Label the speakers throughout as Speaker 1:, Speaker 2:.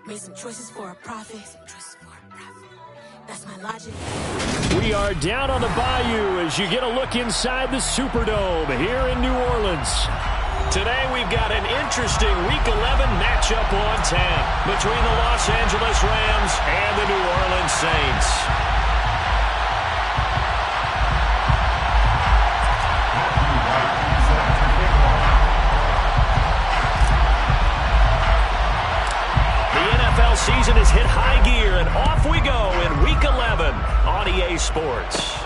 Speaker 1: Made some choices for a profit. That's my logic.
Speaker 2: We are down on the bayou as you get a look inside the Superdome here in New Orleans. Today we've got an interesting Week 11 matchup on tap between the Los Angeles Rams and the New Orleans Saints. Season has hit high gear, and off we go in Week 11 on EA Sports.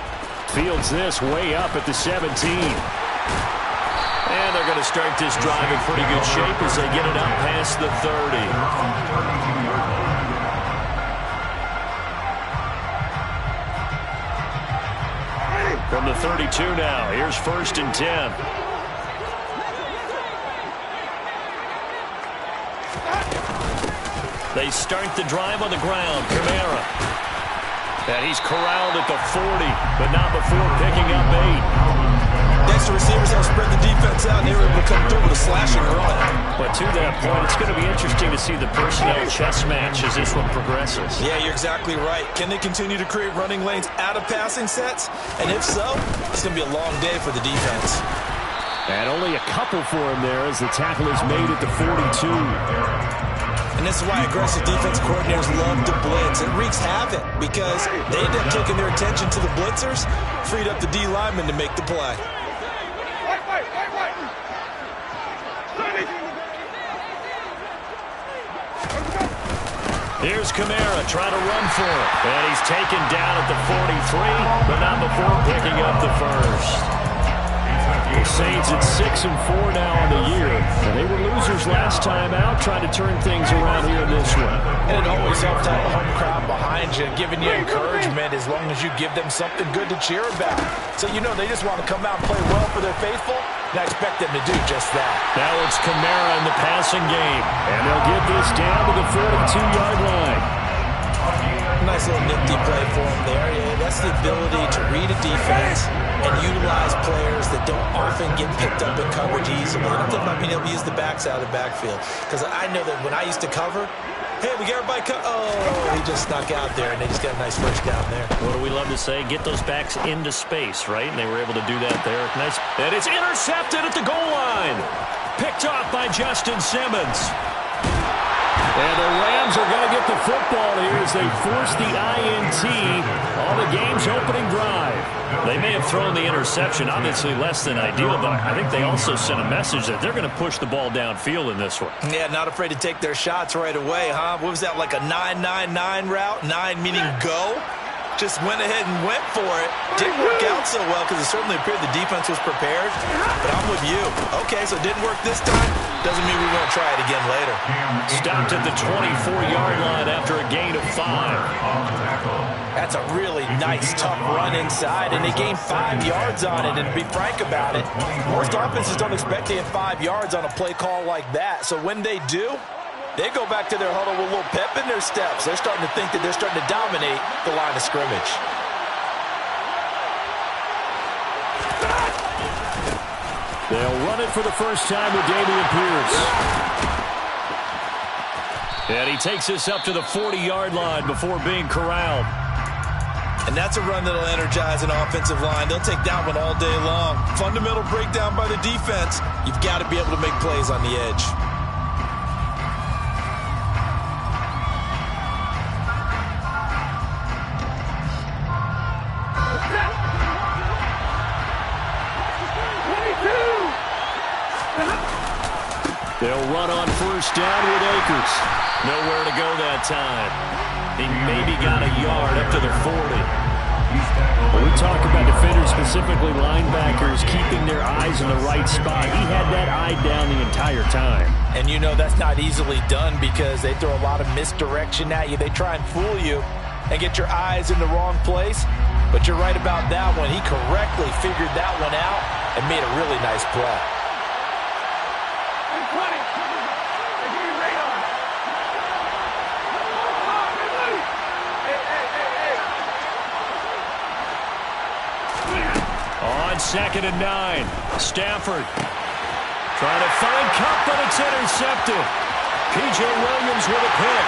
Speaker 2: Fields this way up at the 17. And they're going to start this drive in pretty good shape as they get it up past the 30. From the 32 now, here's 1st and 10. They start the drive on the ground. Kamara. And he's corralled at the 40, but not before picking up 8.
Speaker 3: Next, the receivers have spread the defense out, and they were able to come through with a slashing run.
Speaker 2: But to that point, it's going to be interesting to see the personnel chess match as this one progresses.
Speaker 3: Yeah, you're exactly right. Can they continue to create running lanes out of passing sets? And if so, it's going to be a long day for the defense.
Speaker 2: And only a couple for him there as the tackle is made at the 42.
Speaker 3: And this is why aggressive defense coordinators love to blitz. It wreaks havoc because they end up taking their attention to the blitzers, freed up the D lineman to make the play.
Speaker 2: Here's Kamara trying to run for it. And he's taken down at the 43, but not before picking up the first. The Saints at 6-4 now on the year. And they were losers last time out, trying to turn things around here in this one.
Speaker 4: And it always helps to have a home crowd behind you, giving you encouragement as long as you give them something good to cheer about. So you know they just want to come out and play well for their faithful, and I expect them to do just that.
Speaker 2: Now it's Kamara in the passing game. And they'll get this down to the 42-yard line.
Speaker 3: Nice little nifty play for him there. Yeah, that's the ability to read a defense and utilize players that don't often get picked up in coverage easily. I'm talking about being able to use the backs out of the backfield. Because I know that when I used to cover, hey, we got everybody oh, he just snuck out there, and they just got a nice first down there.
Speaker 2: What do we love to say? Get those backs into space, right? And they were able to do that there. Nice. And it's intercepted at the goal line. Picked off by Justin Simmons. And the Rams are going to get the football here as they force the INT on the game's opening drive. They may have thrown the interception, obviously less than ideal, but I think they also sent a message that they're going to push the ball downfield in this one.
Speaker 3: Yeah, not afraid to take their shots right away, huh? What was that, like a 9-9-9 route? 9 meaning go? Just went ahead and went for it. Didn't work out so well because it certainly appeared the defense was prepared. But I'm with you. Okay, so it didn't work this time. Doesn't mean we won't try it again later.
Speaker 2: Stopped at the 24-yard line after a gain of 5.
Speaker 4: That's a really nice, tough run inside, and they gained 5 yards on it. And to be frank about it, most offenses don't expect to hit 5 yards on a play call like that. So when they do, they go back to their huddle with a little pep in their steps. They're starting to think that they're starting to dominate the line of scrimmage.
Speaker 2: They'll run it for the first time with Dameon Pierce. And he takes this up to the 40-yard line before being corralled.
Speaker 3: And that's a run that'll energize an offensive line. They'll take that one all day long. Fundamental breakdown by the defense. You've got to be able to make plays on the edge.
Speaker 2: They'll run on first down with Akers. Nowhere to go that time. He maybe got a yard up to the 40. When we talk about defenders, specifically linebackers, keeping their eyes in the right spot, he had that eye down the entire time.
Speaker 4: And you know that's not easily done because they throw a lot of misdirection at you. They try and fool you and get your eyes in the wrong place. But you're right about that one. He correctly figured that one out and made a really nice play.
Speaker 2: On 2nd and 9, Stafford trying to find Cup, but it's intercepted. P.J. Williams with a pick.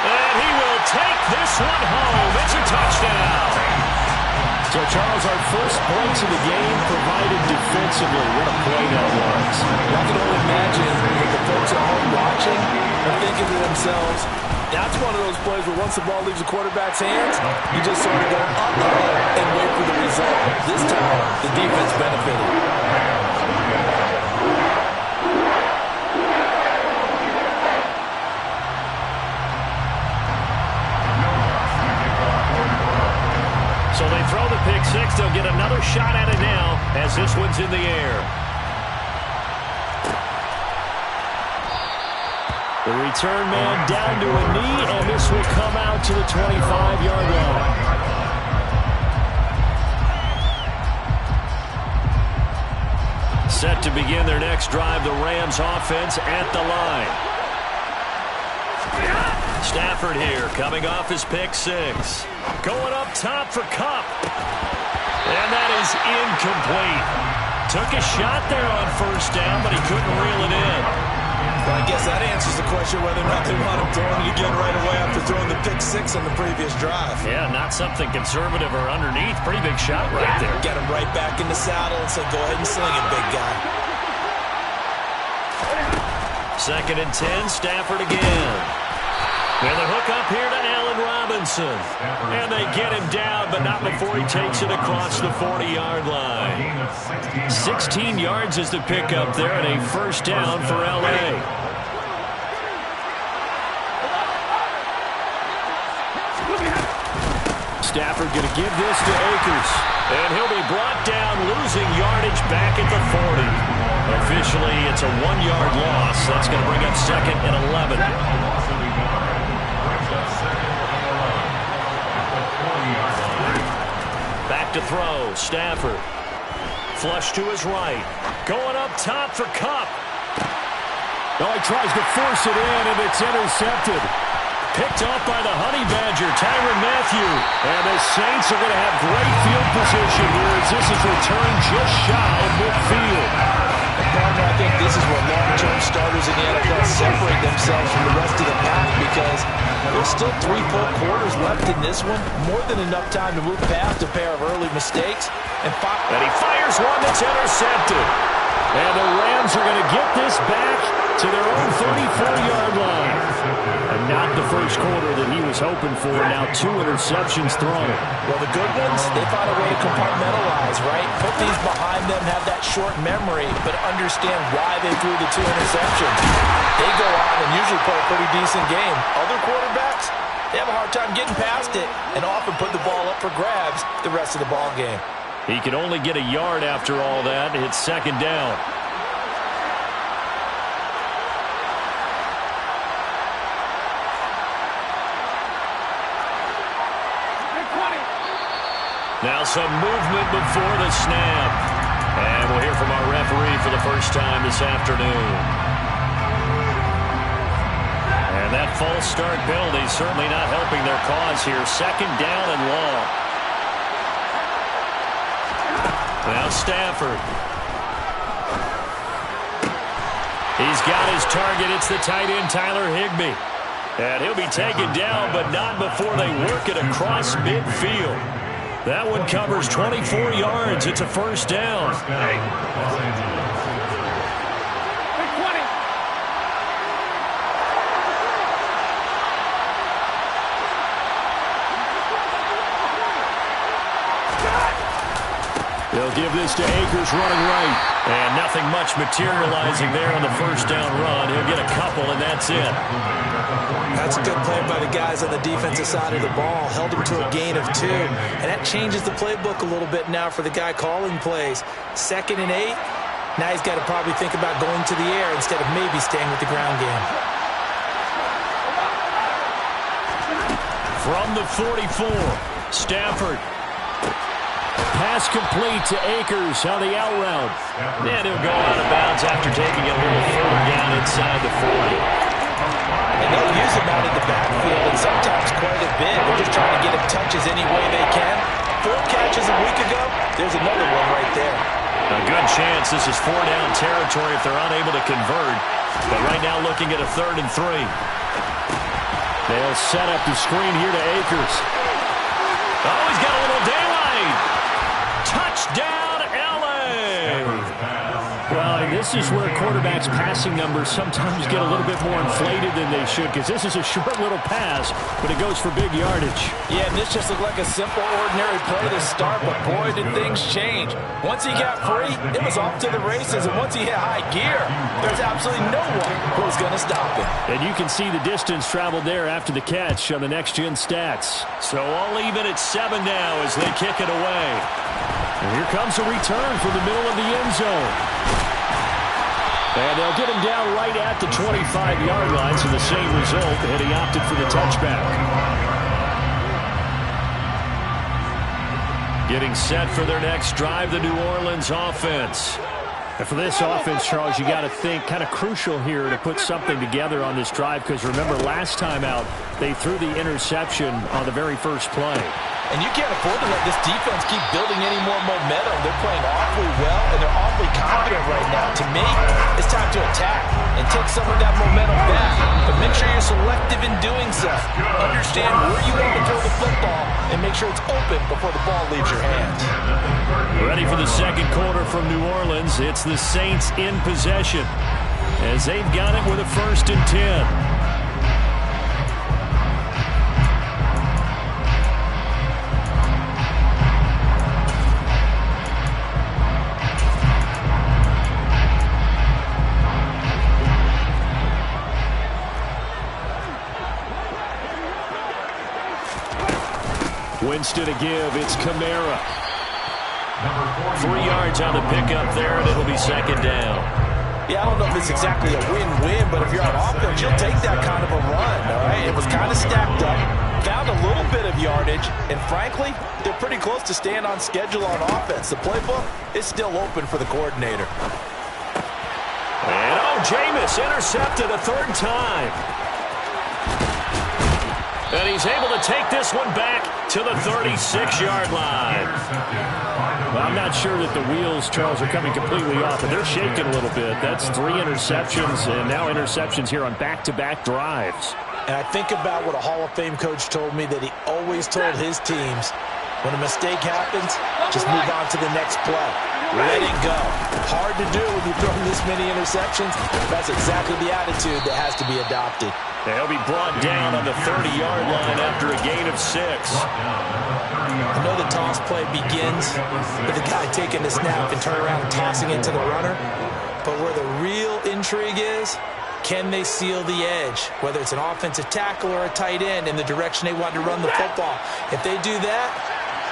Speaker 2: And he will take this one home. It's a touchdown.
Speaker 1: So, Charles, our first points of the game provided defensively. What a play that was.
Speaker 4: I can only imagine that the folks at home watching are thinking to themselves, that's one of those plays where once the ball leaves the quarterback's hands, you just sort of go, uh-oh, and wait for the result. This time, the defense benefited.
Speaker 2: So they throw the pick six. They'll get another shot at it now as this one's in the air. The return man down to a knee, and this will come out to the 25-yard line. Set to begin their next drive, the Rams offense at the line. Stafford here, coming off his pick six. Going up top for Kupp. And that is incomplete. Took a shot there on first down, but he couldn't reel it in.
Speaker 3: Well, I guess that answers the question whether or not they want him throwing it again right away after throwing the pick six on the previous drive.
Speaker 2: Yeah, not something conservative or underneath. Pretty big shot right there.
Speaker 3: Get him right back in the saddle and say, go ahead and sling it, big guy.
Speaker 2: 2nd and 10, Stafford again. And the hook up here to Allen Robinson. And they get him down, but not before he takes it across the 40-yard line. 16 yards is the pickup there, and a first down for L.A. Stafford going to give this to Akers. And he'll be brought down, losing yardage back at the 40. Officially, it's a 1-yard loss. That's going to bring up 2nd and 11. Back to throw, Stafford. Flush to his right. Going up top for Kupp.
Speaker 1: Oh, he tries to force it in, and it's intercepted.
Speaker 2: Picked off by the Honey Badger, Tyrann Mathieu. And the Saints are going to have great field position here as this is returned just shy of midfield.
Speaker 3: Partner, I think this is where long-term starters in the NFL separate themselves from the rest of the pack because there's still 3 full quarters left in this one. More than enough time to move past a pair of early mistakes. And
Speaker 2: he fires one that's intercepted. And the Rams are going to get this back to their own 34-yard line. And not the first quarter that he was hoping for. Now 2 interceptions thrown.
Speaker 3: Well, the good ones, they find a way to compartmentalize, right? Put these behind them, have that short memory, but understand why they threw the 2 interceptions. They go on and usually play a pretty decent game. Other quarterbacks, they have a hard time getting past it and often put the ball up for grabs the rest of the ball game.
Speaker 2: He can only get a yard after all that. It's 2nd down. Now some movement before the snap. And we'll hear from our referee for the first time this afternoon. And that false start penalty certainly not helping their cause here. 2nd down and long. Now Stafford. He's got his target. It's the tight end, Tyler Higbee. And he'll be taken down, but not before they work it across midfield. That one covers 24 yards. It's a first down. They'll give this to Akers running right. And nothing much materializing there on the first down run. He'll get a couple, and that's it.
Speaker 3: That's a good play by the guys on the defensive side of the ball. Held him to a gain of 2. And that changes the playbook a little bit now for the guy calling plays. 2nd and 8. Now he's got to probably think about going to the air instead of maybe staying with the ground game.
Speaker 2: From the 44, Stafford. Pass complete to Akers on the out route. And he'll go out of bounds after taking it a little further down inside the 40.
Speaker 3: And they'll use him out in the backfield, and sometimes quite a bit. They're just trying to get him touches any way they can. 4 catches a week ago. There's another one right there.
Speaker 2: A good chance this is 4-down territory if they're unable to convert. But right now looking at a 3rd and 3. They'll set up the screen here to Akers. Oh, he's got a little daylight. Touchdown, L.A. Well, this is where quarterbacks' passing numbers sometimes get a little bit more inflated than they should, because this is a short little pass, but it goes for big yardage.
Speaker 4: Yeah, and this just looked like a simple, ordinary play to start, but boy, did things change. Once he got free, it was off to the races, and once he hit high gear, there's absolutely no one who's going to stop him.
Speaker 2: And you can see the distance traveled there after the catch on the next-gen stats. So all even at 7 now as they kick it away. And here comes a return from the middle of the end zone. And they'll get him down right at the 25-yard line, so the same result, and he opted for the touchback. Getting set for their next drive, the New Orleans offense. And for this offense, Charles, you got to think kind of crucial here to put something together on this drive, because remember last time out, they threw the interception on the very first play.
Speaker 4: And you can't afford to let this defense keep building any more momentum. They're playing awfully well, and they're awfully confident right now. To me, it's time to attack and take some of that momentum back. But make sure you're selective in doing so. Understand where you want to throw the football and make sure it's open before the ball leaves your hands.
Speaker 2: Ready for the second quarter from New Orleans. It's the Saints in possession as they've got it with a 1st and 10. Winston to give. It's Kamara. 3 yards on the pickup there, and it'll be 2nd down.
Speaker 4: Yeah, I don't know if it's exactly a win-win, but if you're on offense, you'll take that kind of a run, all right? It was kind of stacked up, found a little bit of yardage, and frankly, they're pretty close to staying on schedule on offense. The playbook is still open for the coordinator.
Speaker 2: And, Jameis intercepted a 3rd time. And he's able to take this one back to the 36-yard line. Well, I'm not sure that the wheels, Charles, are coming completely off, but they're shaking a little bit. That's 3 interceptions, and now interceptions here on back-to-back drives.
Speaker 4: And I think about what a Hall of Fame coach told me that he always told his teams, when a mistake happens, just move on to the next play. Let it go. Hard to do when you throw this many interceptions. That's exactly the attitude that has to be adopted.
Speaker 2: He'll be brought down on the 30-yard line after a gain of 6.
Speaker 4: I know the toss play begins with the guy taking the snap and turn around and tossing it to the runner. But where the real intrigue is, can they seal the edge? Whether it's an offensive tackle or a tight end in the direction they want to run the football. If they do that,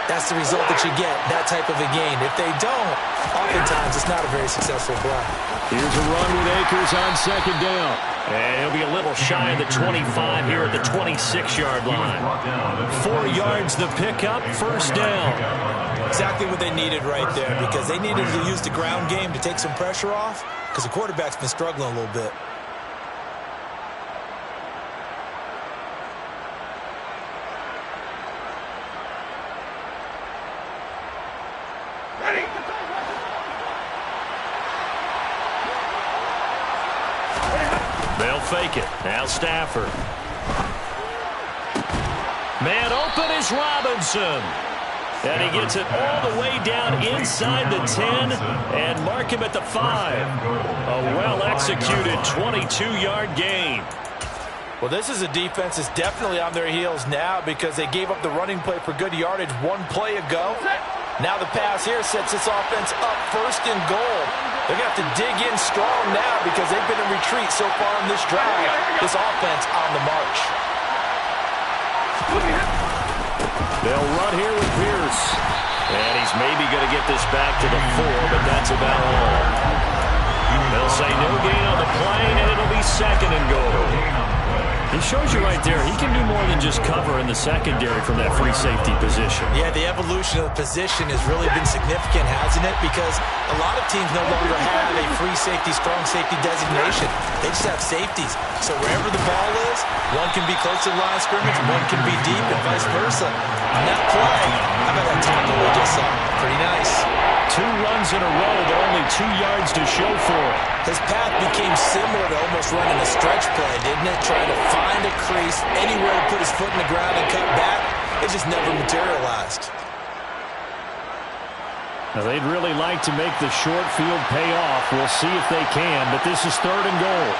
Speaker 4: that's the result that you get, that type of a gain. If they don't, oftentimes it's not a very successful play.
Speaker 2: Here's a run with Akers on 2nd down. And he'll be a little shy of the 25 here at the 26-yard line. 4 yards the pickup, 1st down.
Speaker 4: Exactly what they needed right there, because they needed to use the ground game to take some pressure off, because the quarterback's been struggling a little bit.
Speaker 2: They'll fake it. Now Stafford. Man open is Robinson. And he gets it all the way down inside the 10 and mark him at the 5. A well-executed 22-yard gain.
Speaker 4: Well, this is a defense that's definitely on their heels now because they gave up the running play for good yardage 1 play ago. Now the pass here sets this offense up 1st and goal. They're going to have to dig in strong now because they've been in retreat so far in this drive. This offense on the march.
Speaker 2: They'll run here with Pierce. And he's maybe going to get this back to the 4, but that's about all. They'll say no gain on the play, and it'll be 2nd and goal. He shows you right there, he can do more than just cover in the secondary from that free safety position.
Speaker 4: Yeah, the evolution of the position has really been significant, hasn't it? Because a lot of teams no longer have a free safety, strong safety designation. They just have safeties. So wherever the ball is, one can be close to the line of scrimmage, one can be deep, and vice versa. On that play, how about that tackle we just saw?
Speaker 3: Pretty nice.
Speaker 2: 2 runs in a row, but only 2 yards to show for it.
Speaker 3: His path became similar to almost running a stretch play, didn't it? Trying to find a crease, anywhere to put his foot in the ground and cut back. It just never materialized.
Speaker 2: Now, they'd really like to make the short field pay off. We'll see if they can, but this is 3rd and goal.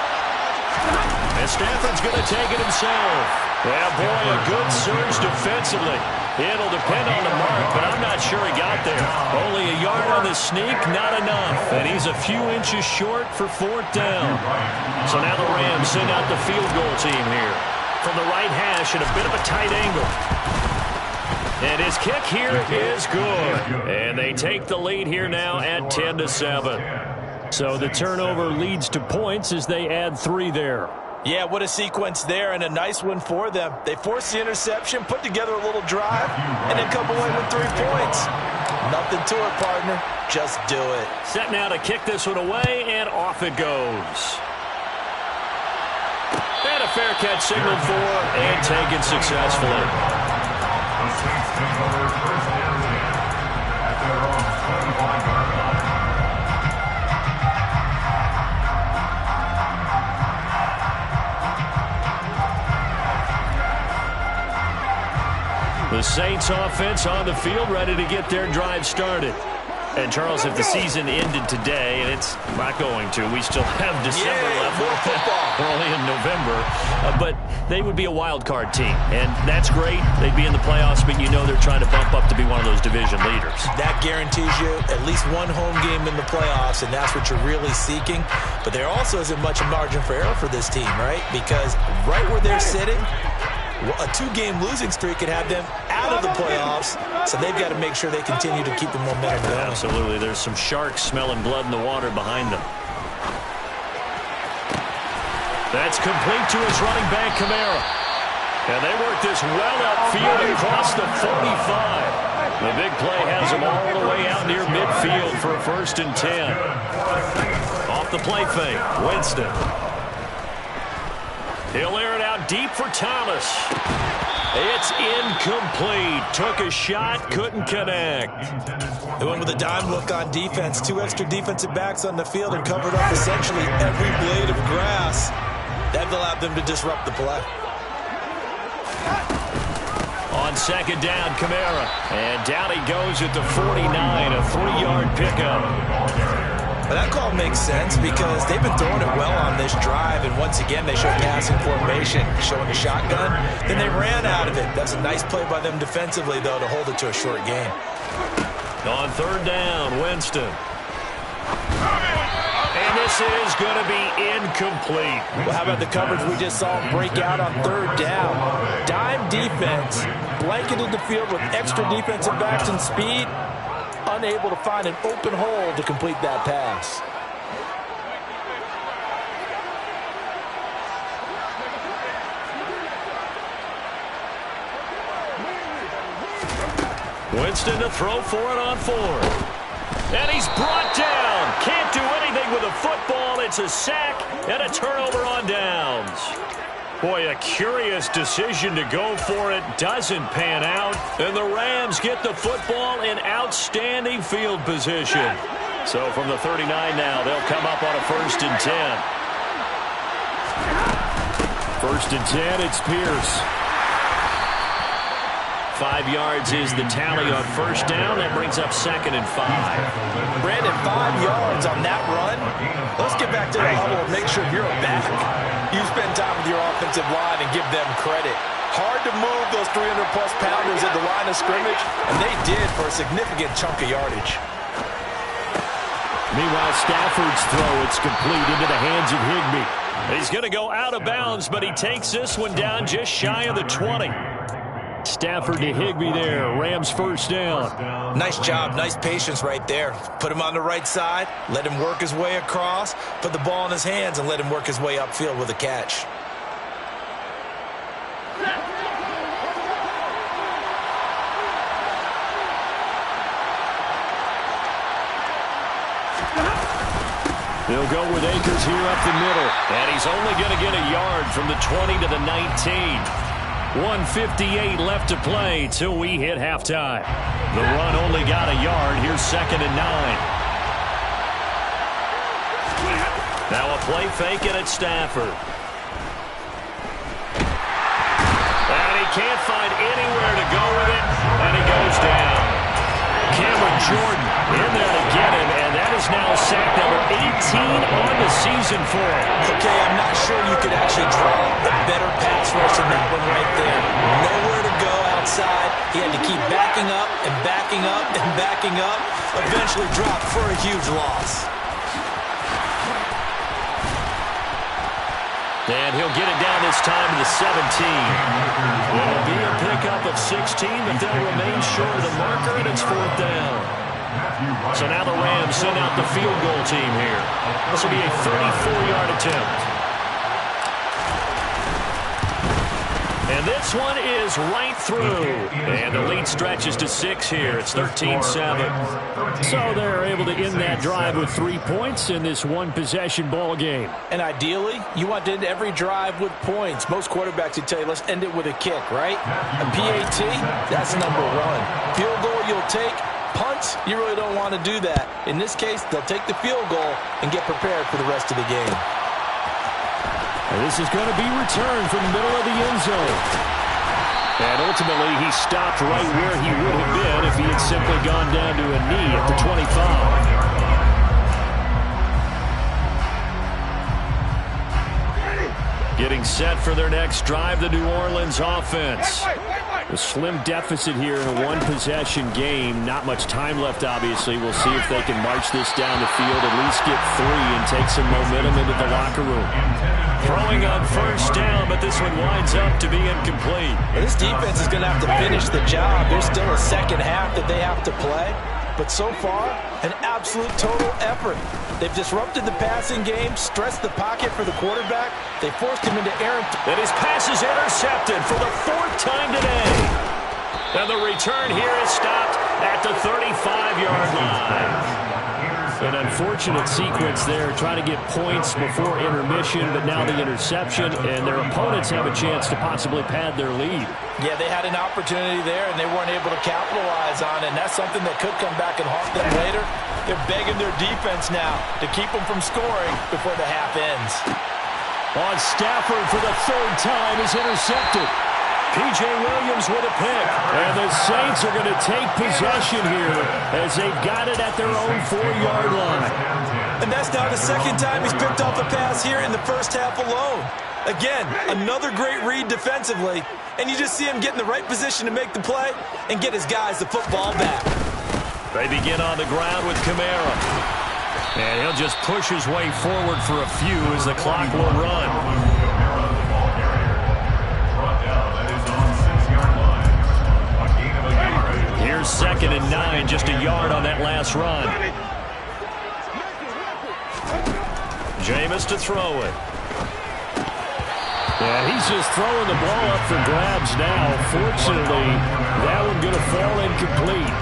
Speaker 2: And Stafford's going to take it himself. Yeah, boy, a good surge defensively. It'll depend on the mark, but I'm not sure he got there. Only a yard on the sneak, not enough. And he's a few inches short for 4th down. So now the Rams send out the field goal team here. From the right hash at a bit of a tight angle. And his kick here is good. And they take the lead here now at 10-7. So the turnover leads to points as they add 3 there.
Speaker 3: Yeah, what a sequence there, and a nice one for them. They forced the interception, put together a little drive, and then come away with 3 points. Nothing to it, partner. Just do it.
Speaker 2: Set now to kick this one away, and off it goes. And a fair catch signaled for, and taken successfully. The Saints offense on the field, ready to get their drive started. And, Charles, if the season ended today, and it's not going to, we still have December left.
Speaker 3: More football.
Speaker 2: We're only in November. But they would be a wild card team, and that's great. They'd be in the playoffs, but you know they're trying to bump up to be one of those division leaders.
Speaker 3: That guarantees you at least one home game in the playoffs, and that's what you're really seeking. But there also isn't much margin for error for this team, right? Because right where they're sitting, a 2-game losing streak could have them out of the playoffs, so they've got to make sure they continue to keep the momentum going.
Speaker 2: Absolutely. There's some sharks smelling blood in the water behind them. That's complete to his running back, Kamara. And they work this well upfield across the 45. The big play has them all the way out near midfield for a 1st and 10. Off the play fake, Winston. He'll air it out deep for Thomas. It's incomplete. Took a shot, couldn't connect.
Speaker 3: They went with a dime look on defense. 2 extra defensive backs on the field and covered up essentially every blade of grass. That allowed them to disrupt the play.
Speaker 2: On 2nd down, Kamara. And down he goes at the 49, a 3-yard pickup.
Speaker 3: But that call makes sense because they've been throwing it well on this drive, and once again they show passing formation, showing a shotgun. Then they ran out of it. That's a nice play by them defensively, though, to hold it to a short game.
Speaker 2: On 3rd down, Winston. And this is going to be incomplete.
Speaker 3: Well, how about the coverage we just saw break out on 3rd down? Dime defense, blanketed the field with extra defensive backs and speed. Unable to find an open hole to complete that pass.
Speaker 2: Winston to throw for it on 4th. And he's brought down. Can't do anything with a football. It's a sack and a turnover on downs. Boy, a curious decision to go for it. Doesn't pan out. And the Rams get the football in outstanding field position. So from the 39 now, they'll come up on a 1st and 10. 1st and 10, it's Pierce. 5 yards is the tally on 1st down. That brings up 2nd and 5.
Speaker 3: Brandon, 5 yards on that run. Let's get back to the huddle and make sure you're back. You spend time with your offensive line and give them credit. Hard to move those 300-plus pounders at the line of scrimmage, and they did for a significant chunk of yardage.
Speaker 2: Meanwhile, Stafford's throw, it's complete into the hands of Higbee. He's going to go out of bounds, but he takes this one down just shy of the 20. Stafford to Higbee there. Rams 1st down.
Speaker 3: Nice job. Nice patience right there. Put him on the right side. Let him work his way across. Put the ball in his hands and let him work his way upfield with a catch.
Speaker 2: They'll go with Akers here up the middle. And he's only going to get a yard from the 20 to the 19. 1:58 left to play till we hit halftime. The run only got a yard. Here's 2nd and 9. Now a play fake, and it's Stafford. And he can't find anywhere to go with it, and he goes down. Cameron Jordan in there to get him, and that is now sack number 18 on the season for him.
Speaker 3: Okay, I'm not sure you could actually draw a better pass rush than that one right there. Nowhere to go outside. He had to keep backing up and backing up and backing up. Eventually dropped for a huge loss.
Speaker 2: And he'll get it down this time to the 17. It'll be a pickup of 16, but they'll remain short of the marker, and it's 4th down. So now the Rams send out the field goal team here. This will be a 34-yard attempt. And this one is right through. And the lead stretches to 6 here. It's 13-7. So they're able to end that drive with 3 points in this one-possession ball game.
Speaker 3: And ideally, you want to end every drive with points. Most quarterbacks would tell you, let's end it with a kick, right? A PAT, that's number 1. Field goal you'll take. Punts, you really don't want to do that. In this case, they'll take the field goal and get prepared for the rest of the game.
Speaker 2: And this is going to be returned from the middle of the end zone. And ultimately, he stopped right where he would have been if he had simply gone down to a knee at the 25. Getting set for their next drive, the New Orleans offense. A slim deficit here in a one-possession game. Not much time left, obviously. We'll see if they can march this down the field, at least get 3 and take some momentum into the locker room. Throwing on 1st down, but this one winds up to be incomplete.
Speaker 3: This defense is going to have to finish the job. There's still a second half that they have to play. But so far, an absolute total effort. They've disrupted the passing game, stressed the pocket for the quarterback. They forced him into errant.
Speaker 2: And his pass is intercepted for the 4th time today. And the return here is stopped at the 35-yard line. An unfortunate sequence there, trying to get points before intermission, but now the interception, and their opponents have a chance to possibly pad their lead.
Speaker 3: Yeah, they had an opportunity there, and they weren't able to capitalize on it, and that's something that could come back and haunt them later. They're begging their defense now to keep them from scoring before the half ends.
Speaker 2: On Stafford for the 3rd time is intercepted. P.J. Williams with a pick. And the Saints are going to take possession here as they've got it at their own 4-yard line.
Speaker 3: And that's now the 2nd time he's picked off a pass here in the first half alone. Again, another great read defensively. And you just see him get in the right position to make the play and get his guys the football back.
Speaker 2: They begin on the ground with Kamara. And he'll just push his way forward for a few as the clock will run. Here's 2nd and 9, just a yard on that last run. Jameis to throw it. Yeah, he's just throwing the ball up for grabs now. Fortunately, that one going to fall incomplete.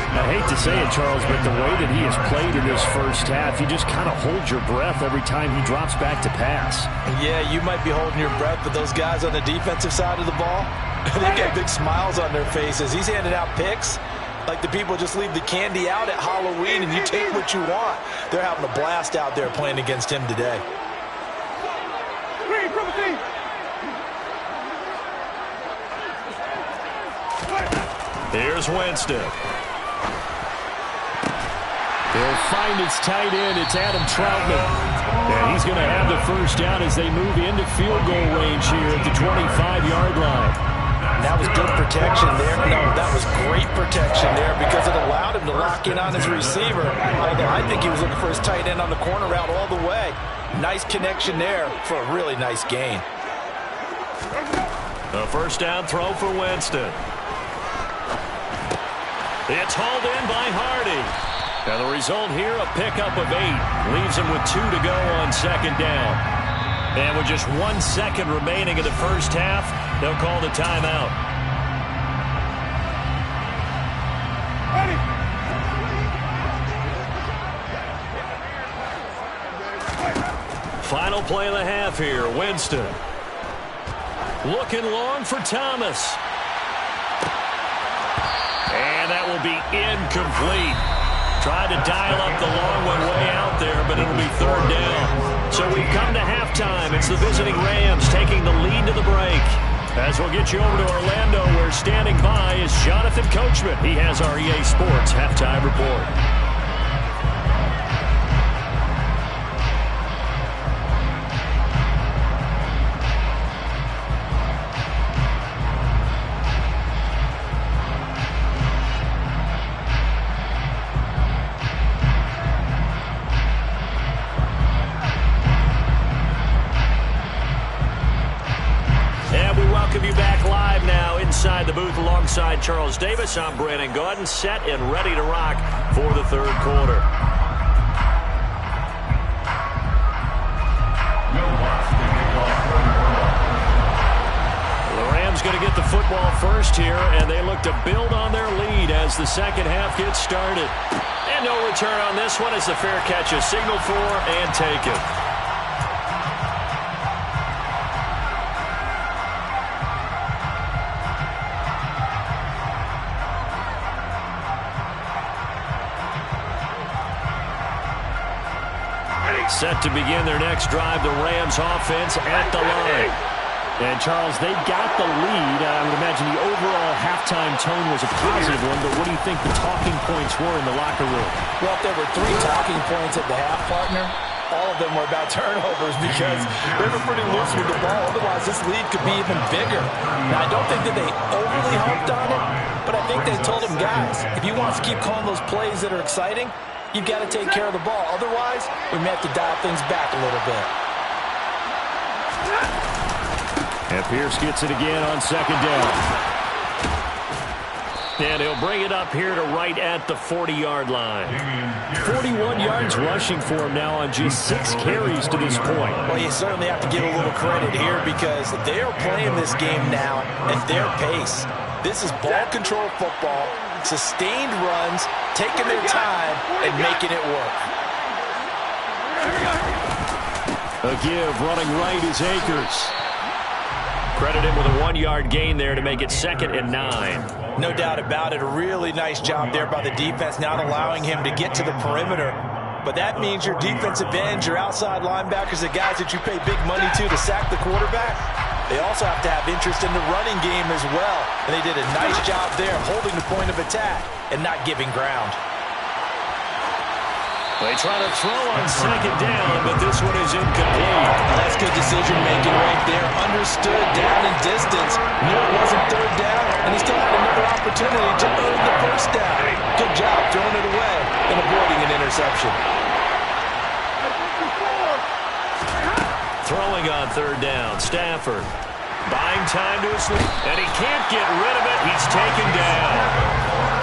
Speaker 2: I hate to say it, Charles, but the way that he has played in this first half, you just kind of hold your breath every time he drops back to pass.
Speaker 3: Yeah, you might be holding your breath, but those guys on the defensive side of the ball, they've got big smiles on their faces. He's handing out picks like the people just leave the candy out at Halloween and you take what you want. They're having a blast out there playing against him today.
Speaker 2: Here's Winston. He'll find its tight end. It's Adam Troutman. And he's going to have the 1st down as they move into field goal range here at the 25-yard line.
Speaker 3: That was good protection there. No, that was great protection there because it allowed him to lock in on his receiver. Although I think he was looking for his tight end on the corner route all the way. Nice connection there for a really nice gain.
Speaker 2: A 1st down throw for Winston. It's hauled in by Hardy. And the result here, a pickup of 8. Leaves him with 2 to go on 2nd down. And with just 1 second remaining in the first half, they'll call the timeout. Final play of the half here, Winston. Looking long for Thomas. And that will be incomplete. Tried to dial up the long one way out there, but it'll be third down. So we've come to halftime. It's the visiting Rams taking the lead to the break. As we'll get you over to Orlando, where standing by is Jonathan Coachman. He has our EA Sports halftime report. Inside the booth alongside Charles Davis, I'm Brandon Gaudin, set and ready to rock for the third quarter. The Rams going to get the football first here, and they look to build on their lead as the second half gets started. And no return on this one as the fair catch is signaled for and taken. Set to begin their next drive, the Rams offense at the line. And, Charles, they got the lead. I would imagine the overall halftime tone was a positive one, but what do you think the talking points were in the locker room?
Speaker 3: Well, if there were 3 talking points at the half, partner, all of them were about turnovers because they were pretty loose with the ball. Otherwise, this lead could be even bigger. Now, I don't think that they overly humped on it, but I think they told them, guys, if you want to keep calling those plays that are exciting, you've got to take care of the ball. Otherwise, we may have to dial things back a little bit.
Speaker 2: And Pierce gets it again on second down. And he'll bring it up here to right at the 40-yard line. 41 yards rushing for him now on just 6 carries to this point.
Speaker 3: Well, you certainly have to give a little credit here because they are playing this game now at their pace. This is ball control football, sustained runs, taking their time, and making it work.
Speaker 2: A give running right is Akers. Credit him with a 1-yard gain there to make it 2nd and 9.
Speaker 3: No doubt about it. A really nice job there by the defense, not allowing him to get to the perimeter. But that means your defensive ends, your outside linebackers, the guys that you pay big money to sack the quarterback, they also have to have interest in the running game as well. And they did a nice job there holding the point of attack and not giving ground.
Speaker 2: They try to throw on second down, but this one is incomplete.
Speaker 3: That's good decision-making right there. Understood down and distance. Knew it wasn't third down, and he still had another opportunity to earn the first down. Good job throwing it away and avoiding an interception.
Speaker 2: Throwing on third down, Stafford. Buying time to his lead, and he can't get rid of it. He's taken down.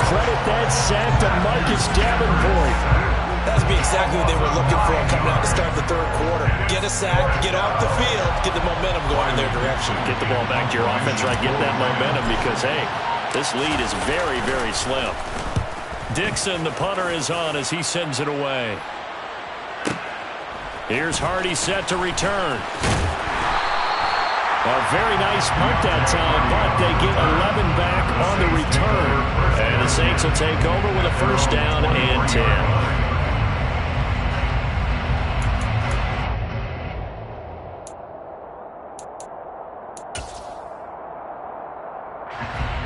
Speaker 2: Credit that sack to Marcus Davenport.
Speaker 3: That's exactly what they were looking for coming out to start the third quarter. Get a sack, get off the field, get the momentum going in their direction.
Speaker 2: Get the ball back to your offense, right? Get that momentum because, hey, this lead is very, very slim. Dixon, the punter, is on as he sends it away. Here's Hardy set to return. A very nice punt that time, but they get 11 back on the return. And the Saints will take over with a first down and 10.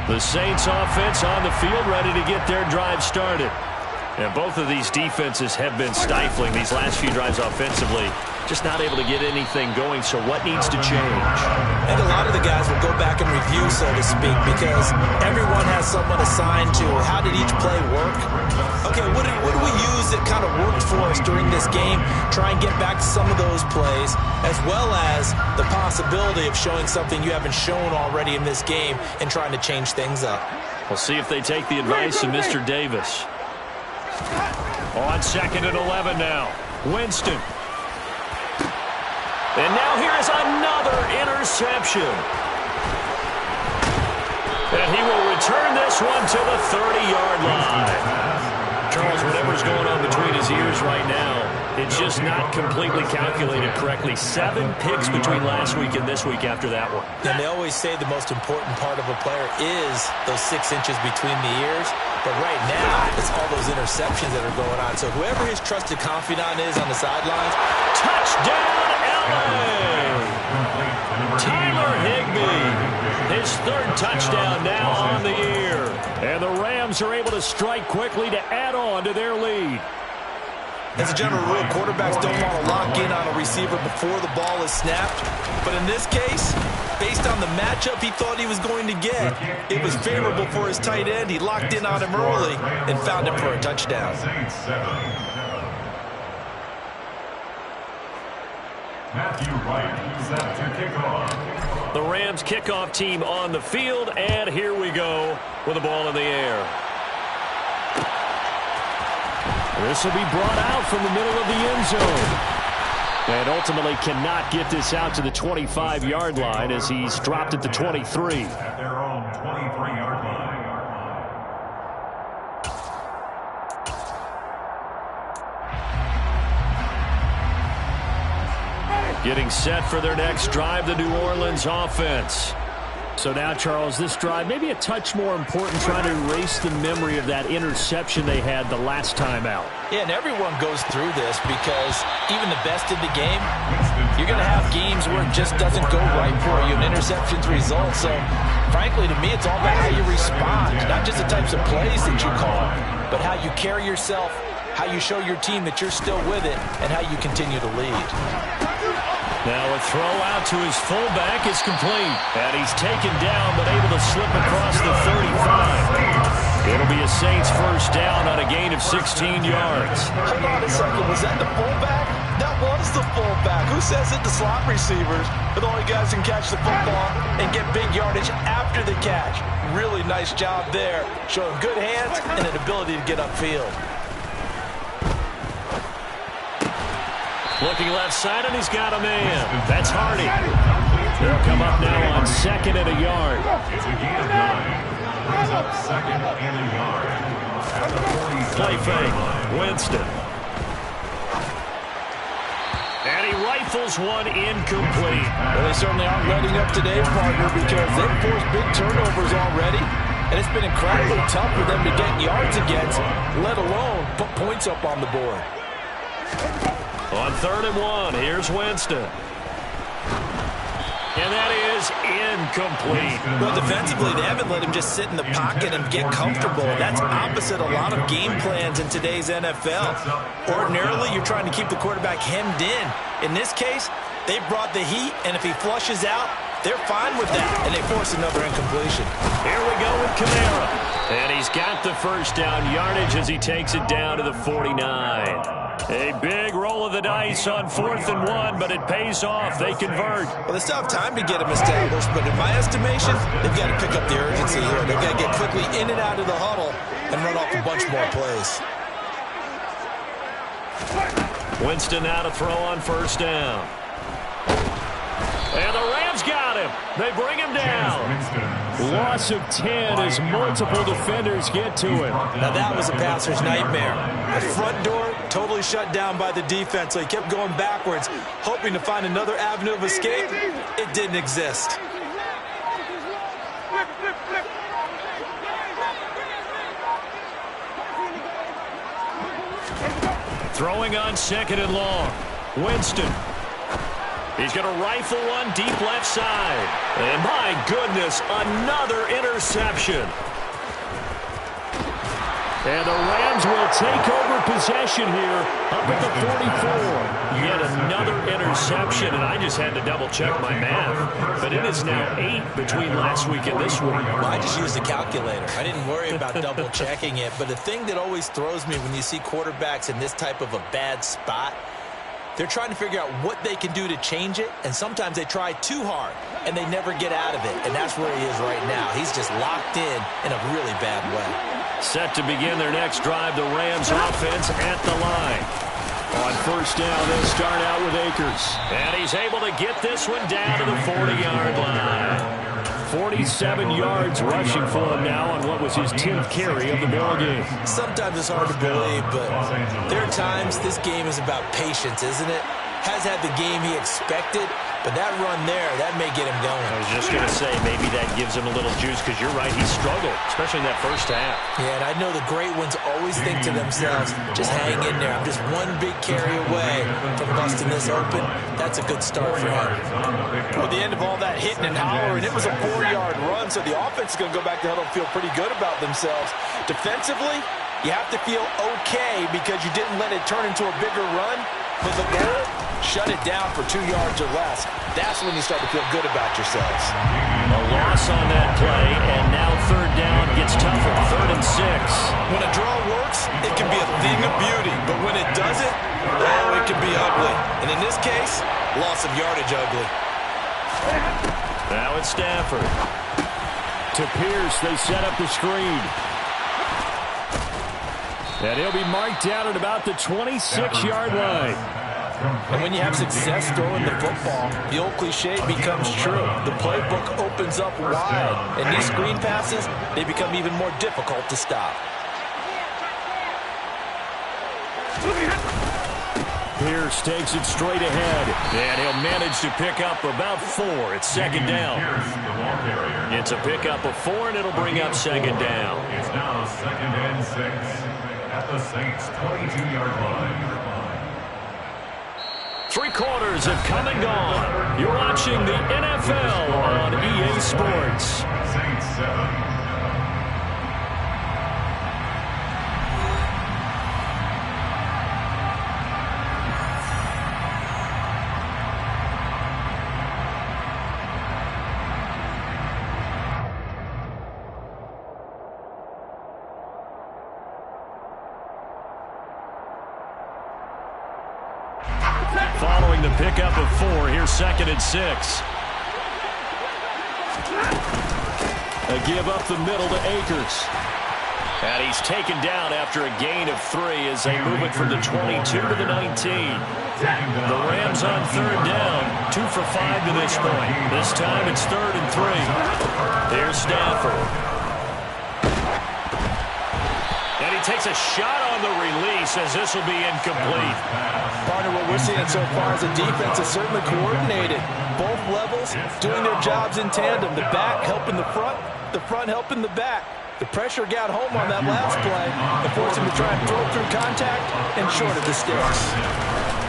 Speaker 2: The Saints offense on the field, ready to get their drive started. And both of these defenses have been stifling these last few drives offensively. Just not able to get anything going, so what needs to change?
Speaker 3: I think a lot of the guys will go back and review, so to speak, because everyone has someone assigned to how did each play work. Okay, what do we use that kind of worked for us during this game? Try and get back to some of those plays, as well as the possibility of showing something you haven't shown already in this game and trying to change things up.
Speaker 2: We'll see if they take the advice of Mr. Davis. On 2nd and 11 now. Winston. And now here is another interception. And he will return this one to the 30-yard line. Charles, whatever's going on between his ears right now, It's just not completely calculated correctly. 7 picks between last week and this week after that one.
Speaker 3: And they always say the most important part of a player is those 6 inches between the ears. But right now, it's all those interceptions that are going on. So whoever his trusted confidant is on the sidelines.
Speaker 2: Touchdown, LA! Tyler Higbee, his 3rd touchdown now on the year. And the Rams are able to strike quickly to add on to their lead.
Speaker 3: As a general rule, quarterbacks don't want to lock in on a receiver before the ball is snapped. But in this case, based on the matchup he thought he was going to get, it was favorable for his tight end. He locked in on him early and found him for a touchdown.
Speaker 5: Matthew Wright set to kick off.
Speaker 2: The Rams kickoff team on the field, and here we go with the ball in the air. This will be brought out from the middle of the end zone. And ultimately cannot get this out to the 25-yard line as he's dropped at the 23.
Speaker 5: At their own 23-yard line.
Speaker 2: Getting set for their next drive, the New Orleans offense. So now, Charles, this drive maybe a touch more important, trying to erase the memory of that interception they had the last time out.
Speaker 3: Yeah, and everyone goes through this because even the best in the game, you're going to have games where it just doesn't go right for you, and interceptions result. So, frankly, to me, it's all about how you respond, not just the types of plays that you call, but how you carry yourself, how you show your team that you're still with it, and how you continue to lead.
Speaker 2: Now a throw out to his fullback is complete. And he's taken down but able to slip across the 35. It'll be a Saints first down on a gain of 16 yards.
Speaker 3: Hold on a second. Was that the fullback? That was the fullback. Who says it? The slot receivers are the only guys who can catch the football and get big yardage after the catch. Really nice job there. Showing good hands and an ability to get upfield.
Speaker 2: Looking left side, and he's got a man. That's Hardy. They'll come up now on 2nd and a yard.
Speaker 5: It's a gain of 9. Brings up 2nd and a yard. At the 47.
Speaker 2: Play fake. Winston. And he rifles one incomplete.
Speaker 3: Well, they certainly aren't letting up today, partner, because they've forced big turnovers already. And it's been incredibly tough for them to get yards against, let alone put points up on the board.
Speaker 2: On 3rd and 1, here's Winston. And that is incomplete.
Speaker 3: Well, defensively, they haven't let him just sit in the pocket and get comfortable. That's opposite a lot of game plans in today's NFL. Ordinarily, you're trying to keep the quarterback hemmed in. In this case, they brought the heat, and if he flushes out, they're fine with that, and they force another incompletion.
Speaker 2: Here we go with Kamara. And he's got the first down yardage as he takes it down to the 49. A big roll of the dice on 4th and 1, but it pays off. They convert.
Speaker 3: Well, they still have time to get him established, but in my estimation, they've got to pick up the urgency here. They've got to get quickly in and out of the huddle and run off a bunch more plays.
Speaker 2: Winston now to throw on 1st down. And the Rams got him. They bring him down. Loss of 10 as multiple defenders get to him.
Speaker 3: Now that was a passer's nightmare. The front door totally shut down by the defense, so he kept going backwards, hoping to find another avenue of escape. It didn't exist.
Speaker 2: Throwing on 2nd and long. Winston. He's going to rifle one deep left side. And my goodness, another interception. And the Rams will take over possession here up at the 44. Yet another interception, and I just had to double-check my math. But it is now 8 between last week and this week.
Speaker 3: Well, I just used a calculator. I didn't worry about double-checking it. But the thing that always throws me when you see quarterbacks in this type of a bad spot, they're trying to figure out what they can do to change it, and sometimes they try too hard, and they never get out of it. And that's where he is right now. He's just locked in a really bad way.
Speaker 2: Set to begin their next drive, the Rams offense at the line. On 1st down, they'll start out with Akers. And he's able to get this one down to the 40-yard line. 47 yards rushing for him now on what was his 10th carry of the ball game.
Speaker 3: Sometimes it's hard to believe, but there are times this game is about patience, isn't it? Has had the game he expected, but that run there, that may get him going.
Speaker 2: I was just going to say, maybe that gives him a little juice, because you're right, he struggled, especially in that first half.
Speaker 3: Yeah, and I know the great ones always think to themselves, just hang in there. I'm just one big carry away from busting this open. That's a good start for him.
Speaker 4: At the end of all that hitting and hollering, it was a 4-yard run, so the offense is going to go back to huddle and feel pretty good about themselves. Defensively, you have to feel okay because you didn't let it turn into a bigger run, but the goal, shut it down for 2 yards or less. That's when you start to feel good about yourselves.
Speaker 2: A loss on that play, and now third down gets tougher. 3rd and 6.
Speaker 4: When a draw works, it can be a thing of beauty, but when it doesn't, oh, it can be ugly. And in this case, loss of yardage ugly.
Speaker 2: Now it's Stafford. To Pierce, they set up the screen. And he'll be marked down at about the 26-yard line.
Speaker 3: And when you have success throwing the football, the old cliche becomes true. The playbook opens up wide, and these screen passes, they become even more difficult to stop.
Speaker 2: Pierce takes it straight ahead, and he'll manage to pick up about 4. It's 2nd down. It's a pickup of 4, and it'll bring up 2nd down.
Speaker 5: It's now 2nd and 6 at the Saints' 22-yard line.
Speaker 2: 3 quarters have come and gone. You're watching the NFL on EA Sports.
Speaker 5: Saints 7.
Speaker 2: Following the pickup of 4, here's 2nd and 6. A give up the middle to Akers. And he's taken down after a gain of 3 as they move it from the 22 to the 19. The Rams on 3rd down, 2 for 5 to this point. This time it's 3rd and 3. There's Stafford. And he takes a shot on the release as this will be incomplete.
Speaker 3: Partner, what we're seeing so far is the defense is certainly coordinated. Both levels doing their jobs in tandem. The back helping the front helping the back. The pressure got home on that last play and forced him to try and throw through contact and short of the sticks.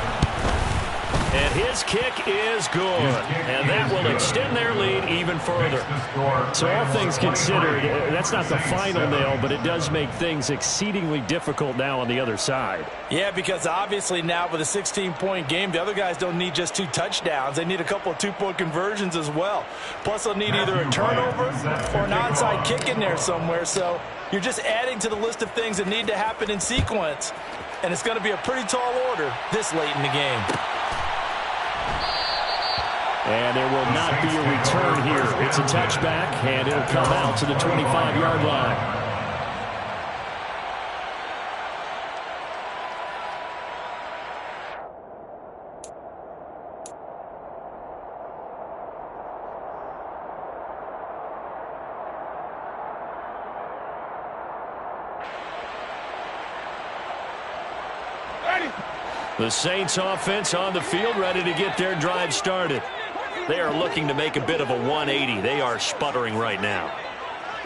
Speaker 2: And his kick is good, and that will extend their lead even further. So all things considered, that's not the final nail, but it does make things exceedingly difficult now on the other side.
Speaker 3: Yeah, because obviously now with a 16-point game, the other guys don't need just 2 touchdowns. They need a couple of 2-point conversions as well. Plus, they'll need either a turnover or an onside kick in there somewhere. So you're just adding to the list of things that need to happen in sequence. And it's going to be a pretty tall order this late in the game.
Speaker 2: And there will not be a return here. It's a touchback, and it'll come out to the 25-yard line. The Saints offense on the field, ready to get their drive started. They are looking to make a bit of a 180. They are sputtering right now.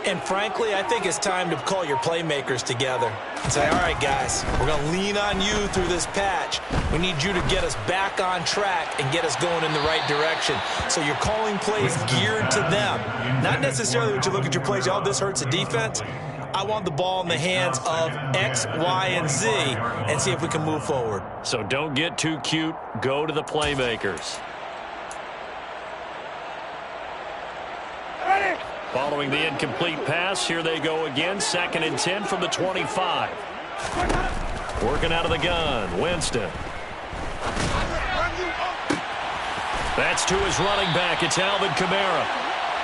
Speaker 3: And frankly, I think it's time to call your playmakers together and say, all right, guys, we're going to lean on you through this patch. We need you to get us back on track and get us going in the right direction. So you're calling plays geared to them. Not necessarily when you look at your plays, oh, this hurts the defense. I want the ball in the hands of X, Y, and Z and see if we can move forward.
Speaker 2: So don't get too cute. Go to the playmakers. Following the incomplete pass, here they go again. 2nd and 10 from the 25. Working out of the gun, Winston. That's to his running back. It's Alvin Kamara.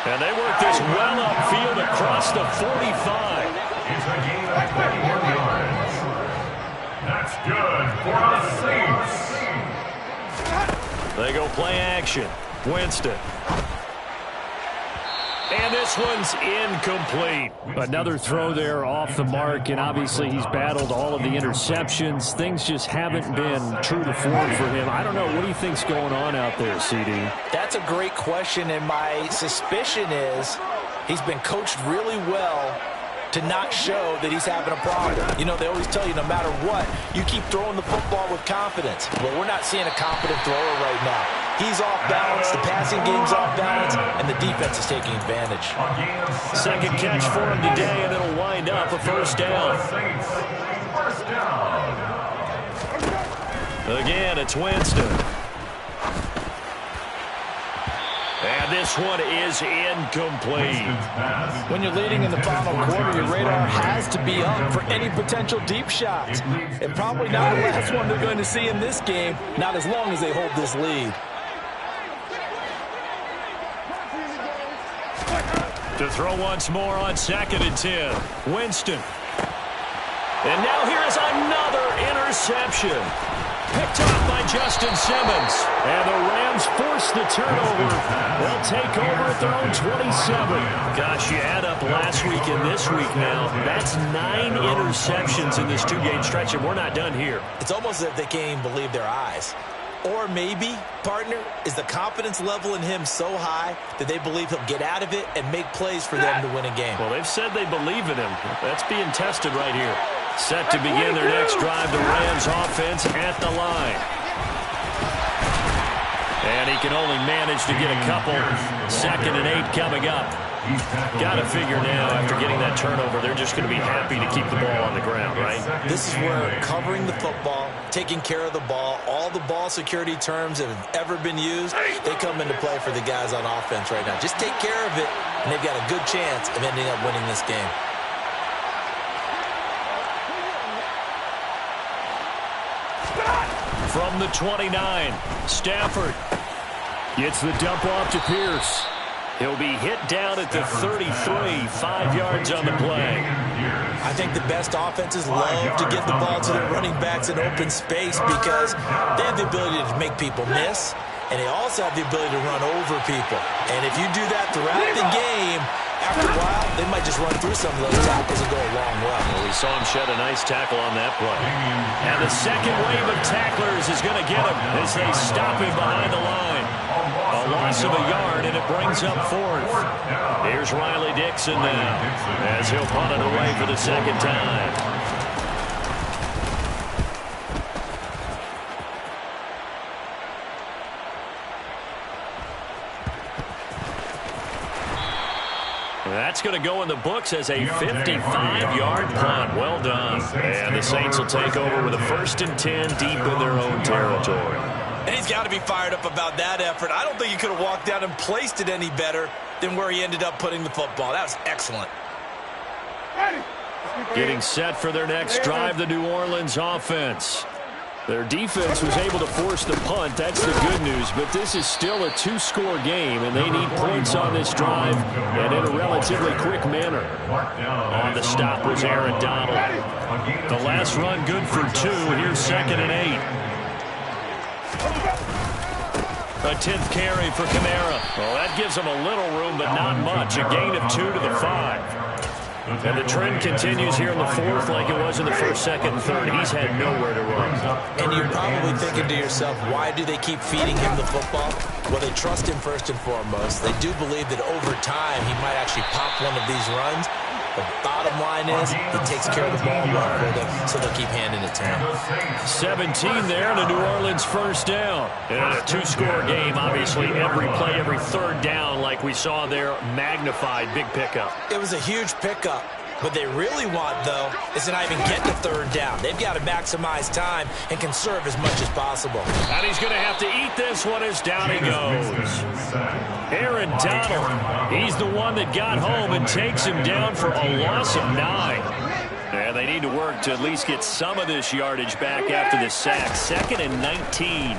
Speaker 2: And they work this well upfield across the 45.
Speaker 5: It's a gain of 21 yards. That's good for the Saints.
Speaker 2: They go play action. Winston. And this one's incomplete.
Speaker 1: Another throw there off the mark, and obviously he's battled all of the interceptions. Things just haven't been true to form for him. I don't know. What do you think's going on out there, CD?
Speaker 3: That's a great question, and my suspicion is he's been coached really well to not show that he's having a problem. You know, they always tell you no matter what, you keep throwing the football with confidence. Well, we're not seeing a confident thrower right now. He's off balance, the passing game's off balance, and the defense is taking advantage.
Speaker 2: Second catch for him today, and it'll wind up a first down. Again, it's Winston. And this one is incomplete.
Speaker 3: When you're leading in the final quarter, your radar has to be up for any potential deep shots. And probably not the last one they're going to see in this game, not as long as they hold this lead.
Speaker 2: To throw once more on 2nd and 10. Winston. And now here is another interception. Picked off by Justin Simmons. And the Rams force the turnover. They'll take over at their own 27. Gosh, you add up last week and this week now. That's 9 interceptions in this 2-game stretch, and we're not done here.
Speaker 3: It's almost as if they can't even believe their eyes. Or maybe, partner, is the confidence level in him so high that they believe he'll get out of it and make plays for them to win a game.
Speaker 2: Well, they've said they believe in him. That's being tested right here. Set to begin their next drive, the Rams offense at the line. And he can only manage to get a couple. 2nd and 8 coming up. Got to figure now, after getting that turnover, they're just going to be happy to keep the ball on the ground, right?
Speaker 3: This is where covering the football, taking care of the ball, all the ball security terms that have ever been used, they come into play for the guys on offense right now. Just take care of it, and they've got a good chance of ending up winning this game.
Speaker 2: From the 29, Stafford gets the dump off to Pierce. He'll be hit down at the 33, 5 yards on the play.
Speaker 3: I think the best offenses love to give the ball to their running backs in open space because they have the ability to make people miss, and they also have the ability to run over people. And if you do that throughout the game, after a while, they might just run through some of those tackles and go a long way.
Speaker 2: Well, we saw him shed a nice tackle on that play. And the second wave of tacklers is going to get him as they stop him behind the line. A loss of a yard, and it brings up 4th. Here's Riley Dixon now as he'll punt it away for the second time. That's going to go in the books as a 55-yard punt. Well done. And the Saints will take over with a 1st and 10 deep in their own territory.
Speaker 3: And he's got to be fired up about that effort. I don't think he could have walked down and placed it any better than where he ended up putting the football. That was excellent.
Speaker 2: Getting set for their next drive, the New Orleans offense. Their defense was able to force the punt. That's the good news, but this is still a 2-score game, and they need points on this drive and in a relatively quick manner. On the stop was Aaron Donald. The last run good for 2. Here's 2nd and 8. A 10th carry for Kamara. Well, that gives them a little room, but not much. A gain of 2 to the 5. And the trend continues here in the 4th like it was in the 1st, 2nd, and 3rd. He's had nowhere to run.
Speaker 3: And you're probably thinking to yourself, why do they keep feeding him the football? Well, they trust him first and foremost. They do believe that over time he might actually pop one of these runs. The bottom line is he takes care of the ball well for them, so they'll keep handing it to him.
Speaker 2: 17 there, and a New Orleans first down. And a 2-score game, obviously, every play, every 3rd down, like we saw there, magnified, big pickup.
Speaker 3: It was a huge pickup. What they really want, though, is to not even get to 3rd down. They've got to maximize time and conserve as much as possible.
Speaker 2: And he's going to have to eat this one as down he goes. Aaron Donald, he's the one that got home and takes him down for a loss of 9. And they need to work to at least get some of this yardage back after the sack. 2nd and 19.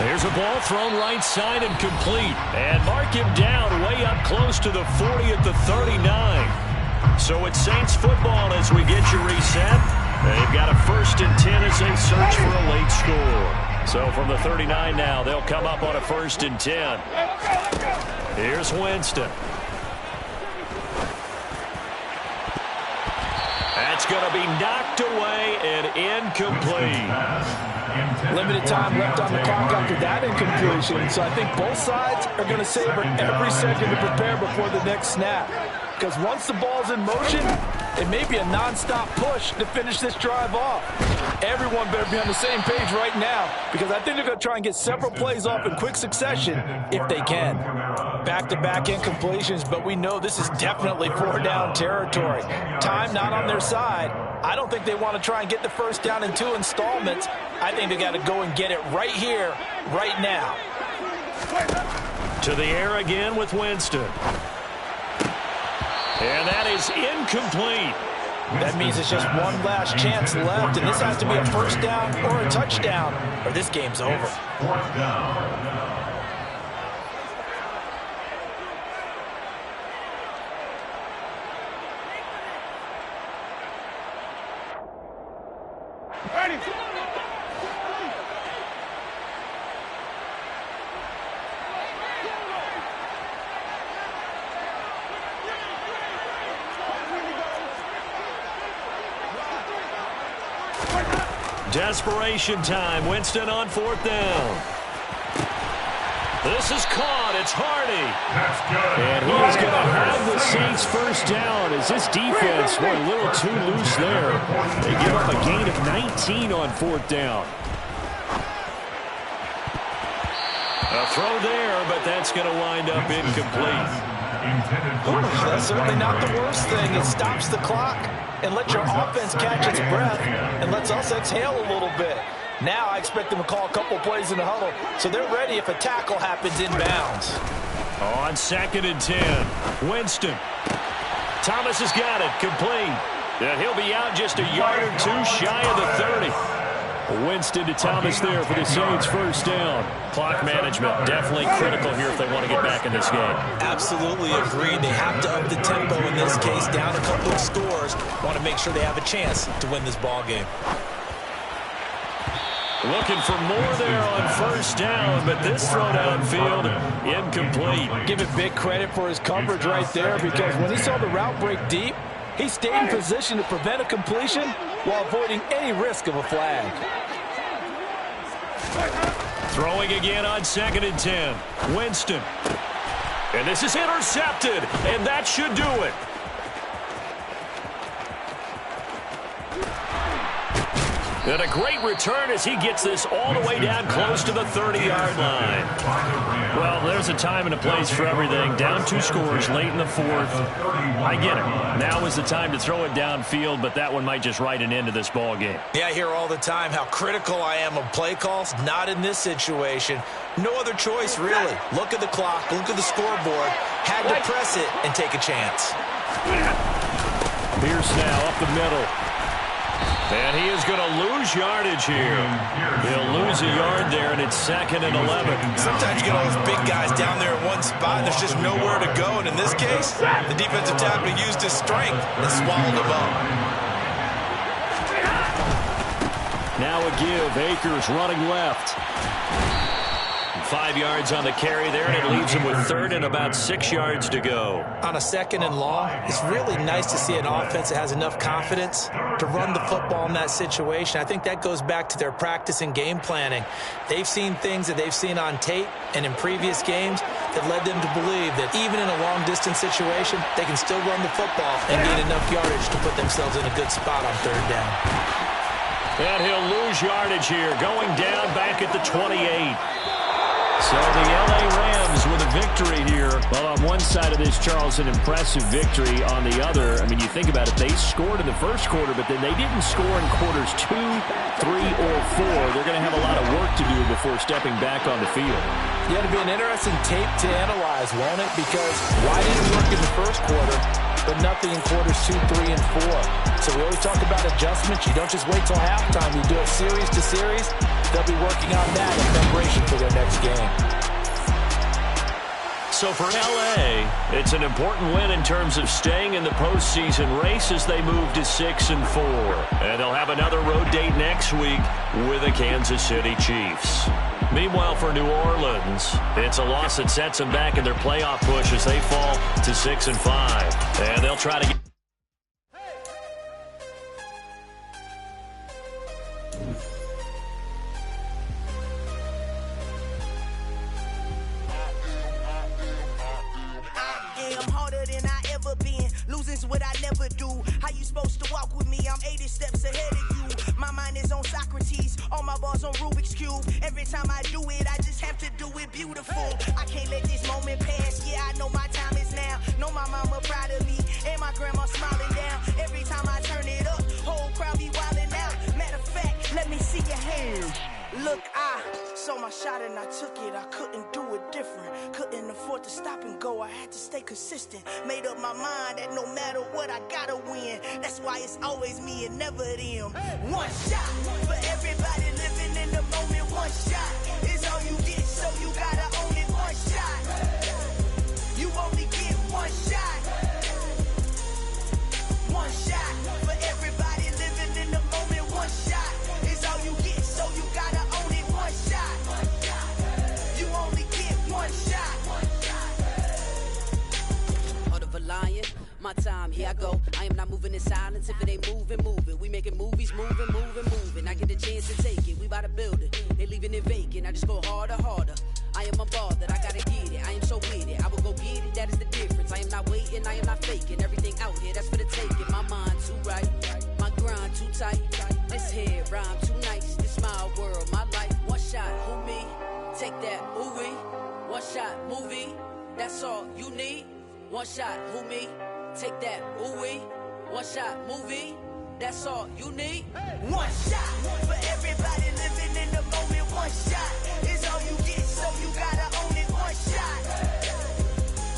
Speaker 2: There's a ball thrown right side and complete. And mark him down way up close to the 40 at the 39. So it's Saints football as we get you reset. They've got a 1st and 10 as they search for a late score. So from the 39 now, they'll come up on a 1st and 10. Here's Winston. That's going to be knocked away and incomplete.
Speaker 3: Limited time left on the clock after that incompletion, so I think both sides are going to savor every second to prepare before the next snap. Because once the ball's in motion, it may be a non-stop push to finish this drive off. Everyone better be on the same page right now, because I think they're going to try and get several plays off in quick succession if they can. Back-to-back incompletions, but we know this is definitely 4-down territory. Time not on their side. I don't think they want to try and get the first down in 2 installments. I think they got to go and get it right here, right now.
Speaker 2: To the air again with Winston. And that is incomplete.
Speaker 3: That means it's just one last chance left, and this has to be a first down or a touchdown, or this game's over.
Speaker 5: 4th down.
Speaker 2: Desperation time. Winston on 4th down. This is caught. It's Hardy.
Speaker 5: That's good.
Speaker 1: And he is going to have the Saints first down as this defense went a little too loose there. They give up a gain of 19 on 4th down.
Speaker 2: A throw there, but that's going to wind up incomplete.
Speaker 3: That's certainly not the worst thing. It stops the clock and lets your offense catch its breath and lets us exhale a little bit. Now I expect them to call a couple plays in the huddle, so they're ready if a tackle happens inbounds.
Speaker 2: On 2nd and 10, Winston. Thomas has got it, complete. And he'll be out just a yard or 2 shy of the 30. Winston to Thomas there for the Saints first down. Clock management definitely critical here if they want to get back in this game.
Speaker 3: Absolutely agreed. They have to up the tempo in this case, down a couple of scores. Want to make sure they have a chance to win this ball game.
Speaker 2: Looking for more there on first down, but this throw downfield incomplete.
Speaker 3: Give it big credit for his coverage right there, because when he saw the route break deep, he stayed in position to prevent a completion while avoiding any risk of a flag.
Speaker 2: Throwing again on 2nd and 10. Winston. And this is intercepted, and that should do it. And a great return as he gets this all the way down close to the 30-yard line. Well, there's a time and a place for everything. Down 2 scores late in the 4th. I get it. Now is the time to throw it downfield, but that one might just write an end to this ball game.
Speaker 3: Yeah, I hear all the time how critical I am of play calls. Not in this situation. No other choice, really. Look at the clock. Look at the scoreboard. Had to press it and take a chance.
Speaker 1: Pierce now up the middle.
Speaker 2: And he is going to lose yardage here. He'll lose a yard there, and it's 2nd and 11.
Speaker 3: Sometimes you get all those big guys down there in one spot, and there's just nowhere to go. And in this case, the defensive tackle used his strength and swallowed him up.
Speaker 1: Now a give. Akers running left.
Speaker 2: 5 yards on the carry there, and it leaves him with 3rd and about 6 yards to go.
Speaker 3: On a 2nd and long, it's really nice to see an offense that has enough confidence to run the football in that situation. I think that goes back to their practice and game planning. They've seen things that they've seen on tape and in previous games that led them to believe that even in a long-distance situation, they can still run the football and gain enough yardage to put themselves in a good spot on 3rd down.
Speaker 2: And he'll lose yardage here, going down back at the 28.
Speaker 1: So the L.A. Rams with a victory here. Well, on one side of this, Charles, an impressive victory. On the other, I mean, you think about it, they scored in the first quarter, but then they didn't score in quarters 2, 3, or 4. They're going to have a lot of work to do before stepping back on the field.
Speaker 3: Yeah, it'll be an interesting tape to analyze, won't it? Because why didn't it work in the first quarter, but nothing in quarters 2, 3, and 4? So we always talk about adjustments. You don't just wait till halftime. You do it series to series. They'll be working on that in preparation for their next game.
Speaker 2: So for L.A., it's an important win in terms of staying in the postseason race as they move to 6-4. And they'll have another road date next week with the Kansas City Chiefs. Meanwhile, for New Orleans, it's a loss that sets them back in their playoff push as they fall to 6-5. And they'll try to get...
Speaker 6: Losing's what I never do. How you supposed to walk with me? I'm 80 steps ahead of you. My mind is on Socrates, all my balls on Rubik's Cube. Every time I do it, I just have to do it beautiful. I can't let this moment pass. Yeah, I know my time is now. Know my mama proud of me, and my grandma smiling down. Every time I turn it up, whole crowd be wildin' out. Matter of fact, let me see your hands. Look, I saw my shot and I took it. I couldn't do it different. Couldn't afford to stop and go. I had to stay consistent. Made up my mind that no matter what, I gotta win. That's why it's always me and never them. One shot for everybody living in the moment. One shot is all you get, so you gotta own it. One shot. You only get one shot. One shot for everybody living in the moment. One shot is all you get, so you gotta own it. One shot. You only get one shot.
Speaker 7: Heart of a lion, my time, here I go. I am not moving in silence. If it ain't moving, moving. We making movies, moving. I get the chance to take it. We bout to build it. They leaving it vacant. I just go harder. I am a ball that I gotta get it. I am so with it. I will go get it. That is the difference. I am not waiting. I am not faking. Everything out here, that's for the taking. My mind too right. My grind too tight. This head rhyme too nice. This my world, my life. One shot, who me? Take that, ooh wee. One shot, movie. That's all you need. One shot, who me? Take that, ooh wee. One shot, movie. That's all you need.
Speaker 6: One shot for everybody living in the moment. One shot is all you get, so you gotta own it. One shot.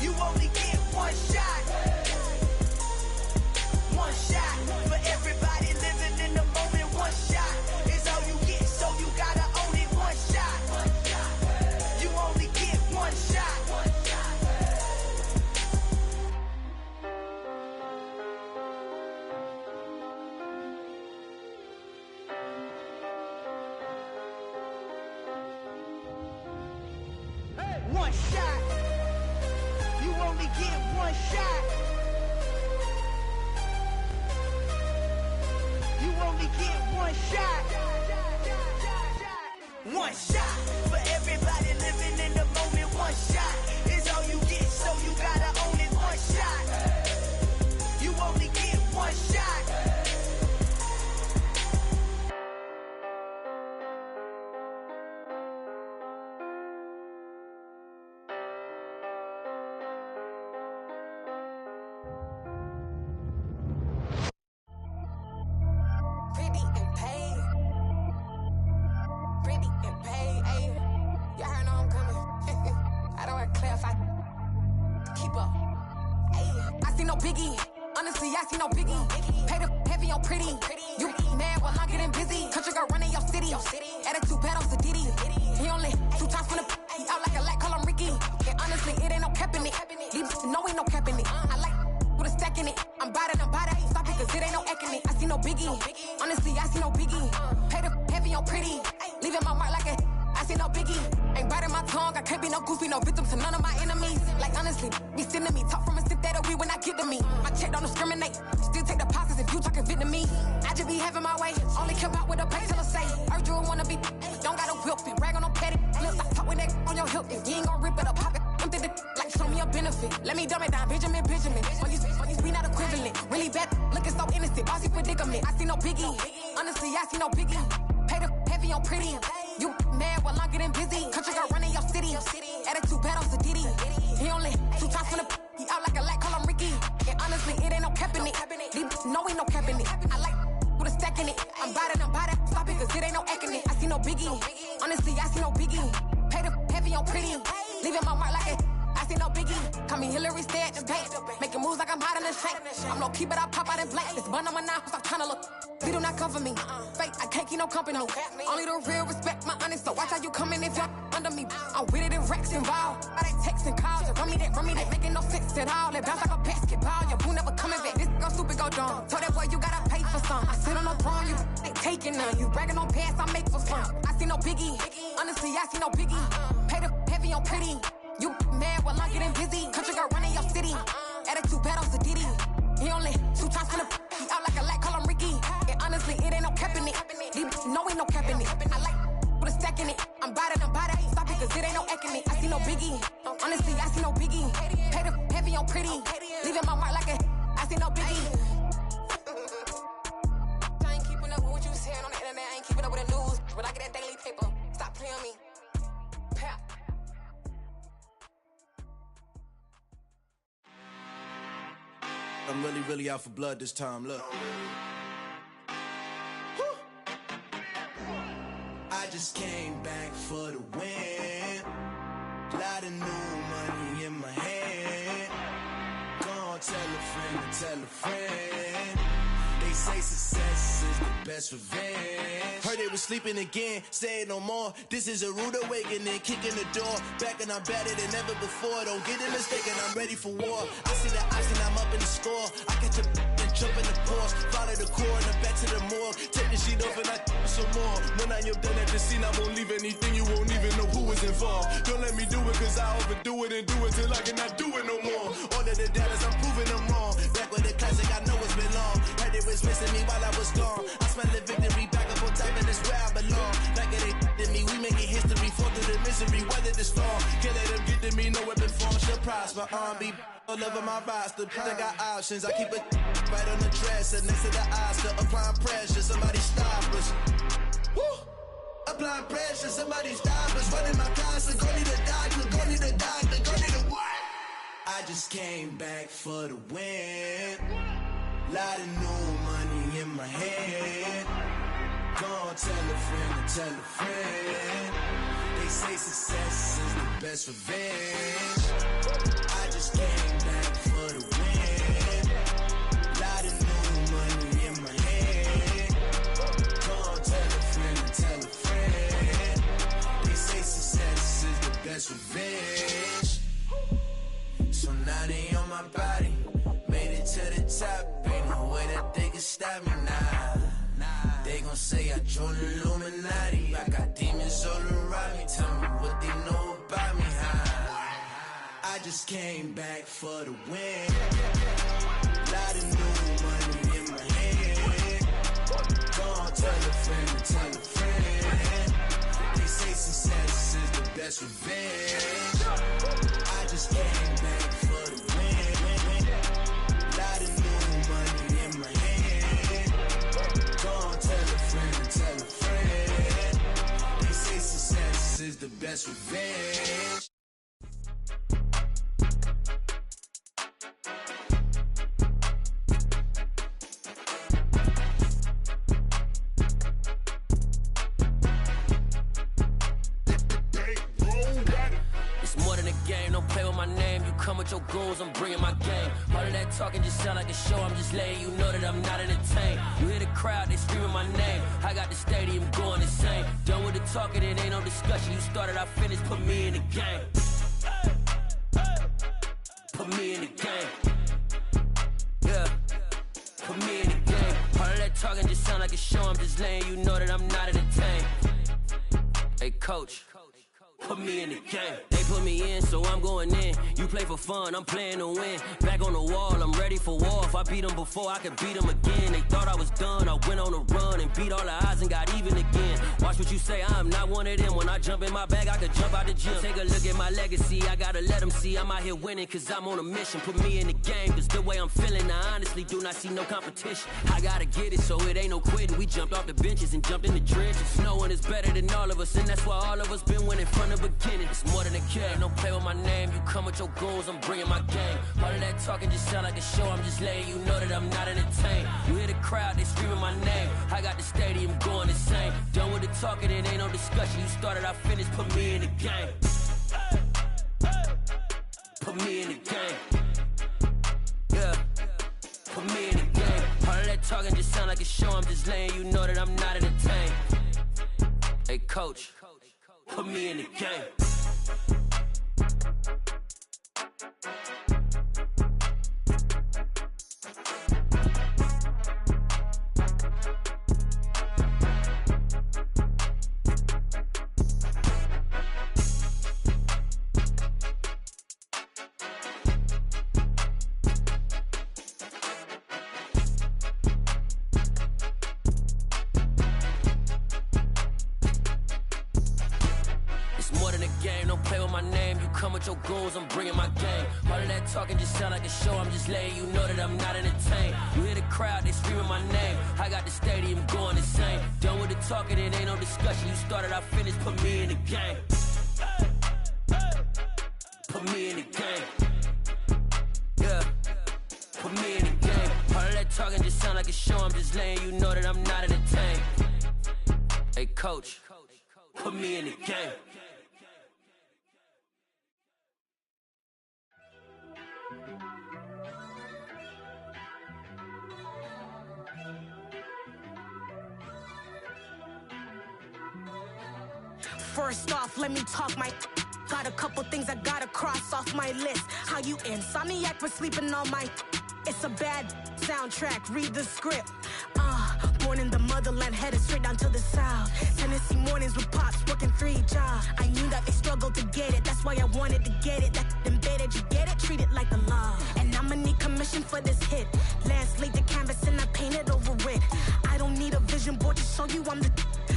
Speaker 6: You only get one shot. One shot for everybody living in the moment. One shot is all you get, so you gotta own it. One shot. You only get one shot. One shot. You only get one shot. You only get one shot. One shot for everybody living in the moment. One shot is all you get, so you gotta own it. One shot. You only get one shot. Let me dumb it down, Benjamin. We not equivalent. Really bad, looking so innocent. Bossy predicament. I see no biggie. Honestly, I see no biggie. Pay the heavy on pretty. You mad while I'm getting busy. Country girl running your city. Attitude bad on Sadidi. He only 2 times from the he out like a light, call him Ricky. And honestly, it ain't no cap in it. These no ain't no cap in it. I like with a stack in it. I'm by that. Stop it, cause it ain't no acting it. I see no biggie. Honestly, I see no biggie. Pay the heavy on pretty. Leaving my mark like it. I see no biggie. Call me Hillary, stay at the bank. Making moves like I'm hot in the shank. I'm low key, but I pop out in blank. This bun on my knife, stop trying to look. They do not come for me. Fake, I can't keep no company. Only the real respect my honest. So watch how you come in if y'all under me. I'm with it in racks involved. I they text and calls and run me
Speaker 8: run me that, making no sense at all. It bounce like a basketball, your boo never coming back. This gon' stupid, go dumb. Told that boy you gotta pay for some. I sit on no throne, you ain't taking none. You bragging on pass, I make for fun. I see no biggie, honestly, I see no biggie. Pay the heavy on pretty. You mad while I'm getting busy. Country girl running your city. Attitude battles to Diddy. He only 2 times in the he out like a light, call him Ricky. And honestly, it ain't no cap in it. No, ain't no cap in it. I like with a stack in it. I'm bout it. Stop it, cause it ain't no acting it. I see no biggie. Honestly, I see no biggie. Pay the heavy on pretty. Leaving my mark like a I see no biggie. I ain't keeping up with what you saying on the internet. I ain't keeping up with the news. But I get that daily paper. Stop playing me. Pap.
Speaker 9: I'm really out for blood this time, look. I just came back for the win. Lot of new money in my hand. Gonna tell a friend. They say success is the best revenge. Heard they was sleeping again, say no more. This is a rude awakening, kicking the door. Back and I'm better than ever before. Don't get it mistaken, I'm ready for war. I see the icing, I'm up in the score. I catch a and jump in the course. Follow the core and the back to the morgue. Take the sheet off and I some more. When I am done at the scene, I won't leave anything. You won't even know who was involved. Don't let me do it, cause I overdo it and do it till I cannot do it no more. All of the doubters, I'm proving them wrong. Back with the classic, I know it's been long. Heard it was missing me while I was gone. I smell the victory back up on top, and it's where I belong. Like it ain't to me, we making history. Fall through the misery, weather the storm. Can't let them get to me, no weapon form should prosper. Be all over my roster. I got options, I keep it right on the dresser. Next to the Oscar, applying pressure. Somebody stop us. Woo! Applying pressure, somebody stop us. Running my closet, go need a doctor, go need a doctor, go need a what? I just came back for the win. Lot of new money in my hand. Gonna tell a friend. They say success is the best revenge. I just came back for the win. Lot of new money in my hand. Gonna tell a friend. They say success is the best revenge. So now they on my body. Made it to the top. Ain't no way that they can stop me now. They gon' say I joined the Illuminati. I got demons all around me. Tell me what they know about me, huh? I just came back for the win. Lot of new money in my hand. Gonna tell a friend. They say success is the best revenge. I just came back for the win. Lot of new money in my hand. Gonna tell a friend. They say success is the best revenge.
Speaker 10: Come with your goons, I'm bringing my game. All of that talking just sound like a show. I'm just letting you know that I'm not entertained. You hear the crowd, they screaming my name. I got the stadium going insane. Done with the talking, it ain't no discussion. You started, I finished, put me in the game. Put me in the game. Yeah, put me in the game. All of that talking just sound like a show. I'm just letting you know that I'm not entertained. Hey, coach. Put me in the game. They put me in, so I'm going in. You play for fun, I'm playing to win. Back on the wall, I'm ready for war. If I beat them before, I could beat them again. They thought I was done, I went on a run and beat all the odds and got even again. Watch what you say, I'm not one of them. When I jump in my bag, I could jump out the gym. Take a look at my legacy, I gotta let them see I'm out here winning, cause I'm on a mission. Put me in the game, cause the way I'm feeling, I honestly do not see no competition. I gotta get it, so it ain't no quitting. We jumped off the benches and jumped in the trenches. No one is better than all of us, and that's why all of us been winning from the beginning. It's more than a game, don't play with my name. You come with your goons, I'm bringing my game. All of that talking just sound like a show. I'm just letting you know that I'm not entertained. You hear the crowd, they screaming my name. I got the stadium going insane. Done with the talking, it ain't no discussion. You started, I finished, put me in the game. Put me in the game. Yeah, put me in the game. All of that talking just sound like a show. I'm just letting you know that I'm not entertained. Hey, coach. Put me in the game. my name. You come with your goons, I'm bringing my game. All of that talking just sound like a show. I'm just letting you know that I'm not entertained. You hear the crowd, they screaming my name. I got the stadium going insane. Done with the talking, it ain't no discussion. You started, I finished, put me in the game. Put me in the game. Yeah. Put me in the game. All of that talking just sound like a show. I'm just letting you know that I'm not entertained. Hey, coach, put me in the game.
Speaker 8: First off, let me talk my... Got a couple things I gotta cross off my list. How you insomniac for sleeping on my... It's a bad soundtrack, read the script. Born in the motherland, headed straight down to the south. Tennessee mornings with pops, working 3 jobs. I knew that they struggled to get it, that's why I wanted to get it. That embedded, you get it? Treat it like the law. And I'ma need commission for this hit. Last laid the canvas and I painted over it. I don't need a vision board to show you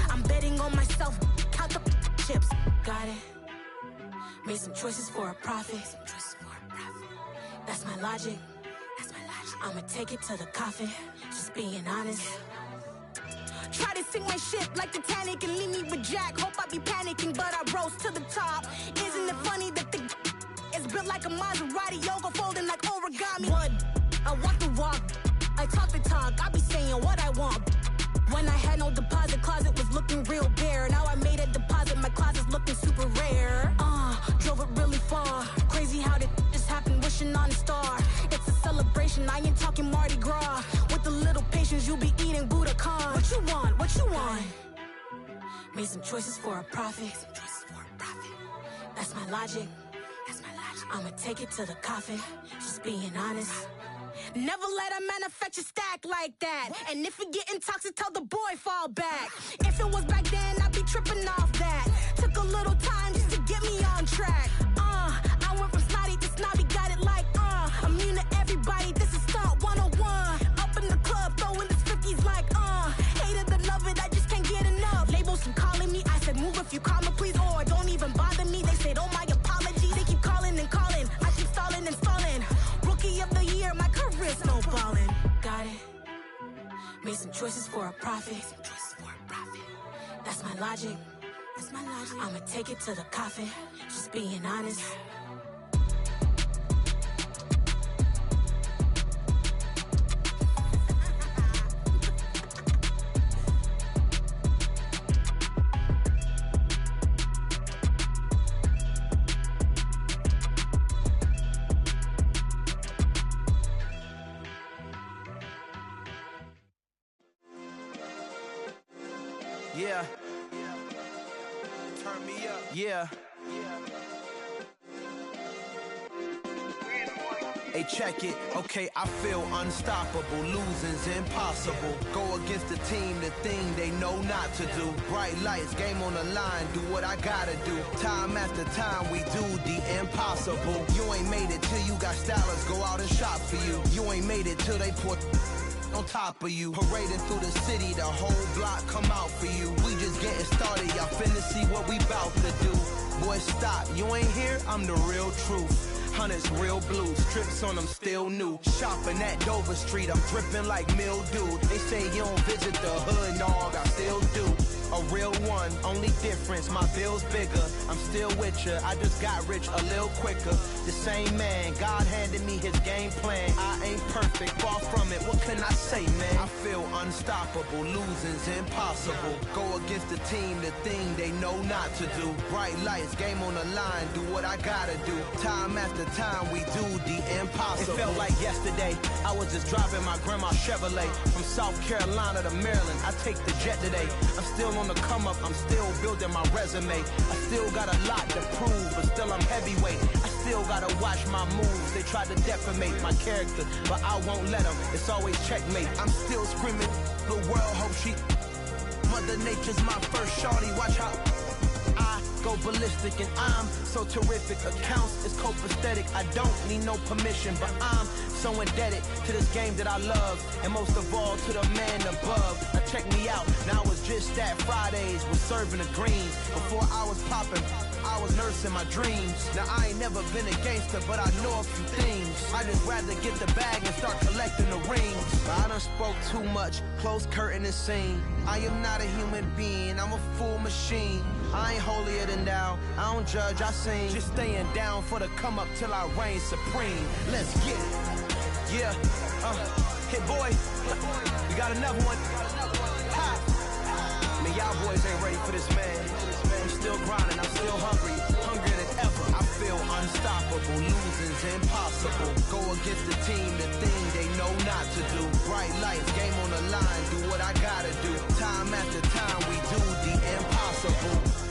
Speaker 8: I'm betting on myself, count the chips. Got it. Made some choices for a profit. That's my logic. I'ma take it to the coffin, just being honest. Try to sink my ship like Titanic and leave me with Jack. Hope I be panicking, but I rose to the top. Isn't it funny that the is built like a Maserati, yoga folding like origami? What? I walk the walk, I talk the talk, I be saying what I want. When I had no deposit, closet was looking real bare. Now I made a deposit, my closet's looking super rare. Drove it really far. Crazy how did just happen, wishing on a star. It's a celebration, I ain't talking Mardi Gras. With a little patience, you'll be eating Budokan. What you want? What you want? Made some choices for a profit. That's my logic. I'ma take it to the coffin, just being honest. Never let a manufacture stack like that. And if it getting toxic, tell the boy fall back. If it was back then, I'd be tripping off that. Took a little time just to get me on track. I went from snotty to snobby, got it like immune to everybody, this is stunt 101. Up in the club, throwing the 50s like hate it or love it, I just can't get enough. Labels from calling me, I said move if you call me please, or don't even bother me. They said oh my apologies, they keep calling and calling, I keep stalling and stalling. Rookie of the year, my career snowballing. Got it. Made some choices for a profit. That's my logic. I'ma take it to the coffin, just being honest.
Speaker 9: Yeah. Turn me up. Yeah. Hey, check it. Okay, I feel unstoppable. Losing's impossible. Go against the team, the thing they know not to do. Bright lights, game on the line, do what I gotta do. Time after time, we do the impossible. You ain't made it till you got stylers go out and shop for you. You ain't made it till they put on top of you. Parading through the city, the whole block come out for you. We just getting started, y'all finna see what we bout to do. Boy, stop, you ain't here, I'm the real truth. Hunters, real blue, strips on them still new. Shopping at Dover Street, I'm dripping like mildew. They say you don't visit the hood, dog, I still do. A real one, only difference, my bill's bigger. I'm still with ya, I just got rich a little quicker. The same man, God handed me his game plan. I ain't perfect, far from it, what can I say, man? I feel unstoppable, losing's impossible. Go against the team, the thing they know not to do. Bright lights, game on the line, do what I gotta do. Time after time, we do the impossible. It felt like yesterday, I was just driving my grandma's Chevrolet. From South Carolina to Maryland, I take the jet today. I'm still on the come up, I'm still building my resume. I still got a lot to prove, but still I'm heavyweight. I still gotta watch my moves. They tried to defamate my character, but I won't let them. It's always checkmate. I'm still screaming, the world hope she... Mother Nature's my first shorty, watch how I go ballistic, and I'm so terrific. Accounts is copacetic, I don't need no permission, but I'm so indebted to this game that I love, and most of all to the man above. Now check me out, now it was just that Fridays was serving the greens. Before I was popping, I I was nursing my dreams. Now I ain't never been a gangster, but I know a few things. I just rather get the bag and start collecting the rings. I done spoke too much, close curtain and scene. I am not a human being, I'm a full machine. I ain't holier than thou, I don't judge, I sing. Just staying down for the come up till I reign supreme. Let's get it. Yeah, hit boy, we got another one. Ha. Man, y'all boys ain't ready for this, man. I'm still grinding, I'm still hungry, hungrier than ever. I feel unstoppable, losing's impossible. Go against the team, the thing they know not to do. Bright lights, game on the line, do what I gotta do. Time after time, we do the impossible.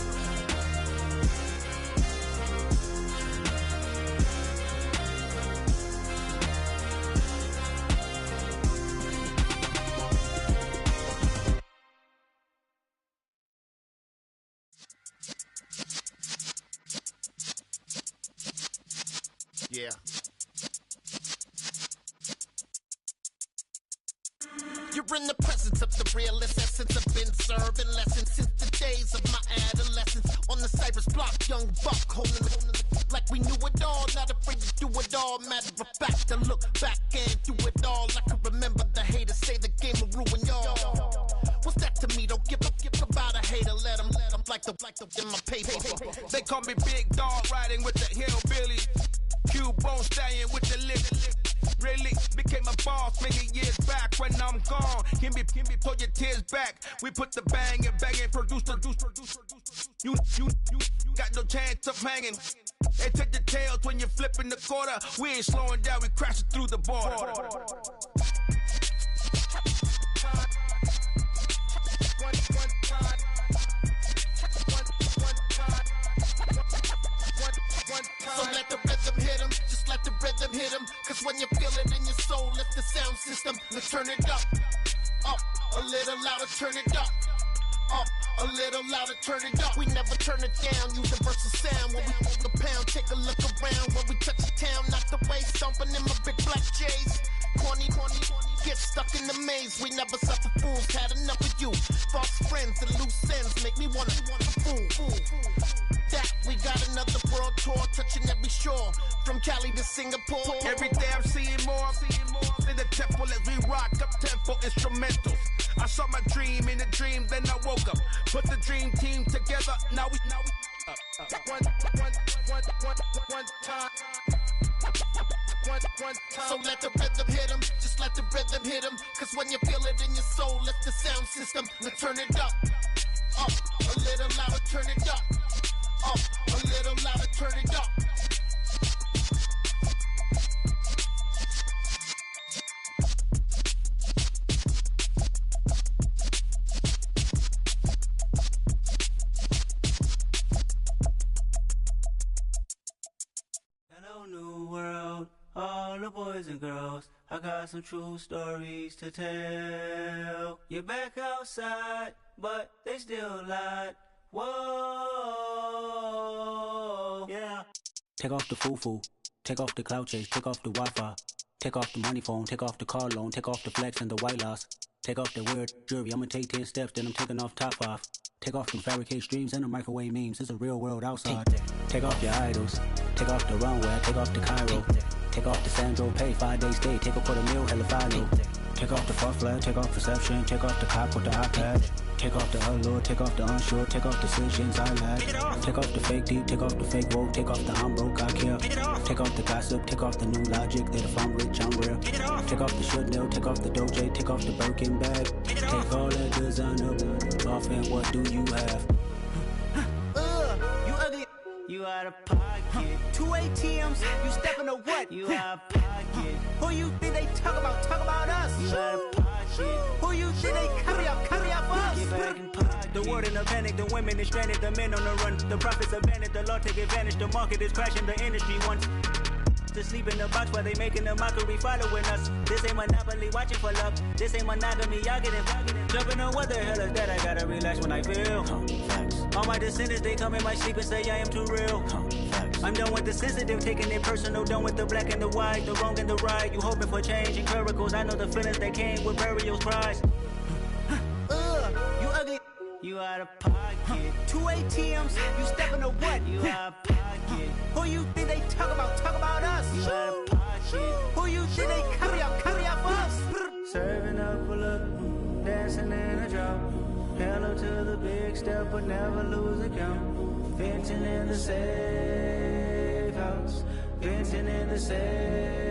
Speaker 11: Yeah. You're in the presence of the realest essence. I've been serving lessons since the days of my adolescence. On the Cypress block, young buck holding it like we knew it all. Not afraid to do it all. Matter of fact, to look back and do it all. I can remember the haters say the game will ruin y'all. What's that to me? Don't give about a hater. Let them like the in my paper.
Speaker 9: They call me Big Dog, riding with the hillbilly. Q-Bone stallion with the lip. Really became a boss many years back. When I'm gone, can be pull your tears back. We put the bang and produce. You got no chance of hanging. They take the tails when you're flipping the quarter. We ain't slowing down, we crashing through the border.
Speaker 11: So let the rhythm hit him, just let the rhythm hit him. Cause when you feel it in your soul, lift the sound system. Let's turn it up, a little louder, turn it up, a little louder, turn it up. We never turn it down, universal sound. When we hold the pound, take a look around. When we touch the town, knock the way, stomping in my big black J's. Corny, get stuck in the maze. We never suffer fools, had enough of you. False friends and loose ends make me wanna fool. That we got another world tour, touching every shore, from Cali to Singapore.
Speaker 9: Every day I'm seeing more in the temple as we rock up tempo instrumentals. I saw my dream in a dream, then I woke up. Put the dream team together. Now we one time.
Speaker 11: So let the rhythm hit him, just let the rhythm hit him. Cause when you feel it in your soul, lift the sound system. Let's turn it up, a little louder, turn it up, a little louder, turn it up.
Speaker 12: Hello, new world, all the boys and girls. I got some true stories to tell. You're back outside, but they still lied. Whoa, yeah. Take off the foo-foo, take off the cloud chase, take off the Wi-Fi, take off the money phone, take off the car loan, take off the flex and the white loss, take off the weird jewelry. I'ma take 10 steps, then I'm taking off top 5. Take off them fabricate streams and the microwave memes. It's a real world outside. Take off your idols, take off the runway, take off the Cairo, take off the Sandro Pay, 5-day stay, take off for the meal, hella final. Take off the far flag, take off perception, take off the cop with the iPad. Take off the allure, take off the unsure, take off decisions I lack. Take off the fake deep, take off the fake woke, take off the I'm broke, I care. Take off the gossip, take off the new logic, that if I'm rich, I'm real. Take off the should know, take off the doje, take off the Birkin bag. Take all that designer off and what do you have? You ugly, you out of pocket. 2 ATMs, you stepping to what? You out of pocket. Who you think they talk about? Talk about us. You out of pocket. Who you think they carry up us? Get back in pocket. The world in a panic, the women is stranded, the men on the run. The profits abandoned, the law take advantage. The market is crashing, the industry wants to sleep in the box while they making a mockery following us. This ain't monopoly, watching for love. This ain't monogamy, y'all getting jumping on what the hell is that? I gotta relax when I feel. All my descendants, they come in my sleep and say I am too real. I'm done with the sensitive, taking it personal. Done with the black and the white, the wrong and the right. You hoping for change and miracles. I know the feelings that came with burial cries. You ugly, you You out of pocket.
Speaker 6: 2 ATMs, you stepping to what?
Speaker 12: You out of pocket.
Speaker 6: Who you think they talk about us?
Speaker 12: You out of pocket.
Speaker 6: Who you think they carry out for us?
Speaker 12: Serving up a look, dancing in a drop. Hello to the big step, but never lose a count. Venting in the safe house. Venting in the safe.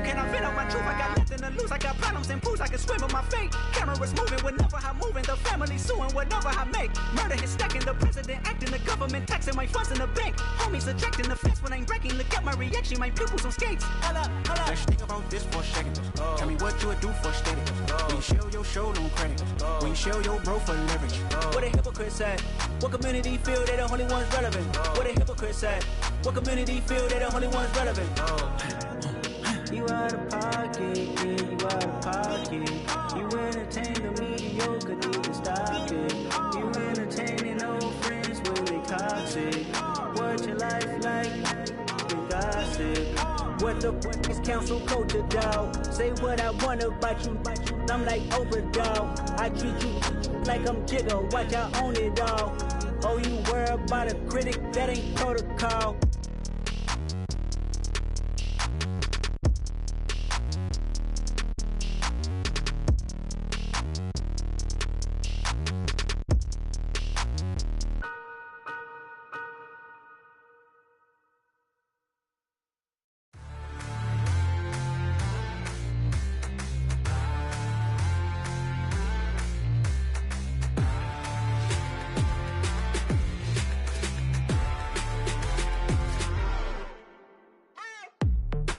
Speaker 6: Can I vent out my truth? I got nothing to lose. I got problems and booze. I can swim with my fate. Cameras moving whenever I'm moving. The family suing whatever I make. Murder is stacking. The president acting. The government taxing my funds in the bank. Homies ejecting the fence when I'm breaking. Look at my reaction. My pupils on skates. Hold up.
Speaker 12: Let's think about this for a second. Tell me what you would do for steady. When you show your show, no credit. When you show your bro for leverage.
Speaker 6: What a hypocrite said. What community feel they the only ones relevant? What a hypocrite said. What community feel they the only ones relevant?
Speaker 12: You out of pocket, yeah, you out of pocket. You entertain the mediocre, need to stop it. You entertaining old friends when they toxic. What your life like? You gossip.
Speaker 6: What the fuck is council culture, dog? Say what I want about you. I'm like overdog. I treat you like I'm Jigga. Watch I own it all. Oh, you worry about a critic? That ain't protocol.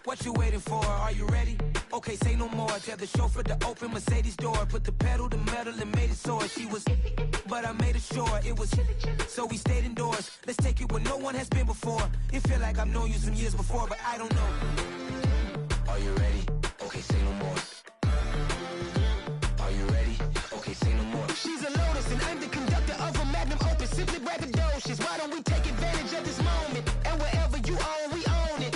Speaker 13: What you waiting for? Are you ready? Okay, say no more. Tell the chauffeur to open Mercedes door. Put the pedal to metal and made it soar. She was, but I made it sure it was. So we stayed indoors. Let's take it where no one has been before. It feel like I've known you some years before, but I don't know. Are you ready? Okay, say no more. Are you ready? Okay, say no more.
Speaker 14: She's a Lotus and I'm the conductor of a magnum opus. Simply braggadocious. Why don't we take advantage of this moment? And wherever you own, we own it.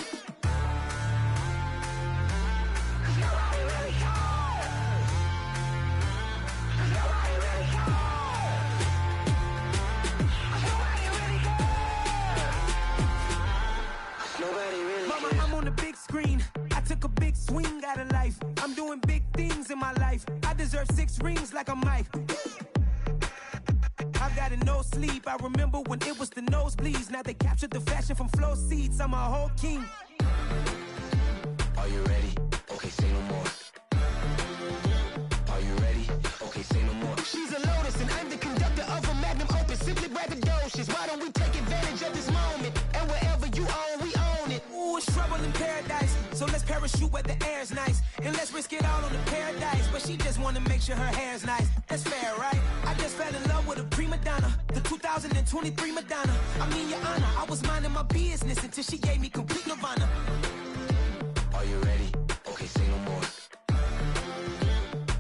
Speaker 13: Screen. I took a big swing out of life. I'm doing big things in my life. I deserve 6 rings like a Mike. I've got no sleep. I remember when it was the nosebleeds. Now they captured the fashion from flow seats. I'm a whole king. Are you ready? Okay, say no more. Are you ready? Okay, say no more.
Speaker 14: She's a Lotus and I'm the conductor of a magnum opus. Simply braggadocious. Why don't we take advantage of this moment? And wherever you own, we own it.
Speaker 13: Ooh, it's trouble in paradise. So let's parachute where the air's nice. And let's risk it all on the paradise. But she just wanna make sure her hair's nice. That's fair, right? I just fell in love with a prima donna. The 2023 Madonna. I mean, your honor, I was minding my business until she gave me complete nirvana. Are you ready? Okay, say no more.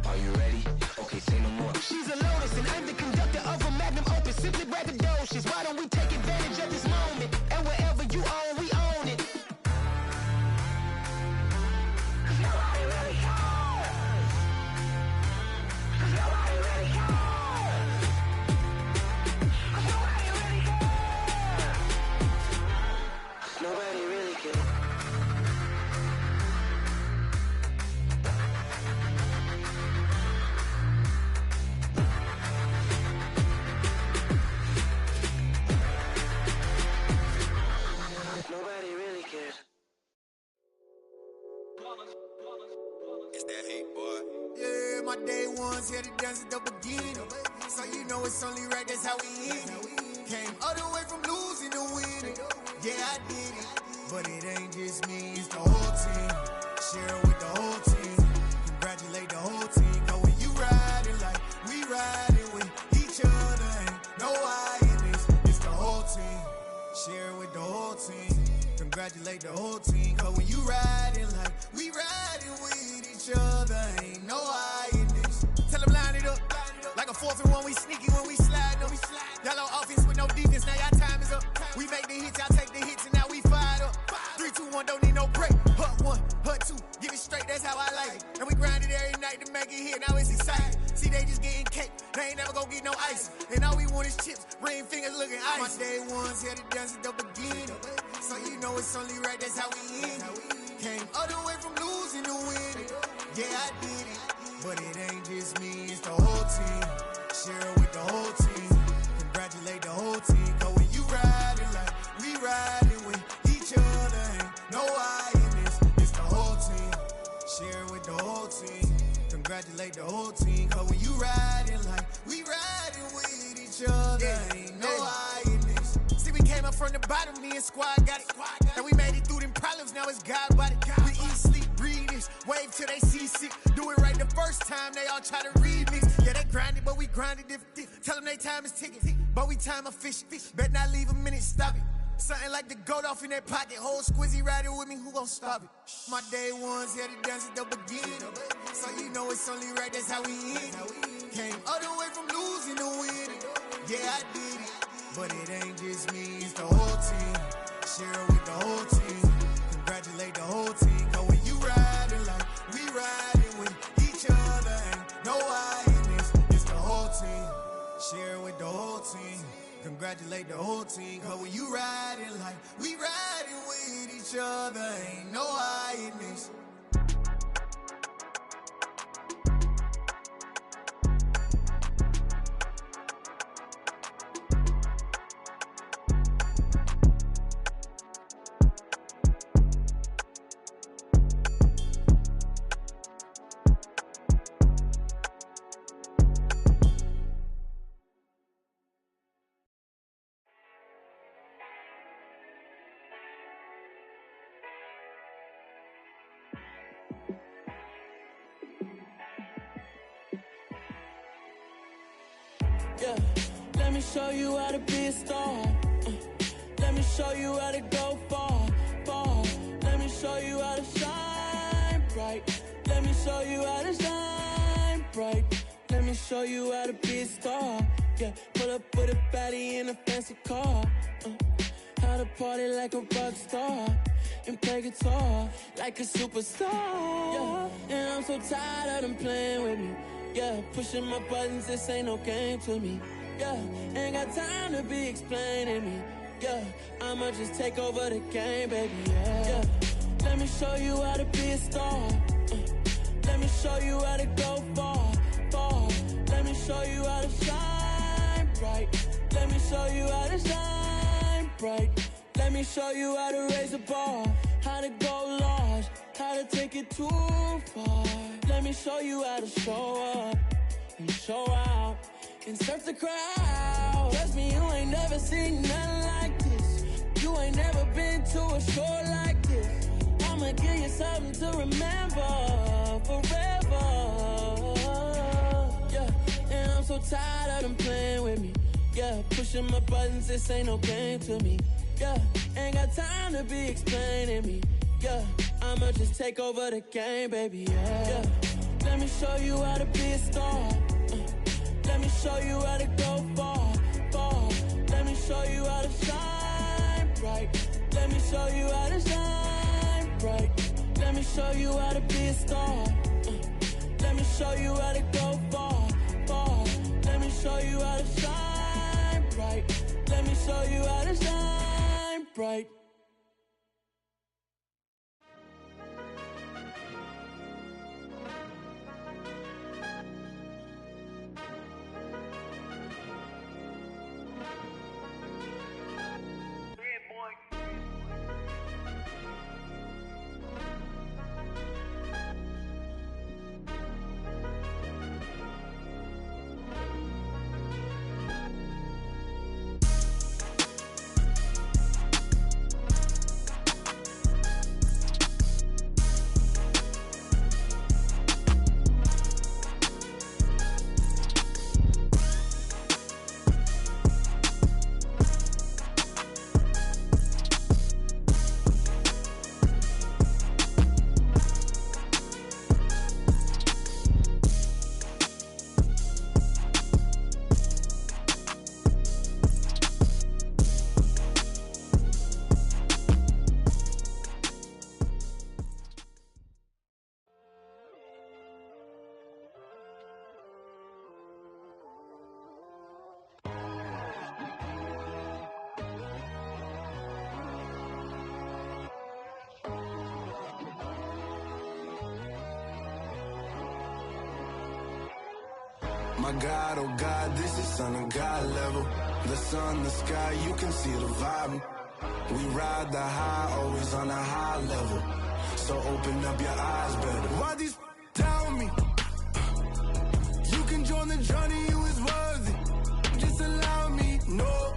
Speaker 13: Are you ready? Okay, say no more.
Speaker 14: She's a Lotus and I'm the conductor of a magnum opus. Simply braggadocious. Why don't we take advantage of this moment? And wherever you own, we own it.
Speaker 9: Nobody really cares. Nobody really cares. Nobody really cares.
Speaker 14: Nobody really cares. Nobody really cares.
Speaker 9: It's that hate, boy. Yeah, my day ones here to dance at the beginning. So you know it's only right, that's how we end it. Came all the way from losing to winning. Yeah, I did it. But it ain't just me, it's the whole team. Share it with the whole team. Congratulate the whole team. Cause when you riding like we riding with each other, ain't no I in this. It's the whole team. Share it with the whole team. Congratulate the whole team. Cause when you riding like we riding with each other, ain't no I in this. Tell them line it up. Like a 4th and 1, we sneaky when we slide them. Y'all on offense with no defense, now y'all time is up. We make the hits, y'all take the hits, and now we fired up. 3, 2, 1, don't need no break.
Speaker 11: ain't never gonna get no ice. And all we want is chips, ring fingers looking ice. My day ones here to dance at the beginning. So you know it's only right, that's how we end it. Came all the way from losing to winning. Yeah, I did it. But it ain't just me, it's the whole team. Share it with the whole team. Congratulate the whole team. Cause when you riding like we riding with each other, ain't no I in this. It's the whole team. Share it with the whole team. Congratulate the whole team. Cause when you riding like we riding with each other, ain't no I in this. See, we came up from the bottom, me and squad got it. And we made it through them problems, now it's God body. We eat, sleep, breathe this. Wave till they see sick. Do it right the first time, they all try to remix. Yeah, they grinded, but we grinded different. Tell them they time is ticking, but we time efficient. Bet not leave a minute, stop it. Something like the GOAT off in their pocket. Whole squizzy riding with me, who gon' stop it? My day ones here to dance at the beginning. So you know it's only right, that's how we end it. Came all the way from losing to winning. Yeah, I did it. But it ain't just me, it's the whole team. Share it with the whole team. Congratulate the whole team. Cause when you riding like we riding with each other, ain't no I in this. It's the whole team. Share it with the whole team. Congratulate the whole team. Cause when you riding like we riding with each other, ain't no I in this.
Speaker 15: Yeah, let me show you how to be a star. Let me show you how to go far, far. Let me show you how to shine bright. Let me show you how to shine bright. Let me show you how to be a star. Yeah, pull up with a baddie in a fancy car. How to party like a rock star and play guitar like a superstar. Yeah, and I'm so tired of them playing with me. Yeah, pushing my buttons, this ain't no game to me. Yeah, ain't got time to be explaining me. Yeah, I'ma just take over the game, baby. Yeah, let me show you how to be a star. Let me show you how to go far, far. Let me show you how to shine bright. Let me show you how to shine bright. Let me show you how to raise a bar, how to go large, how to take it too far. Let me show you how to show up and show out and surf the crowd. Trust me, you ain't never seen nothing like this. You ain't never been to a show like this. I'ma give you something to remember forever. Yeah, and I'm so tired of them playing with me. Yeah, pushing my buttons, this ain't no game to me. Yeah, ain't got time to be explaining me. Yeah, I'ma just take over the game, baby. Yeah, let me show you how to be a star. Let me show you how to go far, far. Let me show you how to shine bright. Let me show you how to shine bright. Let me show you how to be a star. Let me show you how to go far, far. Let me show you how to shine bright. Let me show you how to shine bright.
Speaker 9: My God, oh God, this is Son of God level. The sun, the sky, you can see the vibe. We ride the high, always on a high level. So open up your eyes better. Why these tell me? You can join the journey, you is worthy. Just allow me, no.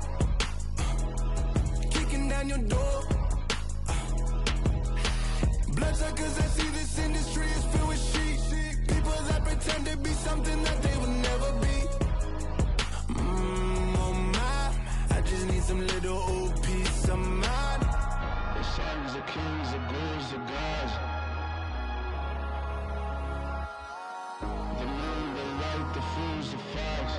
Speaker 9: Kicking down your door. Bloodsuckers, I see this industry is filled with sheep. People that pretend to be something that they will never be. Oh my, I just need some little old peace of mind. The sons of kings, the ghouls, the gods. The moon, the light, the fools, the fogs.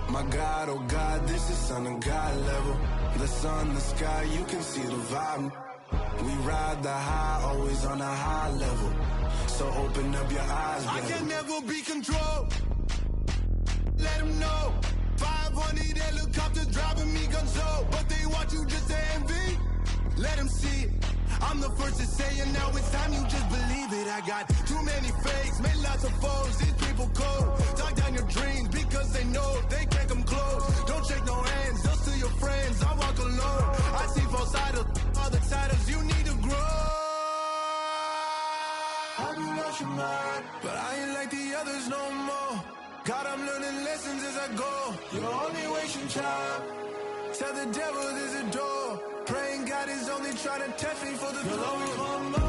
Speaker 9: My God, oh God, this is Son of God level. The sun, the sky, you can see the vibe. We ride the high, always on a high level. So open up your eyes, baby. I can never be controlled. Let them know. 500 helicopters driving me gonzo. But they want you just to envy. Let them see it. I'm the first to say it, now it's time you just believe it. I got too many fakes, made lots of foes. These people cold. Talk down your dreams because they know they can't come close. Don't shake no hands, just to your friends. I walk alone. I see both sides, other siders. You need to grow. Have you lost your mind? But I ain't like the others no more. God, I'm learning lessons as I go. You're only wasting time. Tell the devil there's a door. Praying God is only trying to test me for the glory. You'll always want more.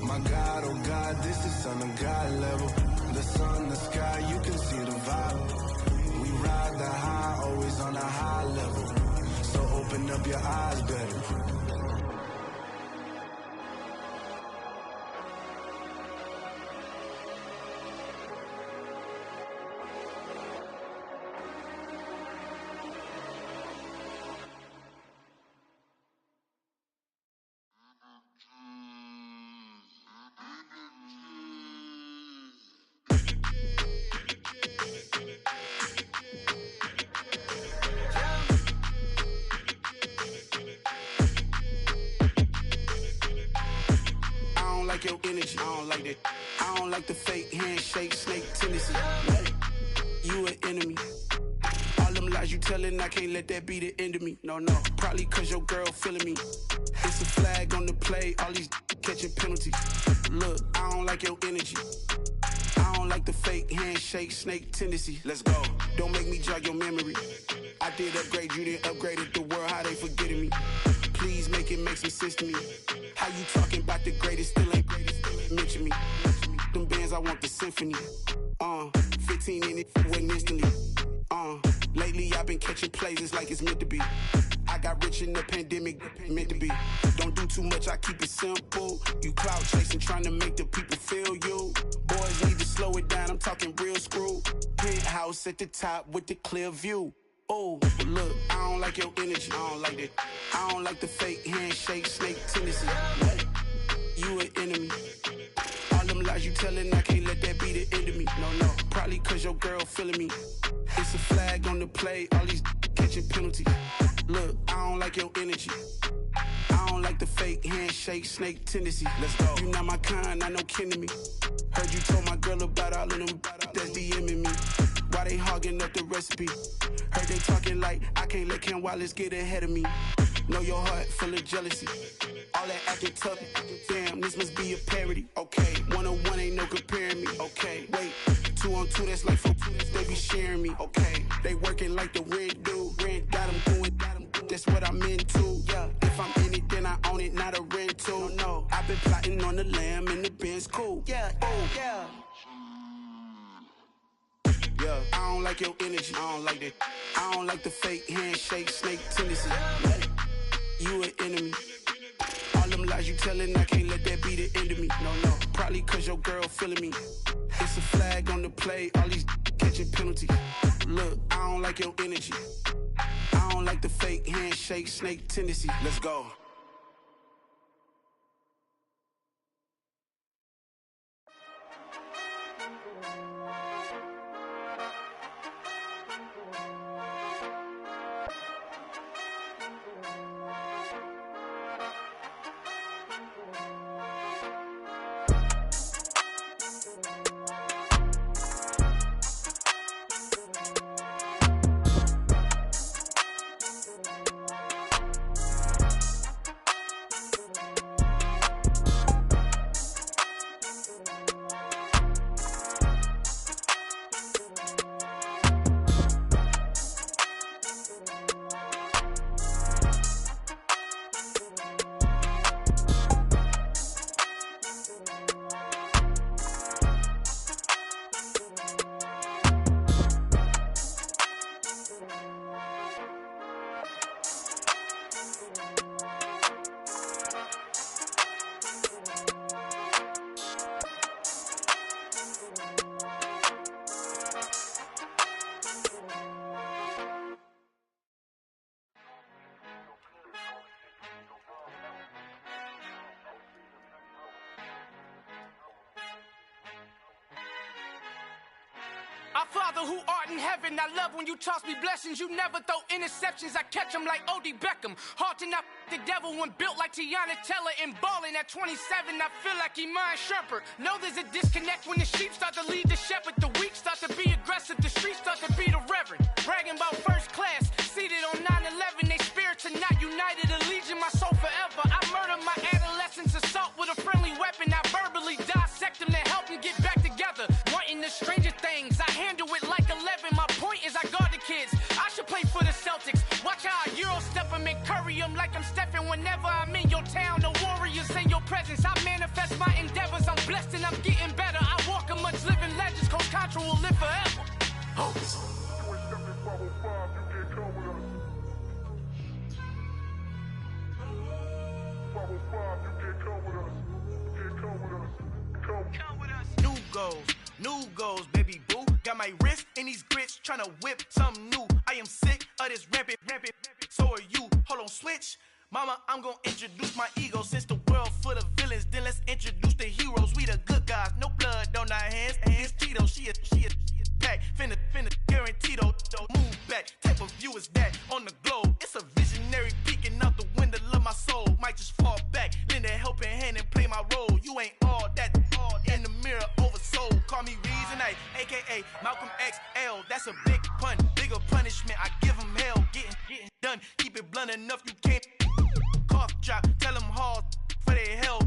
Speaker 9: My God, oh God, this is Son of God level. The sun, the sky, you can see the vibe. We ride the high, always on a high level. So open up your eyes better. Your energy, I don't like that. I don't like the fake handshake, snake tendency. You an enemy. All them lies you telling, I can't let that be the end of me. No, probably cause your girl feeling me. It's a flag on the play, all these catching penalties. Look, I don't like your energy. I don't like the fake handshake, snake tendency. Let's go. Don't make me jog your memory. I did upgrade, you didn't upgrade it. The world, how they forgetting me. Please make it make some sense to me. How you talking about the greatest, still ain't mention me. Them bands, I want the symphony. 15 in it, wasn't instantly. Lately I've been catching plays, it's like it's meant to be. I got rich in the pandemic, meant to be. Don't do too much, I keep it simple. You clout chasing, trying to make the people feel you. Boys need to slow it down, I'm talking real screw. Penthouse at the top with the clear view. Oh, look, I don't like your energy. I don't like that. I don't like the fake handshake, snake tendency. You an enemy. All them lies you telling, I can't let that be the end of me. No, probably cause your girl feeling me. It's a flag on the play, all these catching penalties. Look, I don't like your energy. I don't like the fake handshake, snake tendency. Let's go. You not my kind, I know kin to me. Heard you told my girl about all of them that's DMing me. Why they hogging up the recipe? Heard they talking like I can't let Ken Wallace get ahead of me. Know your heart full of jealousy. All that acting tough, damn, this must be a parody. Okay, 1-on-1 ain't no comparing me. Okay, wait, 2-on-2, that's like 4, they be sharing me. Okay, they working like the rent do. Rent got them going, that's what I'm into. Yeah, if I'm in it, then I own it, not a rental. No, I've been plotting on the lamb and the Benz cool. Yeah, oh, yeah. Yeah, I don't like your energy, I don't like that. I don't like the fake handshake, snake tendency. You an enemy. All them lies you telling, I can't let that be the end of me. No, probably cause your girl feeling me. It's a flag on the play, all these catching penalties. Look, I don't like your energy. I don't like the fake handshake, snake tendency. Let's go.
Speaker 13: Our Father who art in heaven, I love when you toss me blessings. You never throw interceptions, I catch them like O.D. Beckham. Hard to not the devil when built like Tiana Teller and balling at 27. I feel like Iman Shumpert. Know there's a disconnect when the sheep start to lead the shepherd. The weak start to be aggressive, the streets start to be the reverend. Bragging about first class, seated on 9/11. They spirits are not united, allegiance my soul forever. I murdered my adolescence, assault with a friendly weapon. I verbally dissect them to help them get back together. Wanting the stranger things, I handle it like 11. My point is I guard the kids. I should play for the Celtics. Watch how I Euro step them and curry them like I'm Stephen. Whenever I'm in your town, the Warriors in your presence. I manifest my endeavors. I'm blessed and I'm getting better. I walk amongst living legends. Coach Contra will live forever.
Speaker 16: New goals, baby boo. Got my wrist in these grits, tryna whip something new. I am sick of this rampant. So are you. Hold on, switch. Mama, I'm gonna introduce my ego. Since the world full of villains, then let's introduce the heroes. We the good guys, no blood on our hands. It's Tito, she a pack. Finna guarantee though. Move back, type of view is that on the globe. It's a visionary peeking out the window of my soul. Might just fall back, lend a helping hand and play my role. You ain't all that, in the mirror oversold. Call me Reason A, aka Malcolm XL. That's a big pun, bigger punishment. I give him hell, getting done. Keep it blunt enough, you can't cough drop. Tell them hard for their health.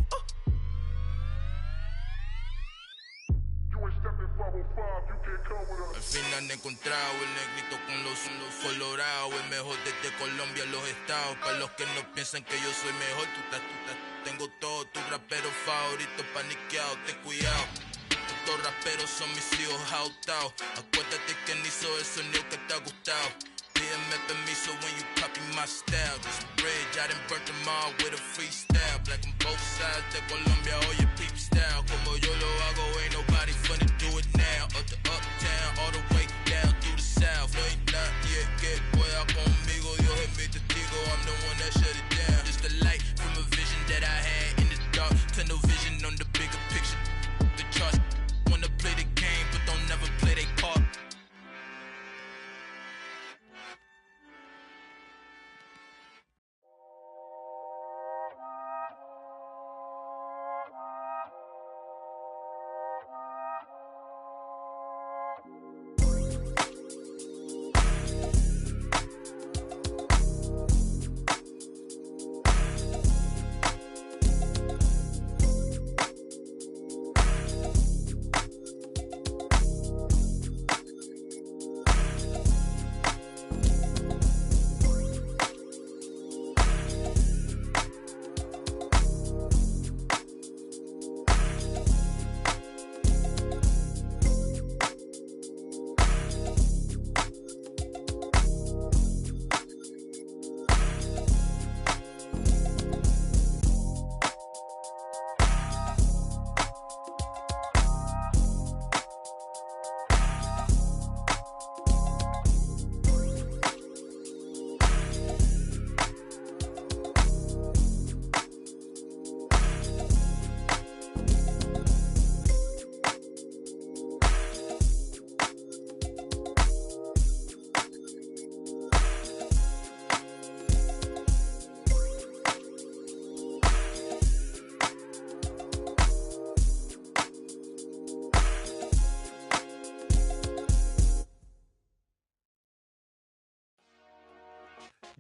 Speaker 17: Al fin han encontrado el negrito con los colorados, el mejor desde Colombia, los estados. Para los que no piensan que yo soy mejor, tengo todos tus raperos favoritos paniqueados, ten cuidado. Estos raperos son mis hijos jautados. Acuérdate que ni hizo el sonido que te ha gustado. Pídeme permiso when you copy my style. This bridge, I done burnt them all with a freestyle. Black on both sides de Colombia, oye peep style. Como yo lo hago, ain't nobody finna do it now. Up to uptown, all the way down through the south. No hay nadie que pueda conmigo, Dios es mi testigo. I'm the one that shut it down. Just a light from a vision that I had in the dark. Tunnel vision on the bigger picture. The charts wanna play the game, but don't never play their part.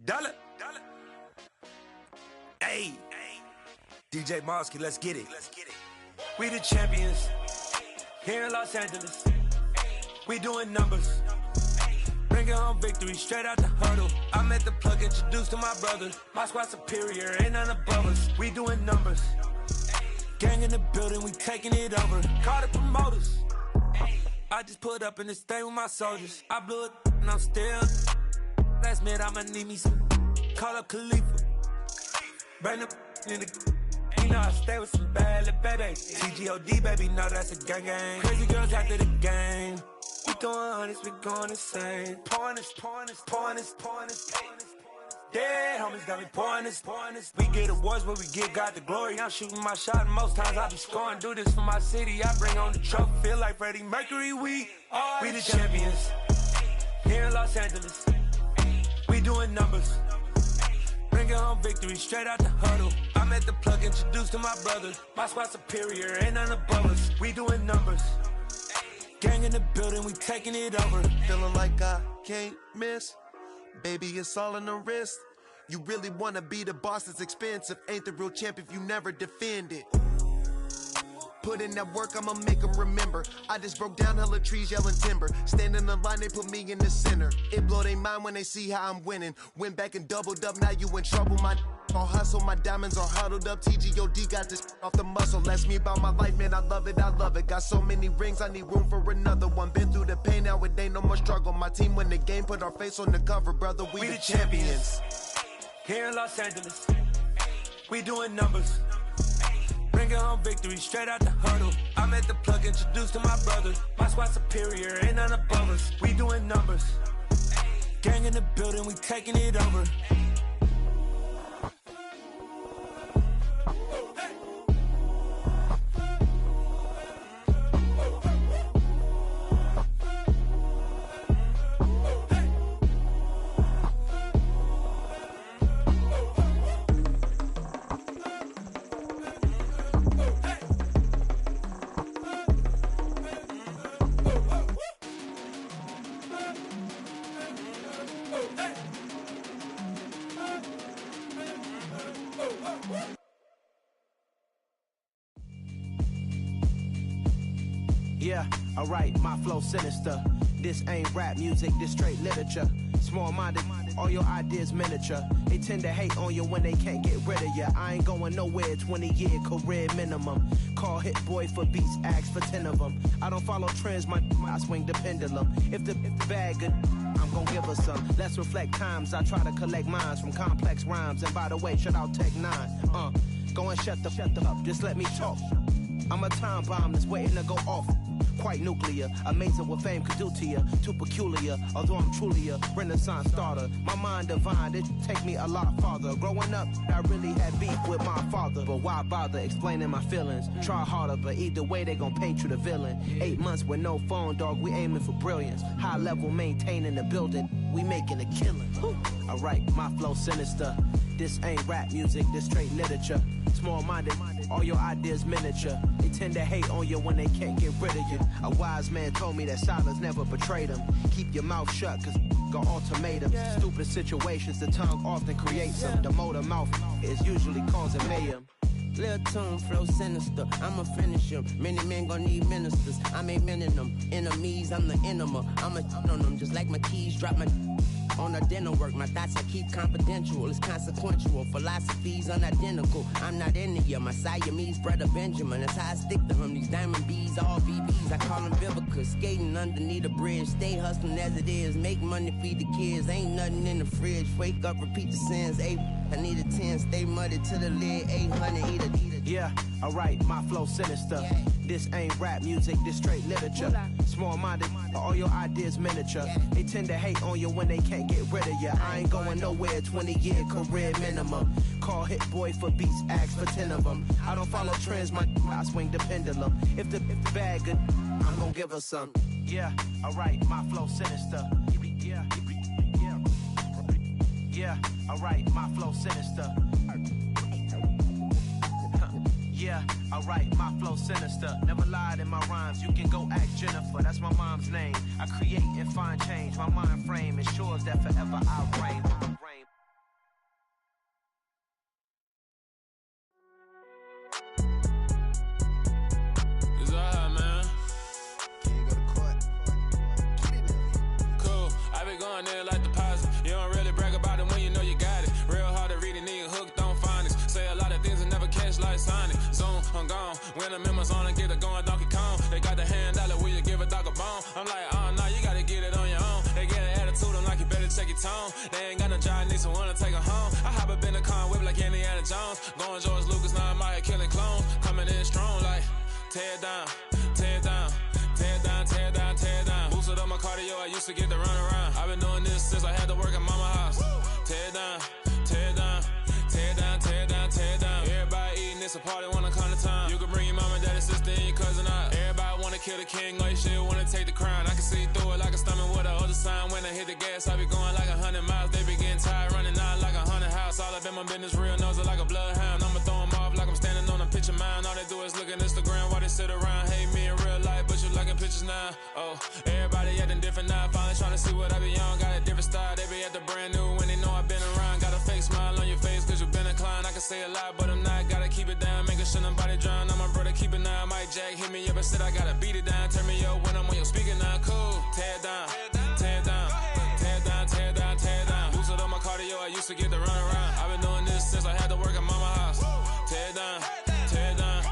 Speaker 18: Dollar. Hey. DJ Mosky, let's get it. We the champions here in Los Angeles. We doing numbers. Bringing home victory straight out the huddle. I met the plug, introduced to my brother. My squad superior, ain't none above us. We doing numbers. Gang in the building, we taking it over. Call the promoters. I just put up in this thing with my soldiers. I blew it and I'm still. Last minute, I'ma need me some. Call up Khalifa. Bring the in the. You know I stay with some bad little baby. TGOD, baby, no, that's a gang gang. Crazy girls after the game. We throwing hundreds, we going insane. Pointers. Dead homies got me pouring this. We get awards, but we get God the glory. I'm shooting my shot, and most times I be scoring. Do this for my city, I bring on the trophy. Feel like Freddie Mercury, we the champions. Here in Los Angeles, we doing numbers. Bringing home victory straight out the huddle. I'm at the plug, introduced to my brothers. My squad superior, ain't none above us. We doing numbers. Gang in the building, we taking it over.
Speaker 11: Feeling like I can't miss. Baby, it's all in the wrist. You really wanna be the boss, it's expensive. Ain't the real champ if you never defend it. Put in that work, I'ma make them remember. I just broke down hella trees, yelling timber. Stand in the line, they put me in the center. It blow their mind when they see how I'm winning. Went back and doubled up, now you in trouble. My all hustle, my diamonds are huddled up. TGOD got this off the muscle. That's me about my life, man, I love it, I love it. Got so many rings, I need room for another one. Been through the pain, now it ain't no more struggle. My team win the game, put our face on the cover, brother. We the champions.
Speaker 18: Here in Los Angeles, we doing numbers. Bringing home victory straight out the huddle. I'm at the plug, introduced to my brothers. My squad superior, ain't none above us. We doing numbers. Gang in the building, we taking it over.
Speaker 19: Yeah, alright, my flow sinister. This ain't rap music, this straight literature. Small-minded, all your ideas miniature. They tend to hate on you when they can't get rid of you. I ain't going nowhere, 20-year career minimum. Call Hit Boy for beats, ask for 10 of them. I don't follow trends, I swing the pendulum. If the bag good, I'm gon' give her some. Let's reflect times, I try to collect minds from complex rhymes. And by the way, shout out Tech 9. Go and shut the up, just let me talk. I'm a time bomb that's waiting to go off. Quite nuclear, amazing what fame could do to you. Too peculiar, although I'm truly a renaissance starter. My mind divine, it take me a lot farther. Growing up, I really had beef with my father. But why bother explaining my feelings? Try harder, but either way they gon' paint you the villain. 8 months with no phone, dog, we aiming for brilliance. High level maintaining the building, we making a killing. Alright, my flow sinister. This ain't rap music, this straight literature. Small-minded, all your ideas miniature. They tend to hate on you when they can't get rid of you. A wise man told me that silence never betrayed him. Keep your mouth shut, cause got ultimatums. Stupid situations, the tongue often creates them. The motor mouth is usually causing mayhem.
Speaker 20: Lil' tune, flow sinister, I'ma finish him. Many men gon' need ministers, I'm aiming them. Enemies, I'm the enema. I'ma on them, just like my keys, drop my on the dinner work. My thoughts I keep confidential, it's consequential. Philosophies unidentical, I'm not into you. My Siamese brother Benjamin, that's how I stick to him. These diamond bees, all BBs, I call them Vivica. Skating underneath a bridge, stay hustling as it is. Make money, feed the kids, ain't nothing in the fridge. Wake up, repeat the sins, I need a 10, stay muddy to the lid, 800, eat a.
Speaker 19: Yeah, alright, my flow sinister. This ain't rap music, this straight literature. Small-minded, all your ideas miniature. They tend to hate on you when they can't get rid of you. I ain't going nowhere, 20-year career minimum. Call Hit Boy for beats, ask for 10 of them. I don't follow trends, I swing the pendulum. If the bag good, I'm gon' give her some. Yeah, alright, my flow sinister. Yeah, alright, my flow sinister. Yeah, alright, my flow sinister. Never lied in my rhymes, you can go ask Jennifer. That's my mom's name. I create and find change. My mind frame ensures that forever I reign.
Speaker 21: It's alright, man. Can't go to court. Cool, I be going there like deposit. You don't really brag about it when you know you got it. Real hard to read a nigga hooked on phonics. Say a lot of things and never catch like Sonic. Zoom, I'm gone. When the members on and get it going Donkey Kong. They got the $100, will you give a dog a bone? I'm like, oh no, you gotta get it on your own. They get an attitude, I'm like, you better check your tone. They ain't got no job, need someone to take her home. I hop up in the car, whip like Indiana Jones. Going George Lucas, now I'm out here killing clones. Coming in strong like, tear it down, tear it down. Tear it down, tear it down, tear it down. Boosted up my cardio, I used to get to run around. I've been doing this since I had to work at mama house. Tear it down, kill the king, like shit, wanna take the crown. I can see through it like a stomach with a other sign. When I hit the gas, I be going like 100 miles. They be getting tired, running out like 100 house. All up in my business, real nose like a bloodhound. I'ma throw them off like I'm standing on a picture mound. All they do is look at Instagram while they sit around. Hate me in real life, but you liking pictures now. Oh, everybody acting different now. Finally trying to see what I be on. Got a different style, they be at the brand new when they know I've been around. Got a fake smile on your face cause you been inclined. I can say a lot, but I'm not. Gotta keep it down, making sure nobody drown. I'm my brother, keep it now. Mike Jack hit me up and said I gotta beat it down. Turn me up when I'm on your speaker now. Cool, tear it down, tear it down, tear it down, tear it down, tear it down. Lose it on my cardio, I used to get to run around. I've been doing this since I had to work at mama house. Tear it down, tear it down,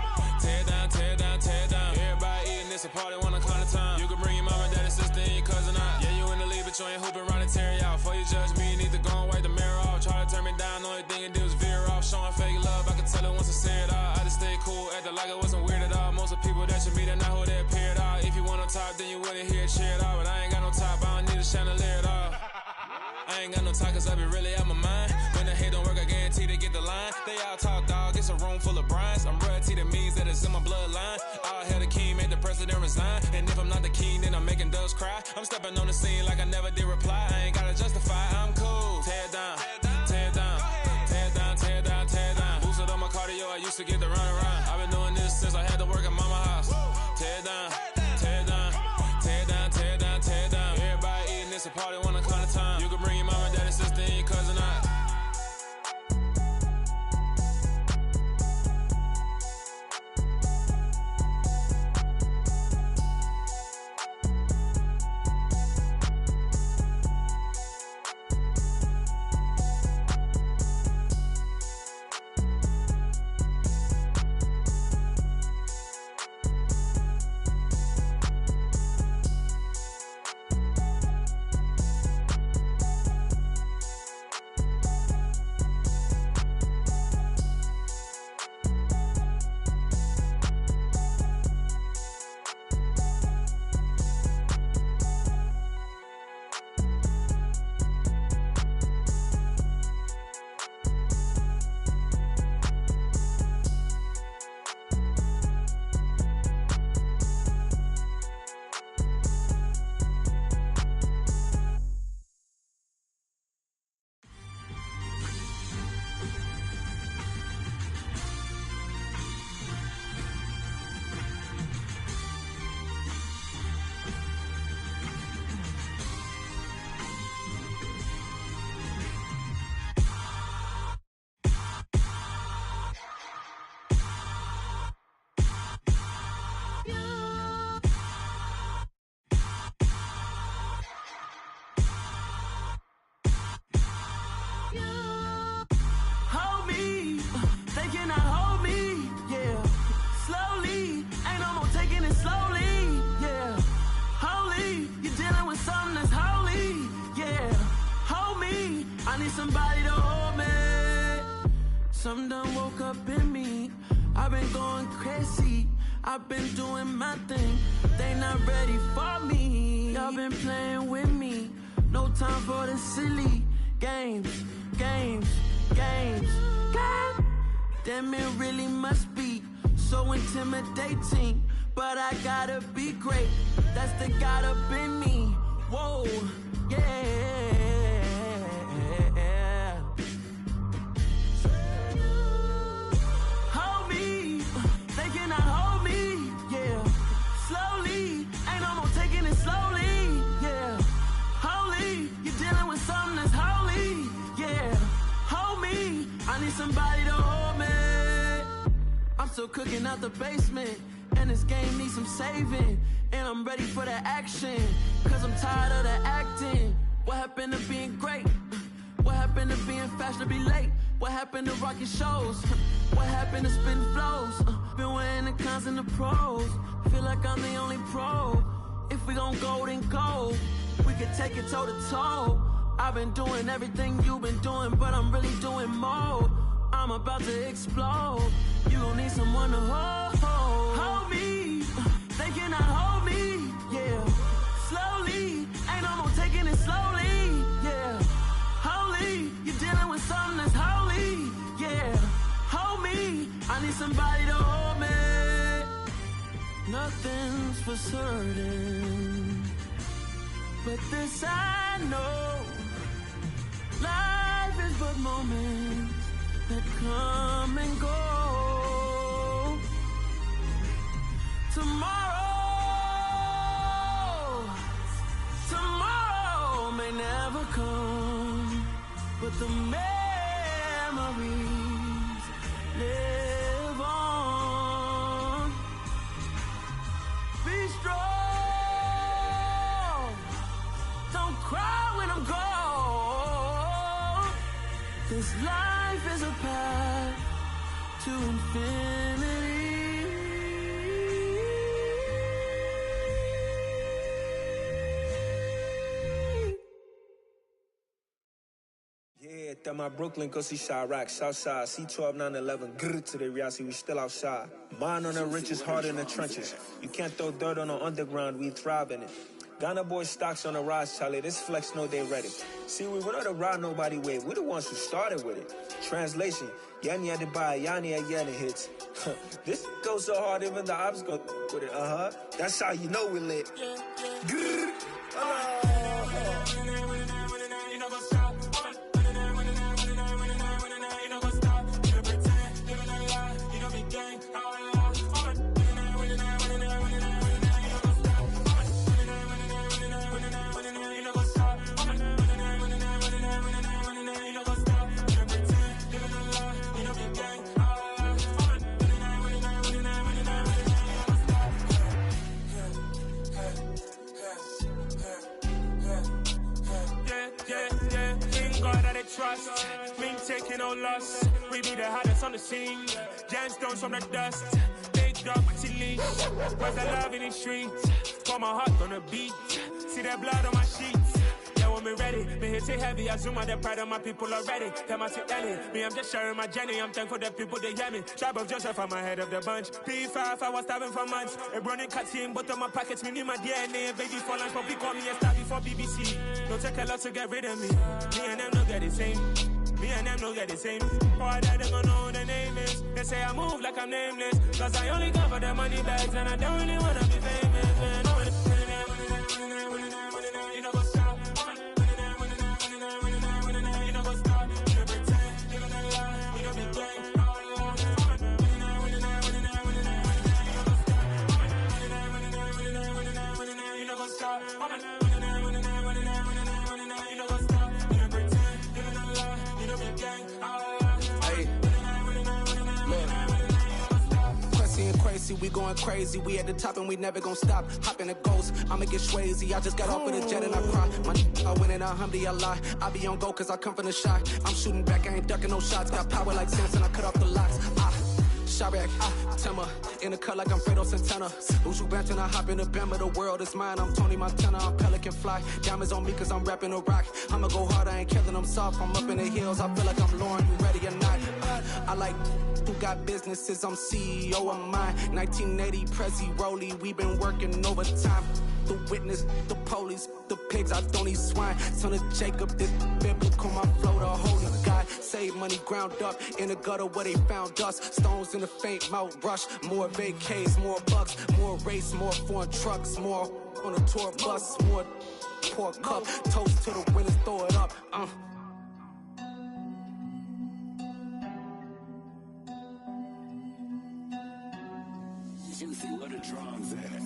Speaker 21: tear it down, tear it down, tear it down. Everybody eating this a party, wanna climb the time. You can bring your mama, daddy, sister, and your cousin out. Yeah, you in the league, but you ain't hooping around and tear you out. Before you judge me, you need to go and wipe the mirror off. Try to turn me down, only thing you do is veer off. Showing fake love, I can tell it once I see it all. I just stay cool, acting like it wasn't weird at all. Most of the people that you meet are not who they appear at all. If you want on top, then you wouldn't hear it cheer at all. But I ain't got no top, I don't need a chandelier at all. I ain't got no time cause I be really out my mind. When the hate don't work, I guarantee they get the line. They all talk dog, it's a room full of brinds. I'm royalty, that means that it's in my bloodline. All hell the king, made the president resign. And if I'm not the king, then I'm making doves cry. I'm stepping on the scene like I never did reply. I ain't gotta justify, I'm cool. Tear it down, tear it down, tear it down, tear it down, tear it down. Boosted on my cardio, I used to get to run around. I've been doing this since I had to work at mama house. Tear it down, tear it down, tear it down, tear it down, tear it down. Everybody eating this a party, wanna climb the time. You can bring your mama, daddy, sister, and your cousin out.
Speaker 15: Somebody to hold me. Something done woke up in me. I've been going crazy. I've been doing my thing. They not ready for me. Y'all been playing with me. No time for the silly games, games, games, games. Damn, it really must be so intimidating. But I gotta be great. That's the God up in me. Whoa, yeah. Somebody to hold me. I'm still cooking out the basement, and this game needs some saving. And I'm ready for the action, cause I'm tired of the acting. What happened to being great? What happened to being fashionably late? What happened to rocking shows? What happened to spitting flows? Been wearing the cons and the pros. Feel like I'm the only pro. If we gon' go, then go. We could take it toe to toe. I've been doing everything you've been doing, but I'm really doing more. I'm about to explode. You gon' need someone to hold me. They cannot hold me, yeah. Slowly, ain't no more taking it slowly, yeah. Holy, you're dealing with something that's holy, yeah. Hold me, I need somebody to hold me. Nothing's for certain, but this I know, life is but moments that come and go. Tomorrow may never come, but the memories live on. Be strong, don't cry when I'm gone. This life is a path to infinity.
Speaker 18: Yeah, that my Brooklyn, go see Chirac, Southside, C12, 911, grrr to the Riasi, we still outside. Mine on the richest, heart in the trenches. You can't throw dirt on the underground, we thrive in it. Ghana boys stocks on the rise, Charlie, this flex know they ready. See, we were not the ride nobody with, we the ones who started with it. Translation, Yanni had to buy, Yanni had Yanni hits. This goes so hard, even the ops go with it, That's how you know we lit. Grrr,
Speaker 15: trust, me taking no loss. We be the hottest on the scene. Gemstones from the dust. Big dog with your leash. Where's the love in the streets? Pour my heart on the beat. See that blood on my sheets. Yeah, when we ready, me hit it heavy. I zoom out the pride of my people already. Tell my sit Ellie, me I'm just sharing my journey. I'm thankful that people they hear me. Tribe of Joseph, I'm ahead of the bunch. P5, I was starving for months. A running cut in, but on my pockets, me need my DNA. Baby for lunch, but we call me a star before BBC. Don't take a lot to get rid of me. Me and them don't get the same. Me and them don't get the same. Boy, that they gonna know who the name is. They say I move like I'm nameless. Cause I only come for the money bags and I don't really wanna be famous, man. You know what's up? You know what's up? You pretend, living a lie. You know be gang. You know what's up?
Speaker 19: We going crazy, we at the top and we never gonna stop. Hop in a ghost, I'ma get swayzy. I just got off with a jet and I cry. My I win in a Humvee, I lie. I be on go cause I come from the shot. I'm shooting back, I ain't ducking no shots. Got power like Samson, I cut off the locks. Chirac, Timmer, in the cut like I'm Fredo Santana. Usual Benton, I hop in the Bama, the world is mine. I'm Tony Montana, I'm Pelican Fly. Diamonds on me cause I'm rapping a rock. I'ma go hard, I ain't killing them soft. I'm up in the hills, I feel like I'm Lauren, you ready or not? I like who got businesses, I'm CEO of mine. 1980, Prezi Rolly, we been working overtime. The witness, the police, the pigs, I don't eat swine. Son of Jacob, this biblical, my flow, the holy God. Save money ground up in the gutter where they found us. Stones in the faint Mount Rush. More vacays, more bucks, more race, more foreign trucks, more on a tour bus, more pour cup. Toast to the winners, throw it up.
Speaker 4: Juicy, what the drums at?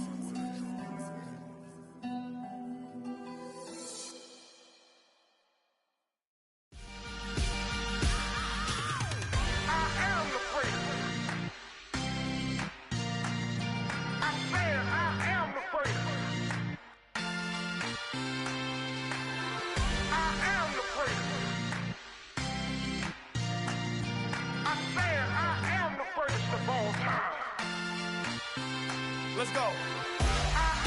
Speaker 16: Let's go. I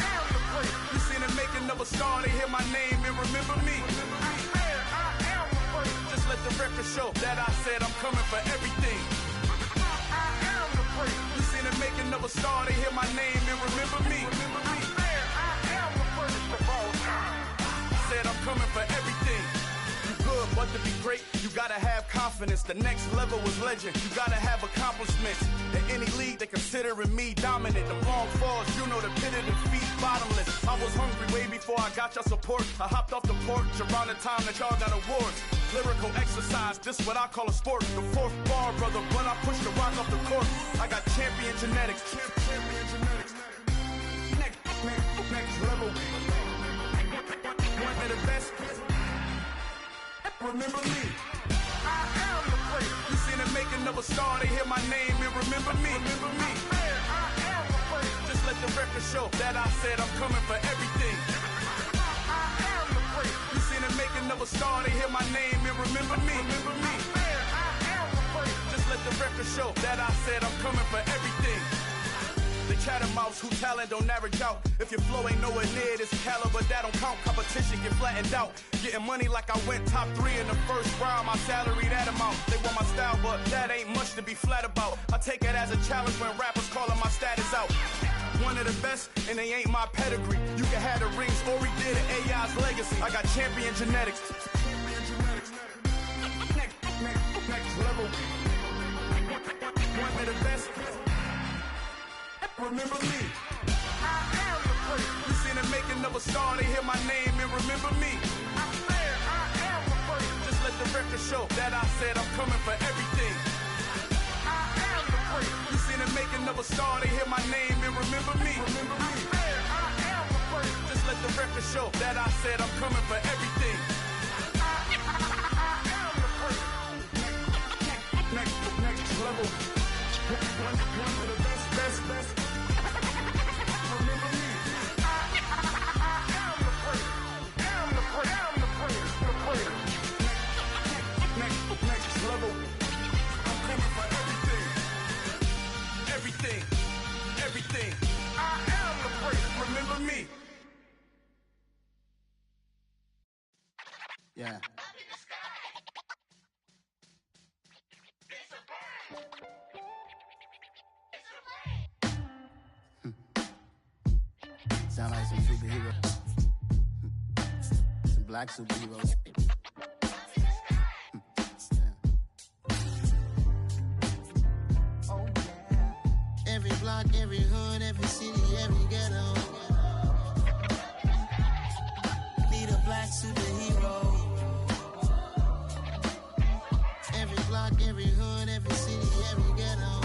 Speaker 16: am the place. You seen the making of a star, they hear my name and remember me. I am the place. Just let the record show that I said I'm coming for everything. I am the place. You seen the making of a star, they hear my name and remember me. I am the first of all time. Said I'm coming for everything. Good, but to be great, you gotta have confidence. The next level was legend. You gotta have accomplishments. In any league, they considering me dominant. The long falls got your support. I hopped off the porch around the time that y'all got awards. Lyrical exercise, this what I call a sport. The fourth bar, brother, when I push the rock off the court. I got champion genetics. Champion genetics. Next level. One of the best. Remember me. I am the place. You seen the making of a star, they hear my name and remember me. Remember me. I am the place. Just let the record show that I said I'm coming for everything. I am the place. You seen the making of a star, they hear my name and remember me. Remember me. I am the place. Just let the record show that I said I'm coming for everything. The chattermouths who talent don't average out. If your flow ain't nowhere near this caliber, that don't count. Competition get flattened out. Getting money like I went top 3 in the first round. My salary that amount. They want my style, but that ain't much to be flat about. I take it as a challenge when rappers calling my status out. One of the best, and they ain't my pedigree. You can have the rings, or we did it, AI's legacy. I got champion genetics. Next level. One of the best. Remember me. I am the place. You seen the making of a star, they hear my name and remember me. I said I am the place. Just let the record show that I said I'm coming for everything. I am the place. You seen the making of a star, they hear my name and remember me. Remember me. I said I am the place. Just let the record show that I said I'm coming for everything. I am the place. Next level. One of the best. Everything. I am the place. Remember me.
Speaker 5: Yeah. Sound like some superheroes. Some black superheroes. Every block, every hood, every city, every ghetto need a black superhero. Every block, every hood, every city, every ghetto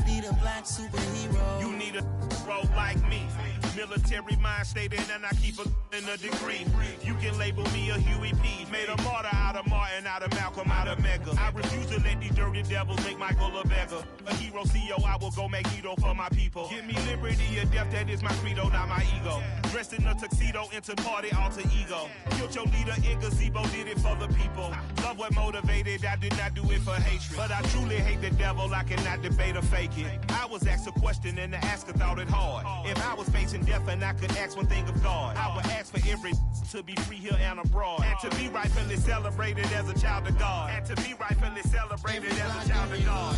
Speaker 5: need a black superhero.
Speaker 22: You need a role like me. Military mind stated, and I keep in a degree. You can label me a Huey P. Made a martyr out of Martin, out of Malcolm, out of Mega. I refuse to let these dirty devils make Michael a beggar. A hero CEO, I will go Magneto for my people. Give me liberty or death, that is my credo, not my ego. Dressed in a tuxedo, into party, alter ego. Killed your leader in gazebo, did it for the people. Love what motivated, I did not do it for hatred. But I truly hate the devil, I cannot debate or fake it. I was asked a question and the asker thought it hard. If I was facing death and I could ask one thing of God, I would ask for every to be free here and abroad, and to be rightfully celebrated as a child of God, and to be rightfully celebrated as a child of God.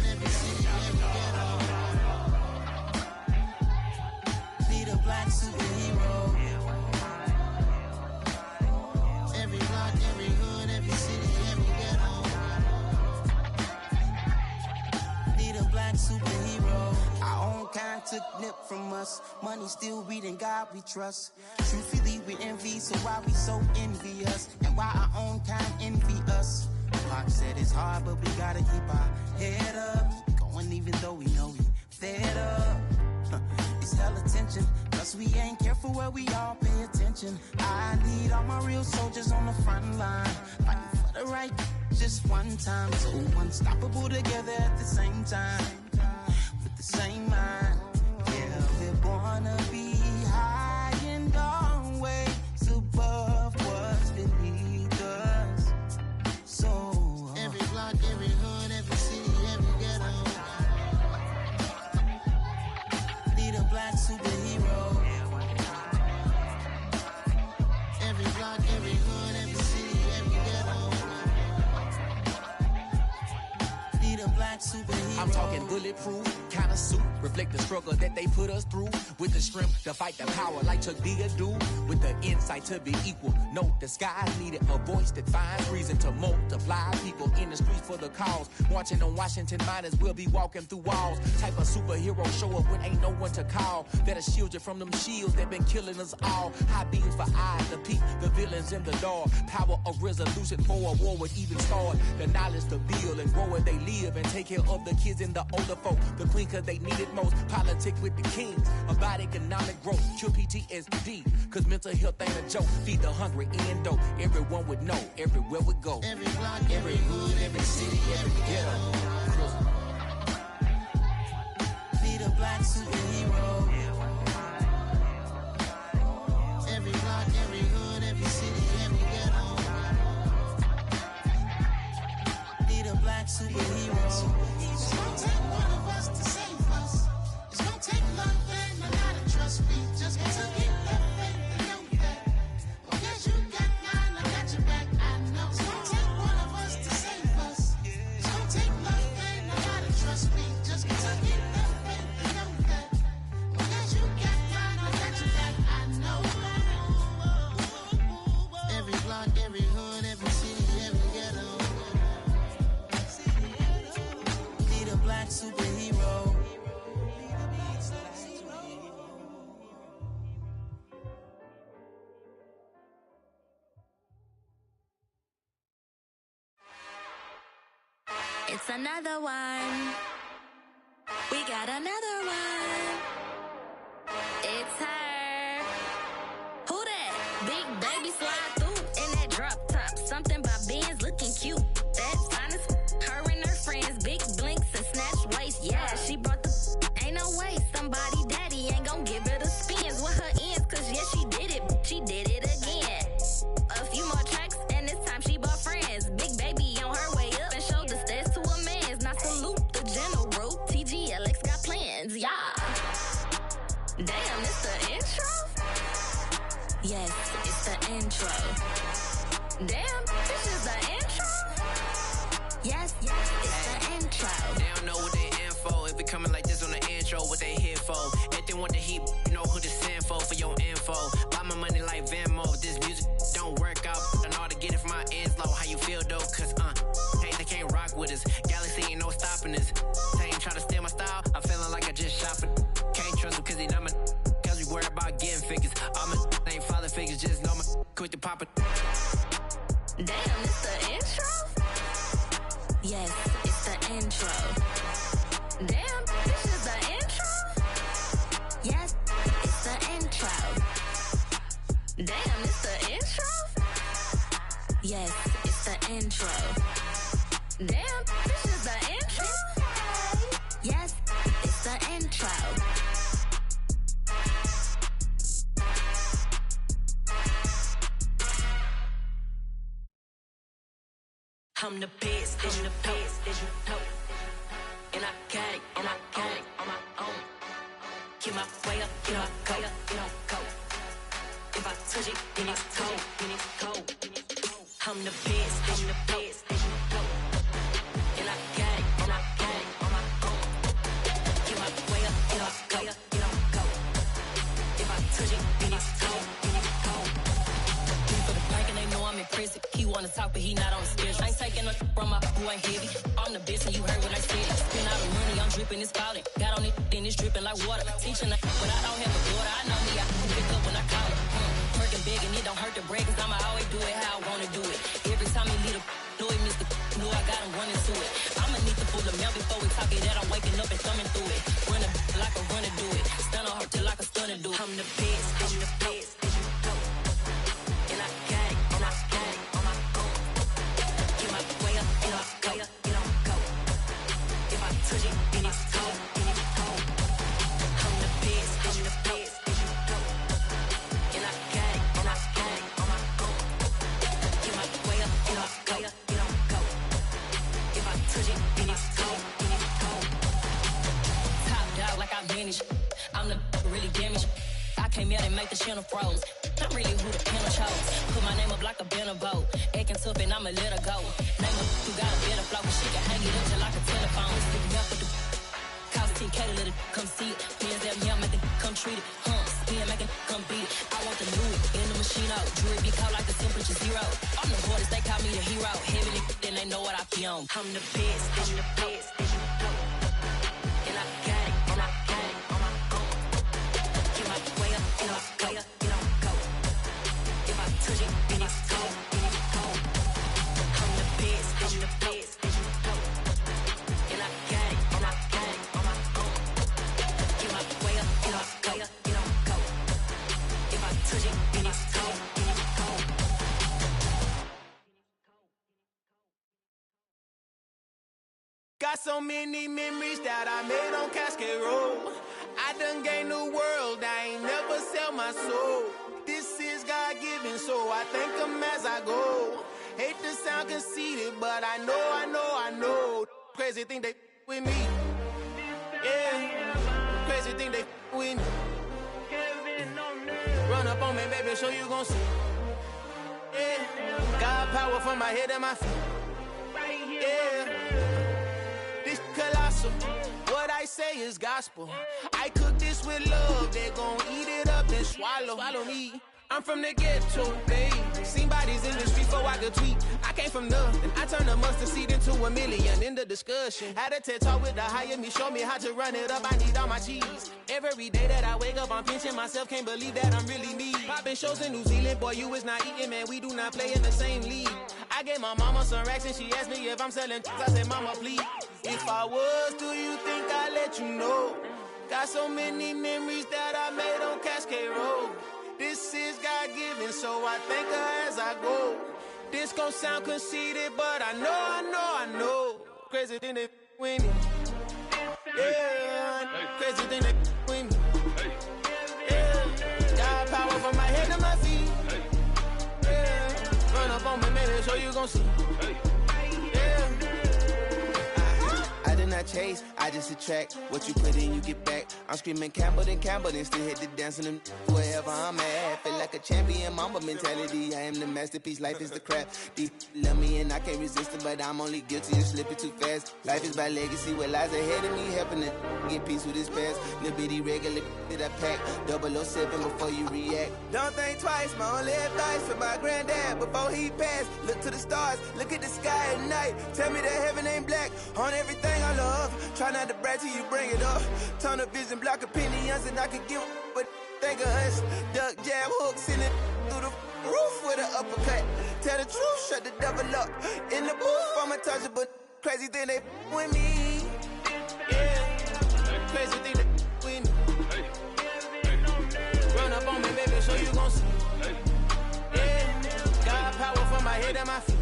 Speaker 5: Need a black superhero. Every block, every hood, every city, every ghetto need a black superhero. Our own kind took nip from us. Money still reading God we trust. Truthfully we envy, so why we so envious? And why our own kind envy us? Pac said it's hard, but we gotta keep our head up. Going even though we know we fed up. It's hell attention, cause we ain't careful where we all pay attention. I need all my real soldiers on the front line, fighting for the right just one time. So unstoppable together at the same time, with the same mind. Yeah, we're gonna be high and always above what's beneath us. So every block, every hood, every city, every ghetto need a black superhero. Every block, every hood, every city, every ghetto need a black superhero.
Speaker 23: I'm talking bulletproof kind of suit.
Speaker 1: reflect the struggle that they put us through. With the strength to fight the power like Chuck D do. With the insight to be equal. Note the skies needed a voice that finds reason to multiply. People in the streets for the cause. Marching on Washington miners will be walking through walls. Type of superhero show up when ain't no one to call. That'll shield you from them shields that been killing us all. High beams for eyes to peek the villains in the dark. Power of resolution for a war would even start. The knowledge to build and grow where they live and take care of the kids and the older folk. The queen cause they need it most. Politic with the kings about economic growth. Cure PTSD cause mental health ain't a joke. Feed the hungry and dope. Everyone would know everywhere we go.
Speaker 5: Every block, every hood, every city, every ghetto. Be the black superhero. Every block, every hood, every city, every ghetto. Be the black superhero. It's gonna take one of us to save us. It's gonna take love and a lot of trust. We just got to get that faith and know that. Because you got mine, I got your back. I know. It's gonna take one of us to save us. It's gonna take love and a lot of trust. We just got to get that faith and know that. Because you got mine, I got your back. I know. Every block, every hood, every city, every ghetto. Be the black superhero.
Speaker 3: It's another one. We got another one. It's her. Who that? Big baby slide through in that drop top. Something by Benz looking cute. That's honest. Her and her friends, big blinks and snatch waist. Yeah, she brought the. Ain't no way somebody daddy ain't gon' give her the spins with her ends. Cause yeah, she did it. She did it again. A few more tracks and this time she bought friends. Big baby on her way up and showed the stairs to a man's. Now salute the general. TGLX got plans, yeah. Damn, it's the intro? Yes, it's the intro. Damn, this is the intro? Yes, it's the intro.
Speaker 23: They don't know what they in for. If we coming like this on the intro, what they here for? If they want the heat, you know who to send for your info. Buy my money like Venmo. This music don't work out. I know how to get it from my ends low. How you feel though? Cause hey, they can't rock with us. Galaxy ain't no stopping us. They ain't try to steal my style. I'm feeling like I just shot for. Can't trust him cause he not my. Cause we worried about getting figures. All my ain't father figures. Just know my quit the pop it.
Speaker 3: Damn, it's the intro? Yes, it's the intro. Damn, this is the intro? Yes, it's the intro. Damn, it's the intro? Yes, it's the intro. Damn, this is the intro? Yes, it's the intro.
Speaker 24: I'm the best, as you know, and I got it, and I got it on my own. Get my way up, get my go, go. If I touch it, then it's cold, I'm the best, as you know, and I got it, and I got it on my own. Get my way up, get my go, go. If I touch it, then it's cold, For the blank and they know I'm impressive. He wanna talk, but he not on the schedule. I ain't taking a from my who ain't heavy. I'm the best and you heard what I said. Spend all the money, I'm dripping, it's spouting. Got on it, then it's dripping like water. Teaching but I don't have a daughter. I know me, I can pick up when I call it. Working big and it don't hurt to break, cause I'ma always do it how I wanna do it. Every time he lead a know he missed the know I got him running to it. I'ma need to pull him out before we talk it that I'm waking up and thumbing through it. Run a like a runner do it. Stun on her till like a stunner do it. I'm the best, I'm the best, and I got it, and I got it on my own. Get my way up, and I go, go. If I touch it, then it's cold, I'm the best, I'm the best, and I got it, and I got it on my own. Get my way up, and I go, go. If I touch it, then it's cold, Top dog like I manage. I'm the really damaged. I came out and make the channel froze. I'm really who the panel chose. Put my name up like a banner boat. Acting tough and I'ma let her go. Name her who got a better flow, but she can hang it up just like a telephone. Stick me up with the cost 10 10K to let it come see it. Hands that me, I make it come treat it. Spin, make it come beat it. I want the Louis in the machine out. Jewelry be caught like the temperature 0. I'm the hardest, they call me the hero. Heavy, then they know what I be on. I'm the best, I'm the best, and you know. And I got it, and I got it on my own. Get my way up, get off, go, get on, go. If I touch it, then it's cold, then it's cold. I'm the best, I'm the best, and you know. And I got it, and I got it on my own. Get my way up, get off, go, get on, go. If I touch it, then it's cold, then it's cold.
Speaker 13: Got so many memories that I made on Cascade Road. I done gained the world, I ain't never sell my soul. This is God-given, so I thank him as I go. Hate to sound conceited, but I know. Crazy thing they with me. Yeah, crazy thing they with me. Run up on me, baby, show you gon' see. Yeah, got power from my head and my feet. Yeah. Colossal, what I say is gospel. I cook this with love, they gon' eat it up and swallow me. I'm from the ghetto, babe. Seen bodies in the street before I could tweet. I came from nothing, I turned a mustard seed into a million. In the discussion, had a TED talk with the higher me, show me how to run it up. I need all my cheese. Every day that I wake up, I'm pinching myself, can't believe that I'm really me. Popping shows in New Zealand, boy, you is not eating, man. We do not play in the same league. I gave my mama some racks and she asked me if I'm selling. I said, mama, please. If I was, do you think I'd let you know? Got so many memories that I made on Cascade Road. This is God-given, so I thank her as I go. This gon' sound conceited, but I know. Crazy thing they with me. Yeah, crazy thing they with me. Yeah, got power from my head to my feet. Yeah, run up on me, man, so you gon' see. Yeah. I did not chase, I just attract. What you put in, you get back. I'm screaming Campbell, then still hit the dance and them wherever I'm at. Feel like a champion, mamba mentality. I am the masterpiece, life is the crap. Deep love me and I can't resist it, but I'm only guilty of slipping too fast. Life is by legacy, what lies ahead of me, helping to get peace with this past. Little bitty regular that I pack, 007 before you react. Don't think twice, my only advice for my granddad before he passed. Look to the stars, look at the sky at night. Tell me that heaven ain't black on everything I love. Try not to brag till you bring it up. Tunnel vision, block opinions, and I could give but think of us. Duck jab hooks in it through the roof with an uppercut. Tell the truth, shut the devil up. In the booth, I'm untouchable. Crazy thing they with me. Yeah, crazy thing they with me. Run up on me, baby, so you gon' see. Yeah, got power from my head and my feet.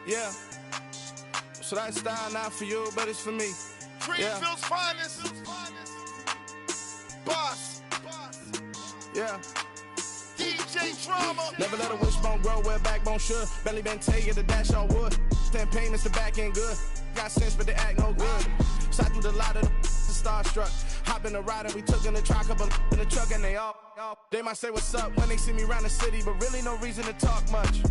Speaker 16: Yeah. So that style not for you, but it's for me.
Speaker 11: Greenfield's finest. Boss.
Speaker 16: Yeah.
Speaker 11: DJ Drama.
Speaker 16: Never let a wishbone grow where backbone should. Belly been taking the dash on wood. 10 payments, the back end good. Got sense, but they act no good. Side through the lot of the starstruck. Hop in the ride and we took in the truck, couple in the truck and they all. They might say what's up when they see me around the city, but really no reason to talk much.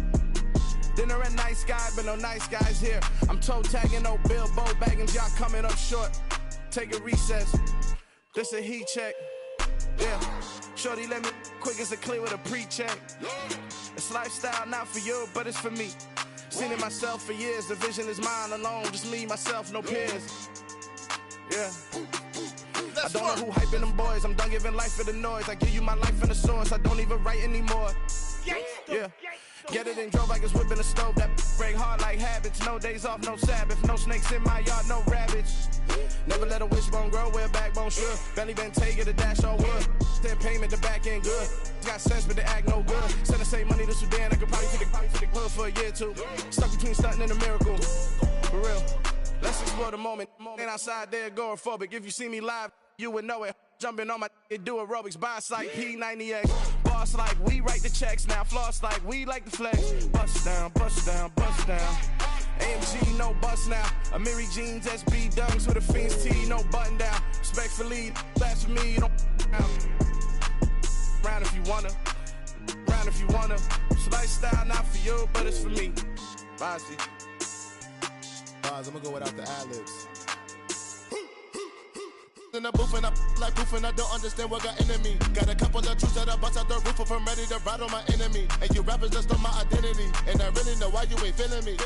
Speaker 16: Dinner at nice guy, but no nice guys here. I'm toe tagging, no Bilbo bagging, y'all coming up short. Take a recess. This a heat check. Yeah. Shorty let me quick as a clear with a pre-check. It's lifestyle not for you, but it's for me. Seen it myself for years. The vision is mine alone. Just me, myself, no peers. Yeah. I don't know who hyping them boys. I'm done giving life for the noise. I give you my life in the source. I don't even write anymore. Yeah. Get it and drove like it's whipping a stove. That break hard like habits. No days off, no Sabbath. No snakes in my yard, no rabbits. Never let a wishbone grow where backbone should. Belly been taking the dash on wood. 10 payment, the back end good. Got sense, but they act no good. Send the same money to Sudan. I could probably take the hood for a year or two. Stuck between stunting and a miracle. For real. Let's explore the moment. Ain't outside there agoraphobic. If you see me live, you would know it. Jumping on my do aerobics, buy like P90X. Boss like we write the checks now. Floss like we like the flex. Bust down, bust down, bust down. AMG, no bust now. Amiri jeans, SB dunks with a Fiends tee, no button down. Respectfully, blasphemy, you don't round if you wanna. Round if you wanna. It's lifestyle, not for you, but it's for me. Bossy.
Speaker 11: I'm gonna go without the ad-libs. In the booth and I like proof and I don't understand what got into me. Got a couple of truths that I bust out the roof if I'm ready to rattle my enemy. And you rappers just on my identity. And I really know why you ain't feeling me.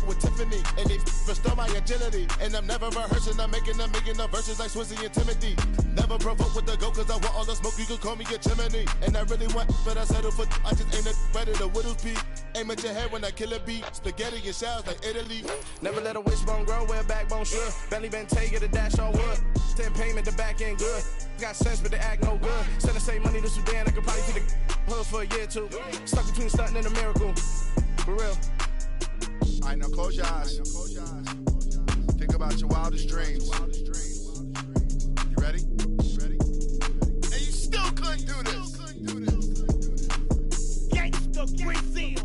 Speaker 11: With Tiffany, and they restore my agility. And I'm never rehearsing, I'm making a million of verses like Swizzy and Timothy. Never provoke with the GOAT, cause I want all the smoke, you can call me a chimney. And I really want, but I settle for, I just ain't ready to Whittles Peak. Aim at your head when I kill a beat. Spaghetti and shells like Italy.
Speaker 16: Never let a wishbone grow where a backbone should. Belly been take it a dash on wood. 10 payment, the back end good. Got sense, but they act no good. Send and save money to Sudan, I could probably see the hood for a year or two. Stuck between stunting and a miracle. For real.
Speaker 11: All right, now close your eyes. Think about your wildest dreams. You ready? And you still couldn't do this. Gangsta Brazil.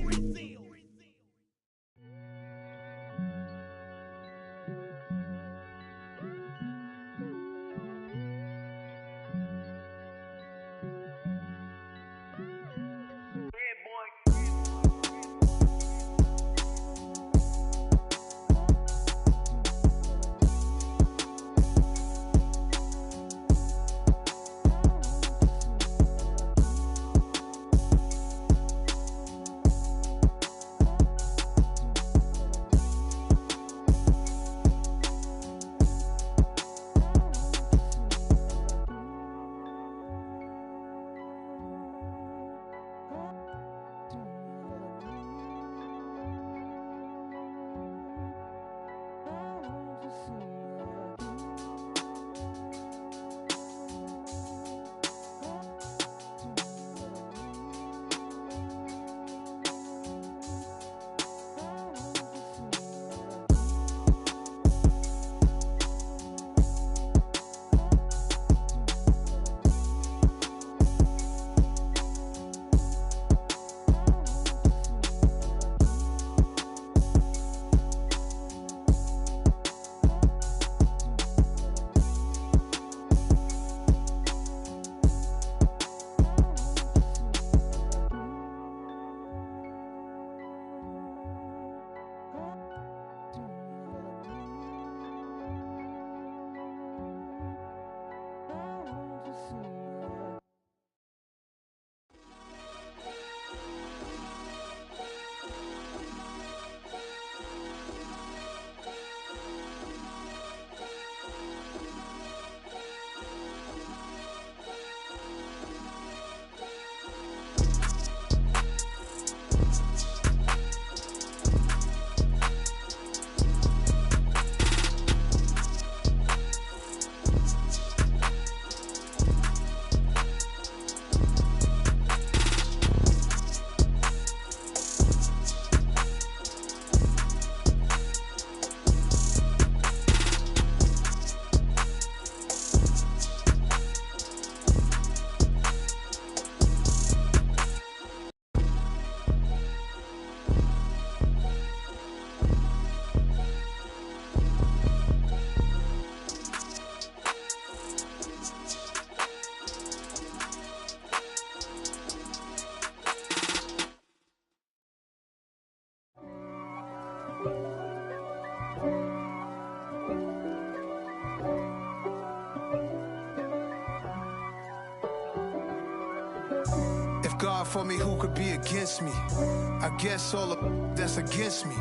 Speaker 2: God for me, who could be against me? I guess all of that's against me.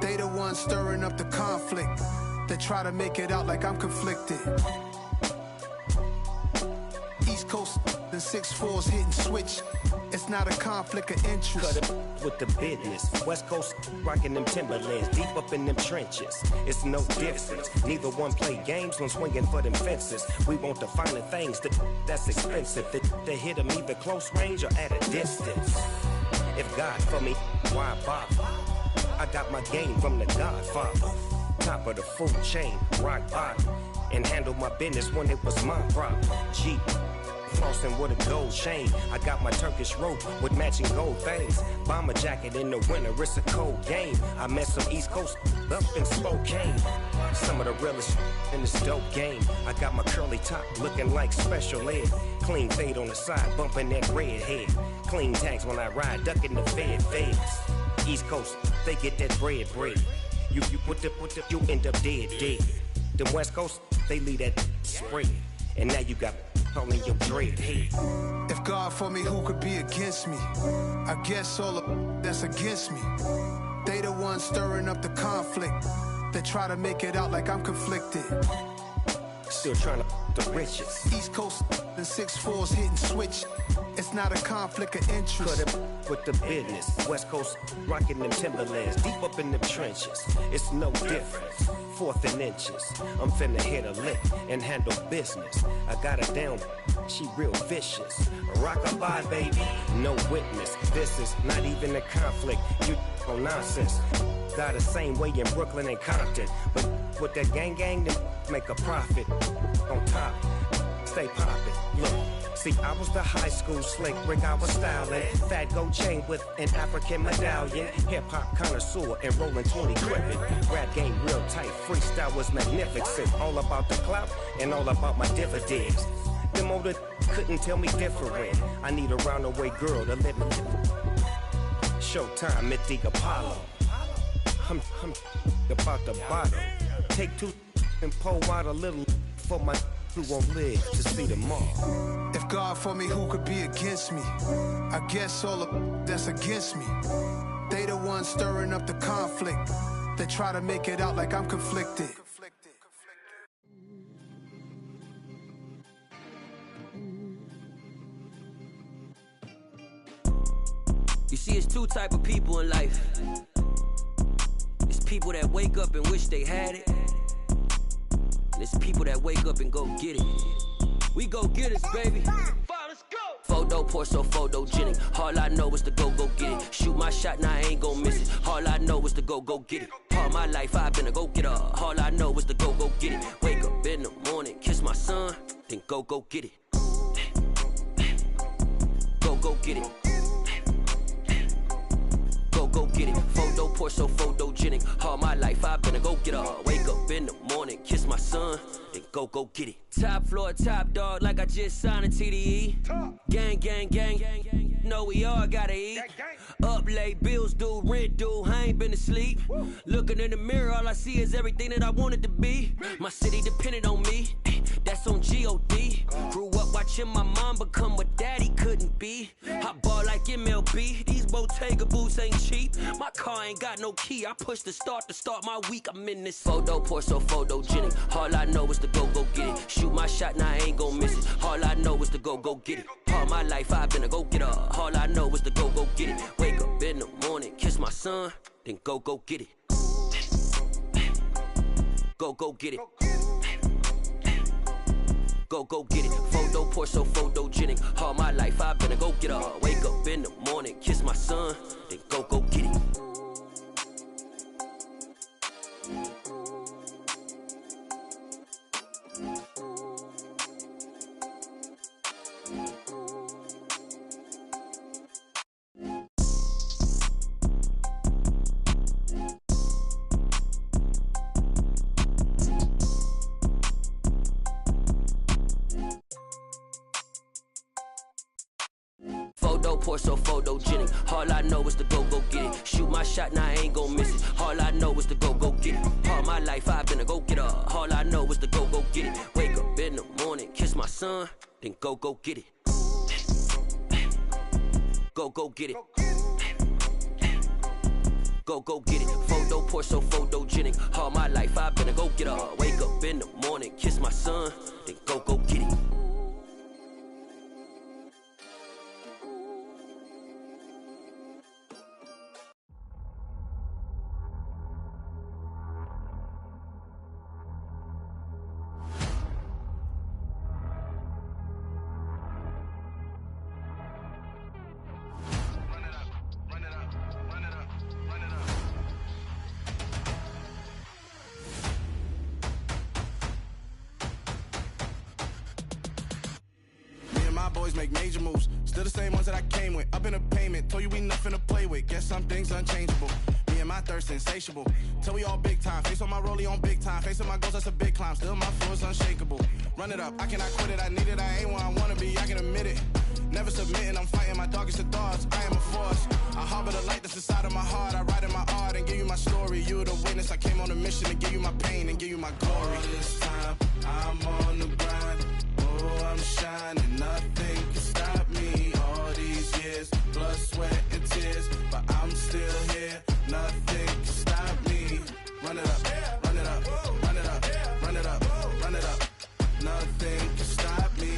Speaker 2: They the ones stirring up the conflict. They try to make it out like I'm conflicted. East Coast and 6'4's hitting switch. It's not a conflict of interest.
Speaker 7: Cut it with the business. West Coast rocking them Timberlands, deep up in them trenches. It's no difference. Neither one play games when swinging for them fences. We want the finer things that's expensive. They hit them either close range or at a distance. If God for me, why bother? I got my game from the Godfather. Top of the food chain, rock bottom. And handle my business when it was my problem. G. flossing with a gold chain. I got my Turkish rope with matching gold things. Bomber jacket in the winter, it's a cold game. I met some East Coast up in Spokane. Some of the realest in this dope game. I got my curly top looking like special ed. Clean fade on the side, bumping that red head. Clean tags when I ride, ducking the feds. East Coast, they get that bread. You you end up dead. The West Coast, they leave that spread. And now you got all in your dread head.
Speaker 2: If God for me, who could be against me? I guess all of that's against me. They the ones stirring up the conflict. They try to make it out like I'm conflicted.
Speaker 7: Still trying to the riches.
Speaker 2: East Coast and 6'4s hitting switch. It's not a conflict of interest.
Speaker 7: Cut it with the business. West Coast rocking them Timberlands, deep up in them trenches. It's no difference. 4th and inches. I'm finna hit a lick and handle business. I got her down, she real vicious. Rock-a-bye, baby, no witness. This is not even a conflict. You on nonsense. Got the same way in Brooklyn and Compton, but with that gang, then make a profit. On top, stay poppin'. Look. See, I was the high school slick Rick, I was styling. Fat gold chain with an African medallion. Hip-hop connoisseur and rolling 20 crippin'. Rap game real tight, freestyle was magnificent. All about the clout and all about my dividends. Them older couldn't tell me different. I need a roundaway girl to let me Showtime at the Apollo. I'm about the bottom. Take 2 and pour out a little for my who won't live to see tomorrow.
Speaker 2: If God for me, who could be against me? I guess all of that's against me. They the ones stirring up the conflict. They try to make it out like I'm conflicted.
Speaker 6: You see, it's 2 type of people in life. It's people that wake up and wish they had it. It's people that wake up and go get it. We go get it, baby. Let's go. Photo pour so photogenic. All I know is to go get it. Shoot my shot, now I ain't gon' miss it. All I know is to go get it. All my life I've been a go getter. All I know is to go get it. Wake up in the morning, kiss my son, then go get it. Go get it. Go get it. Photo pour so photogenic. All my life I've been a go getter. Wake up in the morning, kiss my son, then go get it. Top floor, top dog, like I just signed a TDE. Gang. Know we all gotta eat. Up late, bills due, rent due, I ain't been asleep. Looking in the mirror, all I see is everything that I wanted to be. My city depended on me, that's on GOT. Grew up watching my mom become what daddy couldn't be. I ball like MLB, these Bottega boots ain't cheap. My car ain't got no key, I push the start to start my week. I'm in this photo pour so photogenic. All I know is to go get it. Shoot my shot, now I ain't gon' miss it. All I know is to go get it. All my life I've been a go getter. All I know is to go get it. Wake up in the morning, kiss my son, then go get it. Go get it. Go get it. Photo pour so photogenic. All my life I've been a go getter. Wake up in the morning, kiss my son, then go get it. Pour so photogenic. All I know is to go get it. Shoot my shot, now I ain't gon' miss it. All I know is to go get it. All my life I've been a go getter. All I know is to go get it. Wake up in the morning, kiss my son, then go get it. Go get it. Go get it. Photo pour so photogenic. All my life I've been a go getter. Wake up in the morning, kiss my son, then go get it.
Speaker 8: boys make major moves. Still the same ones that I came with. Up in the payment, told you we nothing to play with. Guess some things unchangeable. Me and my thirst insatiable. Till we all big time. Face on my rollie on big time. Facing my goals, that's a big climb. Still my flow is unshakable. Run it up, I cannot quit it. I need it, I ain't where I wanna be, I can admit it. Never submitting, I'm fighting my darkest of thoughts. I am a force. I harbor the light that's inside of my heart. I write in my art and give you my story. You're the witness. I came on a mission to give you my pain and give you my glory. All this time, I'm on the grind. Oh, I'm shining. Nothing can stop me. All these years, blood, sweat, and tears. But I'm still here. Nothing can stop me. Run it up, run it up, run it up, run it up, run it up. Nothing can stop me.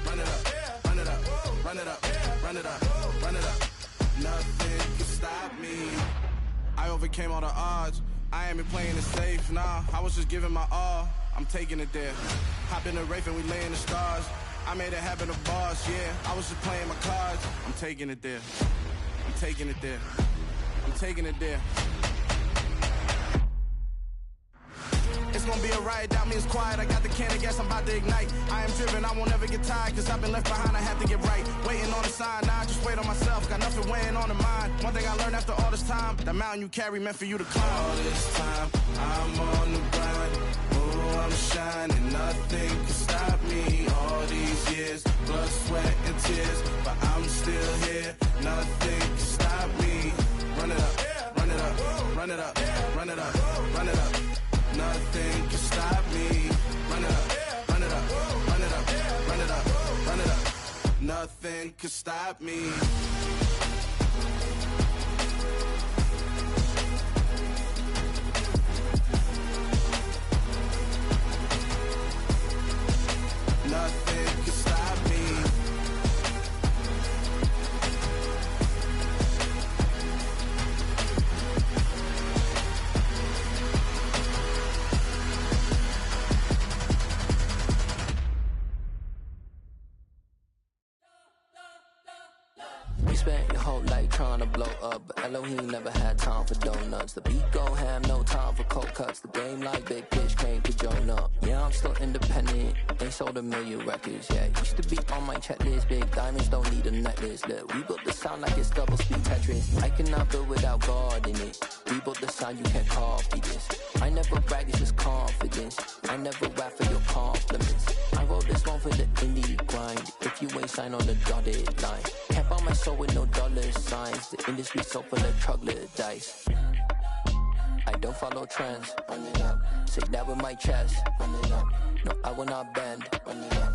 Speaker 8: Run it up, run it up, run it up, run it up, run it up. Nothing can stop me. I overcame all the odds. I ain't been playing it safe, nah. I was just giving my all. I'm taking it there. Hop in the Wraith and we lay in the stars. I made it happen to boss, yeah. I was just playing my cards. I'm taking it there. I'm taking it there. I'm taking it there. It's gonna be a riot, doubt me it's quiet. I got the can of gas, I'm about to ignite. I am driven, I won't ever get tired, cause I've been left behind, I have to get right. Waiting on the sign, now I just wait on myself. Got nothing weighing on the mind. One thing I learned after all this time, the mountain you carry meant for you to climb. All this time, I'm on the grind. Oh, I'm shining, nothing can stop me. All these years, blood, sweat, and tears. But I'm still here, nothing can stop me. Run it up, run it up, run it up, run it up, run it up. Nothing can stop me. Run it up, run it up, run it up, run it up, run it up. Nothing can stop me. Nothing can stop me.
Speaker 10: You spent your whole life trying to blow up, but Elohim never had time for donuts. The beat go ham, no time for cold cuts. The game like Big Pitch came to join up. Yeah, I'm still independent, ain't sold a million records yet. Used to be on my checklist, big diamonds don't need a necklace. Look, we built the sound like it's double speed Tetris. I cannot build without God in it. We built the sound, you can't copy this. I never brag, it's just confidence. I never rap for your compliments. I wrote this one for the indie grind. If you ain't signed on the dotted line, can't buy my soul with no dollar signs. The industry so full of troglodytes. I don't follow trends. Run it up. Say that with my chest. Run it up. No, I will not bend. Run it up.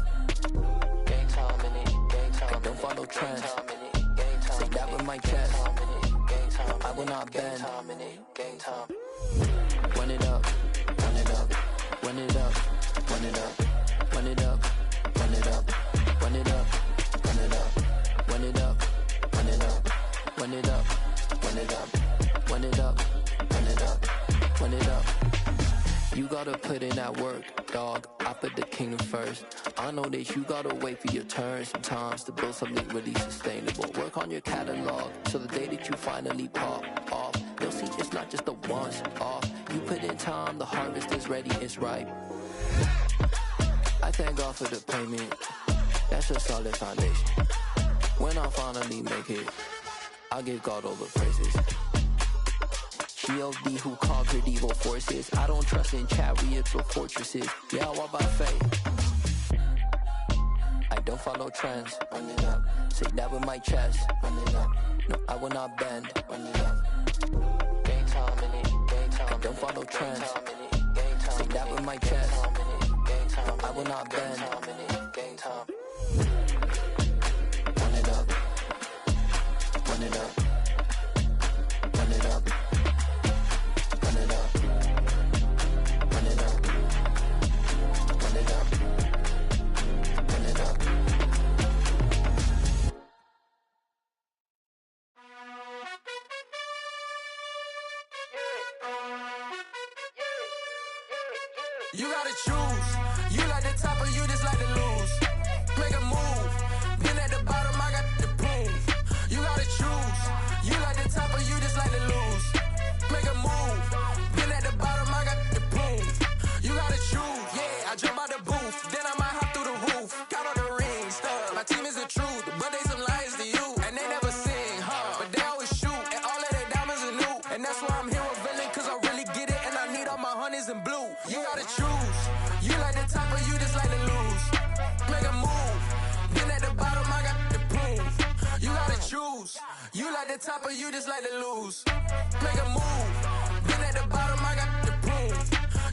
Speaker 10: Gang time in it. Gang time. I don't follow trends. Say that with my chest. I will not bend. Gang time. Run it up. Run it up. Run it up. Run it up. Run it up. Run it up. Run it up. Run it up. Run it up. Run it up. Run it up. Run it up. Run it up. Run it up. Run it up. You gotta put in that work, dog. I put the kingdom first. I know that you gotta wait for your turn sometimes to build something really sustainable. Work on your catalog so the day that you finally pop off, you'll see it's not just a once off. You put in time, the harvest is ready, it's ripe. I thank God for the payment. That's a solid foundation. When I finally make it, I'll give God all the praises. G.O.D. who conquered evil forces. I don't trust in chariots or fortresses. Yeah, I walk by faith. I don't follow trends. Run it up. Say that with my chest. Run it up. No, I will not bend. Run it up. Gang time in it. Gang time. I don't follow trends. Say that with my chest. No, I will not bend. Gang time. Run it up. Run it up. Run it up. Run it up. Run it up. Run it up. Run it up.
Speaker 13: You gotta choose. You like the top or you just like to lose. Make a move. Been at the bottom, I got the proof. You gotta choose. You like the top or you just like to lose. Make a move. Been at the bottom, I got the proof. You gotta choose. Yeah, I jump out the booth. Then I might hop through the roof. Count all the rings, stuff. My team is a
Speaker 1: the top of you just like to lose. Make a move. Been at the bottom, I got the prove.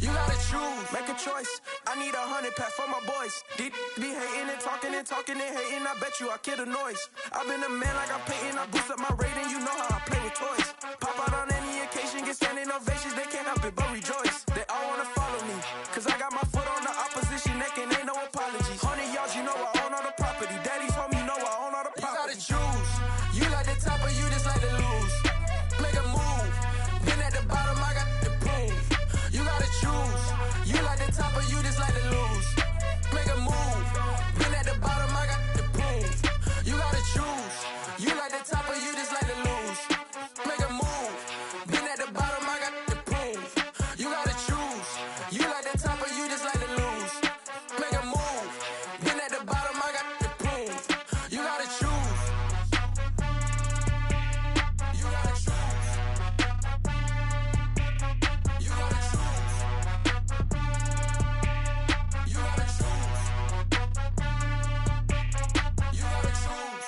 Speaker 1: You gotta choose.
Speaker 13: Make a choice. I need 100 pack for my boys. Be hating and talking and hating. I bet you I kill the noise. I've been a man like I'm Peyton. I boost up my rating. You know how I play with toys. Pop out on any occasion, get standing ovations. They can't help it but rejoice. They all wanna follow me, cause I got my foot on the opposition neck and ain't no apologies. 100 yards, you know I own all the property. Daddy's home, you know I own all the property.
Speaker 1: You gotta choose. You like the top or you just like to lose. Make a move. Been at the bottom, I got the proof. You gotta choose. You like the top or you just like to lose. Make a move. Been at the bottom, I got the proof. You gotta choose. You like the top or you just like to lose. Make a move. Been at the bottom, I got the proof. You gotta choose. You like the top or you just like to lose. Make a move. Been at the bottom, I got the proof. You gotta choose. You gotta choose. You gotta choose. You gotta choose. You gotta choose.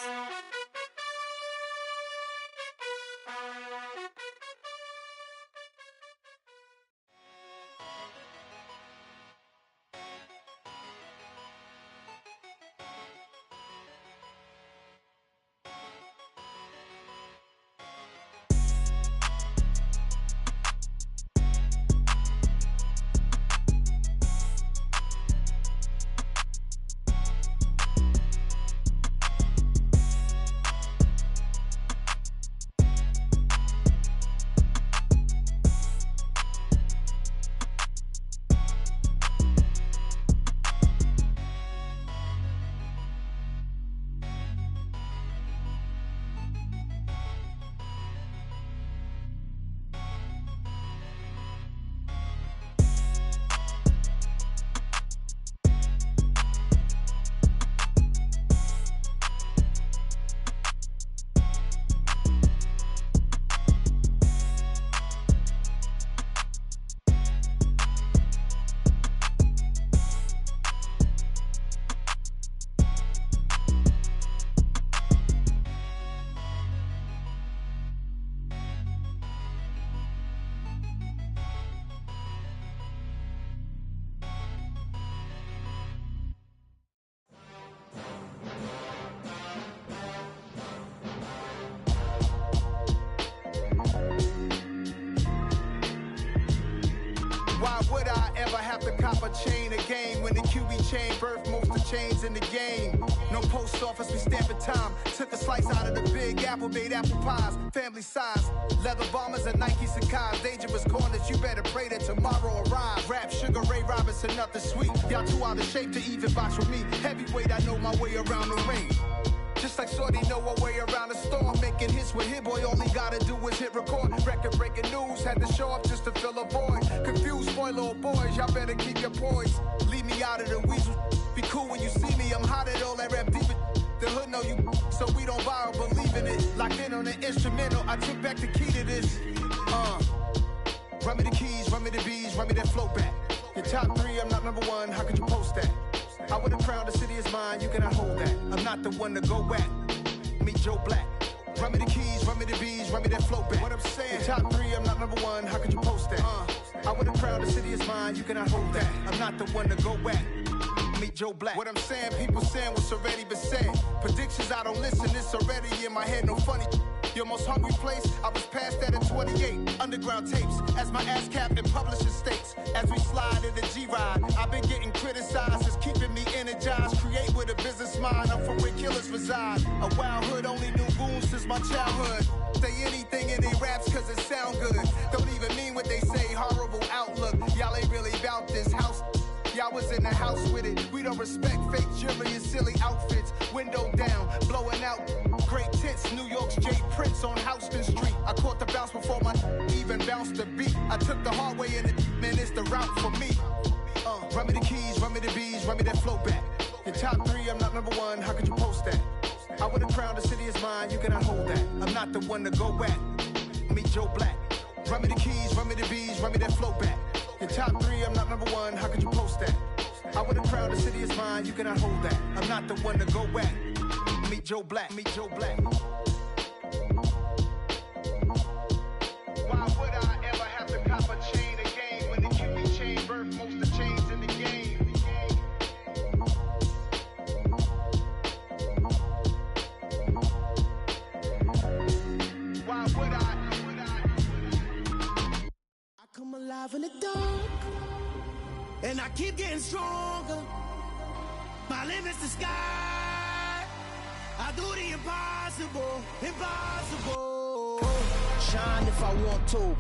Speaker 2: Why would I ever have to cop a chain again when the QB chain birthed most of chains in the game? No post office, we stamping time. Took a slice out of the big apple, made apple pies, family size. Leather bombers and Nike Sacai's. Dangerous corners, you better pray that tomorrow arrives. Rap, Sugar Ray Robinson, nothing sweet. Y'all too out of shape to even box with me. Heavyweight, I know my way around the ring. Just like Shorty know her way around the storm. Making hits with Hit Boy, all he gotta do is hit record. Record breaking news, had to show up just to fill a void. Confused, spoil little boys, y'all better keep your poise. Leave me out of the weasel. Be cool when you see me, I'm hot at all that rap deep. The hood know you, so we don't borrow, believe in it. Locked in on the instrumental, I took back the key to this. Run me the keys, run me the bees, run me that flow back. Your top three, I'm not number one, how could you post that? I would've crowned the city is mine, you cannot hold that. I'm not the one to go back. Meet Joe Black. Run me the keys, run me the bees, run me that flow back. What I'm saying, your top three, I'm not number one, how could you post that? I would've crowned the city is mine, you cannot hold that. I'm not the one to go back. Meet Joe Black. What I'm saying, people saying what's already been said. Predictions, I don't listen, it's already in my head, no funny. Your most hungry place, I was past that at 28. Underground tapes, as my ass capped in publishing states. As we slide in the G-Ride, I've been getting criticized, it's keeping me energized. Create with a business mind, I'm from where killers reside. A wild hood, only knew goons since my childhood. Say anything in their raps cause it sound good. Don't even mean what they say, horrible outlook. Y'all ain't really about this house. Y'all was in the house with it. We don't respect fake jewelry and silly outfits. Window down, blowing out great tits. New York's Jay Prince on Houston Street. I caught the bounce before my even bounced the beat. I took the hard way in it, man, it's the route for me. Run me the keys, run me the bees, run me that flow back. Your top three, I'm not number one, how could you post that? I would've crowned the city is mine, you cannot hold that. I'm not the one to go back. Meet Joe Black. Run me the keys, run me the bees, run me that flow back. Your top three, I'm not number one, how could you post that? I would've crowned the city is mine, you cannot hold that. I'm not the one to go back. Meet Joe Black, meet Joe Black.
Speaker 13: And I keep getting stronger. My limit's the sky. I do the impossible, impossible.
Speaker 9: Shine if I want to.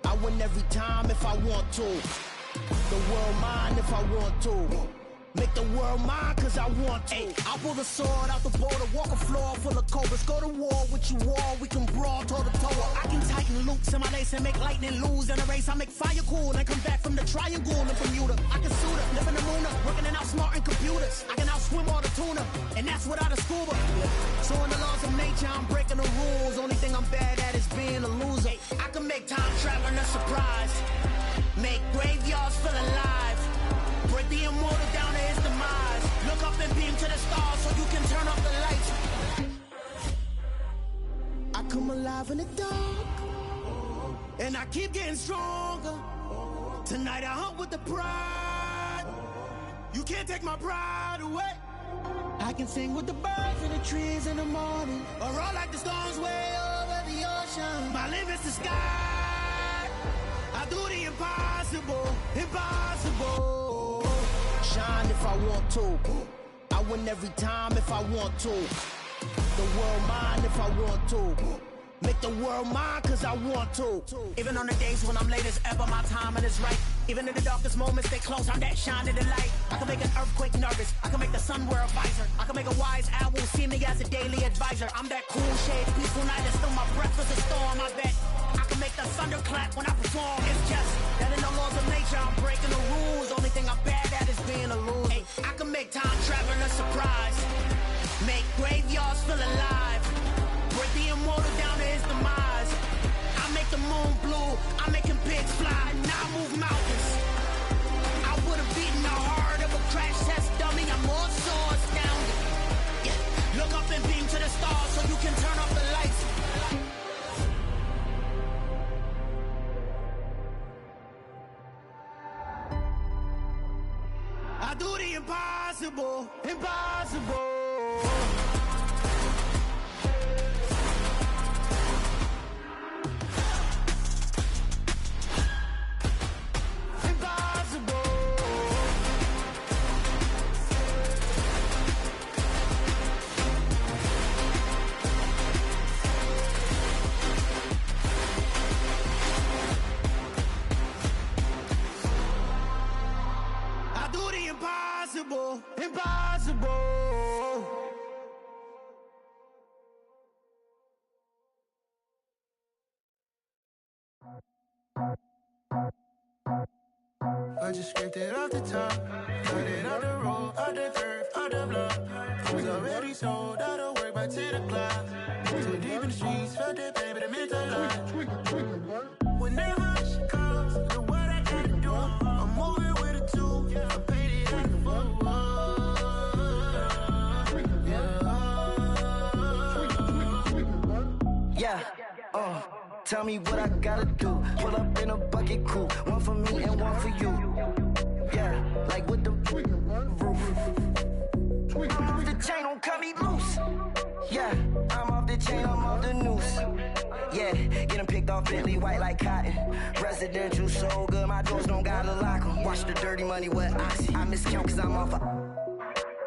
Speaker 9: I win every time if I want to. The world mine if I want to. Make the world mine cause I want to. I pull the sword out the border, walk a floor full of cobras. Go to war with you all, we can brawl toe to toe. I can tighten loops in my lace and make lightning lose in a race. I make fire cool and come back from the triangle in Bermuda. I can suit up, live in the moon up, working and outsmarting computers. I can outswim all the tuna, and that's without a scuba. So in the laws of nature, I'm breaking the rules. Only thing I'm bad at is being a loser. I can make time traveling a surprise. Make graveyards feel alive. Break the immortal down to his demise. Look up and beam to the stars so you can turn off the lights. I come alive in the dark, and I keep getting stronger. Tonight I hunt with the pride. You can't take my pride away. I can sing with the birds and the trees in the morning, or roll like the storms way over the ocean. My limit's the sky. I do the impossible, impossible. Shine if I want to. I win every time if I want to. The world mine if I want to. Make the world mine cause I want to. Even on the days when I'm late as ever, my timing is right. Even in the darkest moments, stay close, I'm that shining the light. I can make an earthquake nervous, I can make the sun wear a visor. I can make a wise owl see me as a daily advisor. I'm that cool shade, peaceful night, and still my breath is a storm. I bet I can make the thunder clap when I perform. It's just that in the laws of nature, I'm breaking the rules. Only thing I'm bad at is being a loser. Hey, I can make time traveling a surprise. Make graveyards feel alive. Break the immortal down to his demise. I make the moon blue, I'm making pigs fly. Now I move mountains. I would've beaten the heart of a crash test dummy. I'm more so astounded. Yeah. Look up and beam to the stars so you can turn off the lights. I do the impossible, impossible. Impossible, impossible.
Speaker 12: I just scraped it off the top, cut it out the road, out the curve, out the block. I was already sold, out of work by 10 o'clock. Too deep in the streets, felt that pain, but it meant a lot. Whenever she calls, the what I gotta do, I'm moving with a two. I paid it out the full.
Speaker 9: Yeah, tell me what I gotta do. Pull up in a bucket crew, one for me and one for you. Yeah, like with the roof. I'm off the chain, don't cut me loose. Yeah, I'm off the chain, I'm off the noose. Yeah, getting picked off Bentley white like cotton. Residential so good, my doors don't gotta lock 'em. Watch the dirty money with oxy. I miscount cause I'm off a.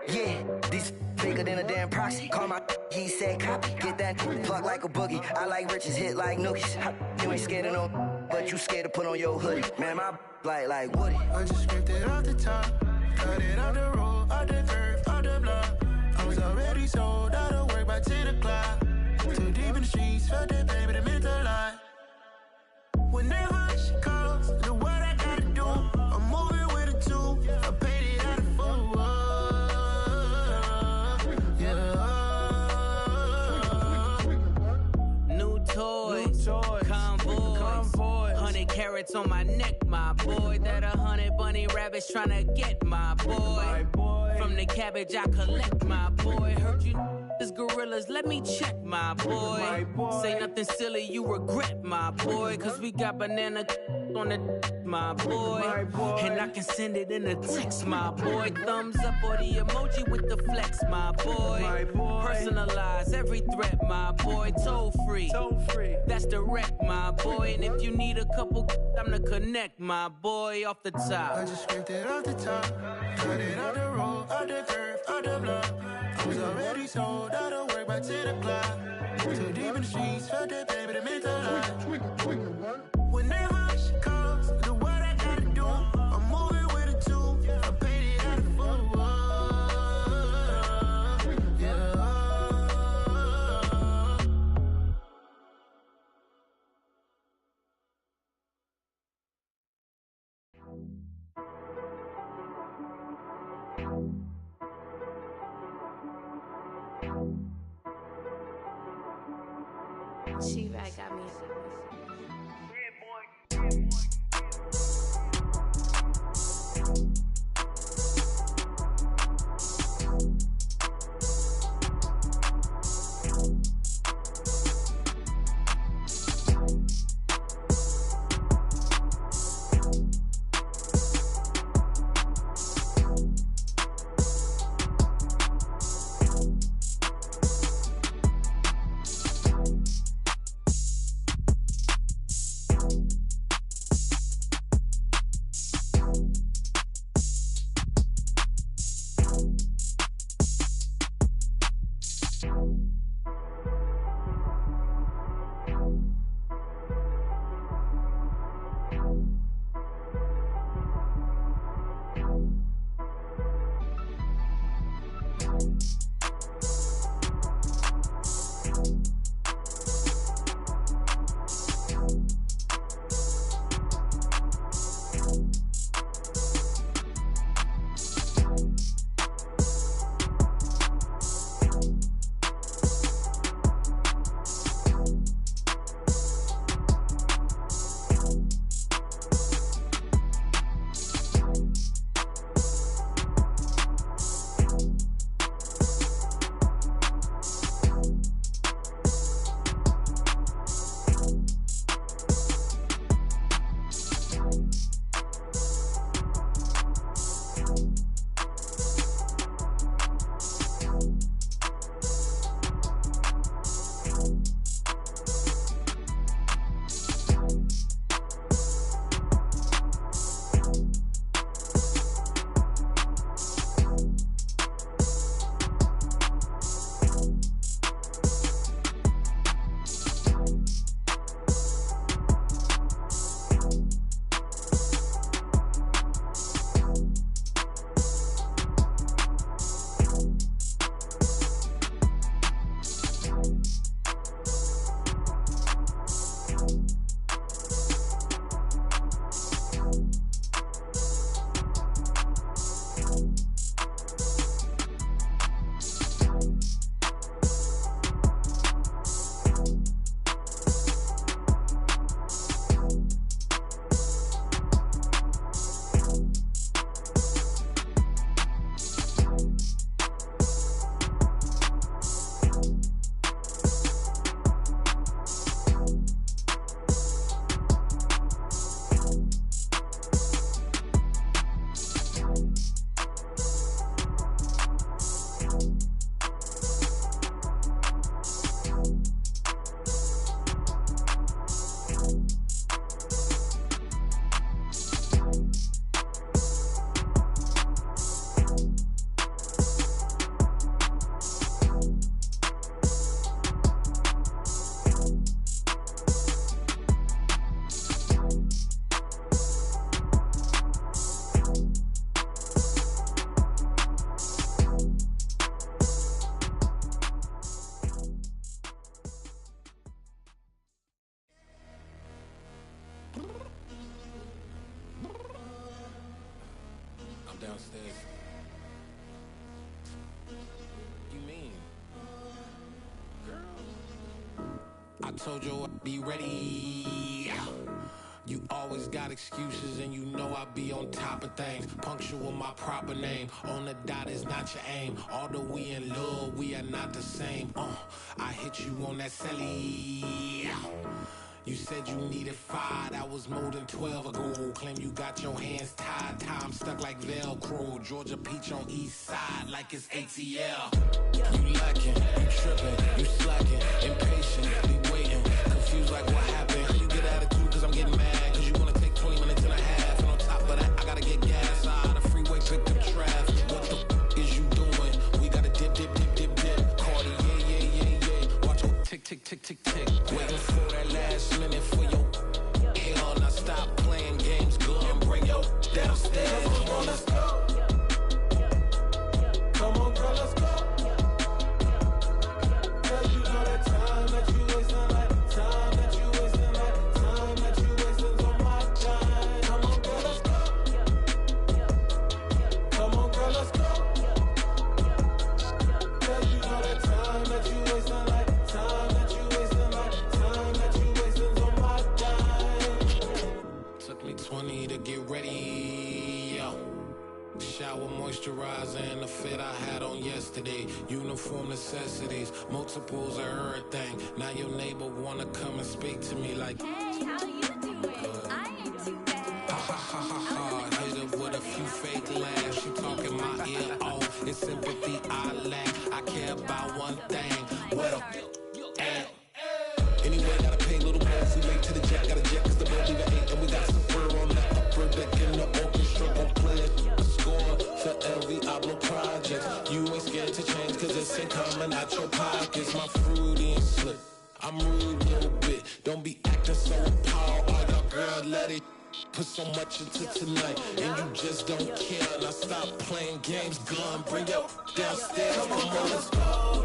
Speaker 9: Yeah, these bigger than a damn proxy. Call my he said copy. Get that plug like a boogie. I like riches, hit like nookies. You ain't scared of no, but you scared to put on your hoodie. Man, my like Woody.
Speaker 12: I just scraped it off the top, cut it out the road, out the curve, out the block. I was already sold, out of work by 10 o'clock. Too deep in the streets, felt that pain, but it meant a lot. Whenever she calls, the what I gotta do, I'm moving with a two. I paid it out of full.
Speaker 14: Toy, convoy, 100 carats on my neck, my boy. That 100 bunny rabbits tryna get my boy. From the cabbage I collect, my boy. Heard you is gorillas, let me check, my boy. Say nothing silly, you regret, my boy. Cause we got banana on the my boy. And I can send it in a text, my boy. Thumbs up or the emoji with the flex, my boy. Personalize every threat, my boy. Toll free. That's direct, my boy. And if you need a couple, I time to connect, my boy, off the top.
Speaker 12: I just scraped it off the top, cut it on the road, on the curve, on the block. I was already sold out of work by 10 o'clock. Too deep in the streets, felt that baby, the mental lie. Whenever she calls, the what I gotta do, I'm moving with a two. I paid it out of full.
Speaker 3: She-Rag got me.
Speaker 17: downstairs. You mean? Girl, I told you I'd be ready. You always got excuses and you know I be on top of things. Punctual my proper name. On the dot is not your aim. Although we in love, we are not the same. I hit you on that celly. You said you needed 5, that was more than 12 ago. Claim you got your hands tied, time stuck like Velcro. Georgia Peach on east side like it's ATL. You lacking, you tripping, you slacking, impatient, be waiting, confused like what happened. You get attitude cause I'm getting mad, cause you wanna take Shower moisturizer and the fit I had on yesterday. Uniform necessities, multiples of everything. Now your neighbor wanna come and speak to me like,
Speaker 3: Hey, how you doing? I ain't too bad.
Speaker 17: ha ha ha ha ha. Hit her with a few fake laughs. She talking my ear off. It's sympathy I lack. I care about one thing. What a at. Anyway, gotta pay a little more if we late to the jet. Got a jet cause the boat leave at 8. And we got some fur on the upper deck in the orchestra. Gon' play a score for every Ablo project. You ain't scared to change cause it's ain't coming out your pockets. My fruity and slip. I'm rude a little bit. Don't be acting so appalled. Oh, your girl, let it put so much into tonight. And you just don't care. Now stop playing games. Gun, bring your downstairs. Come on, girl, let's go.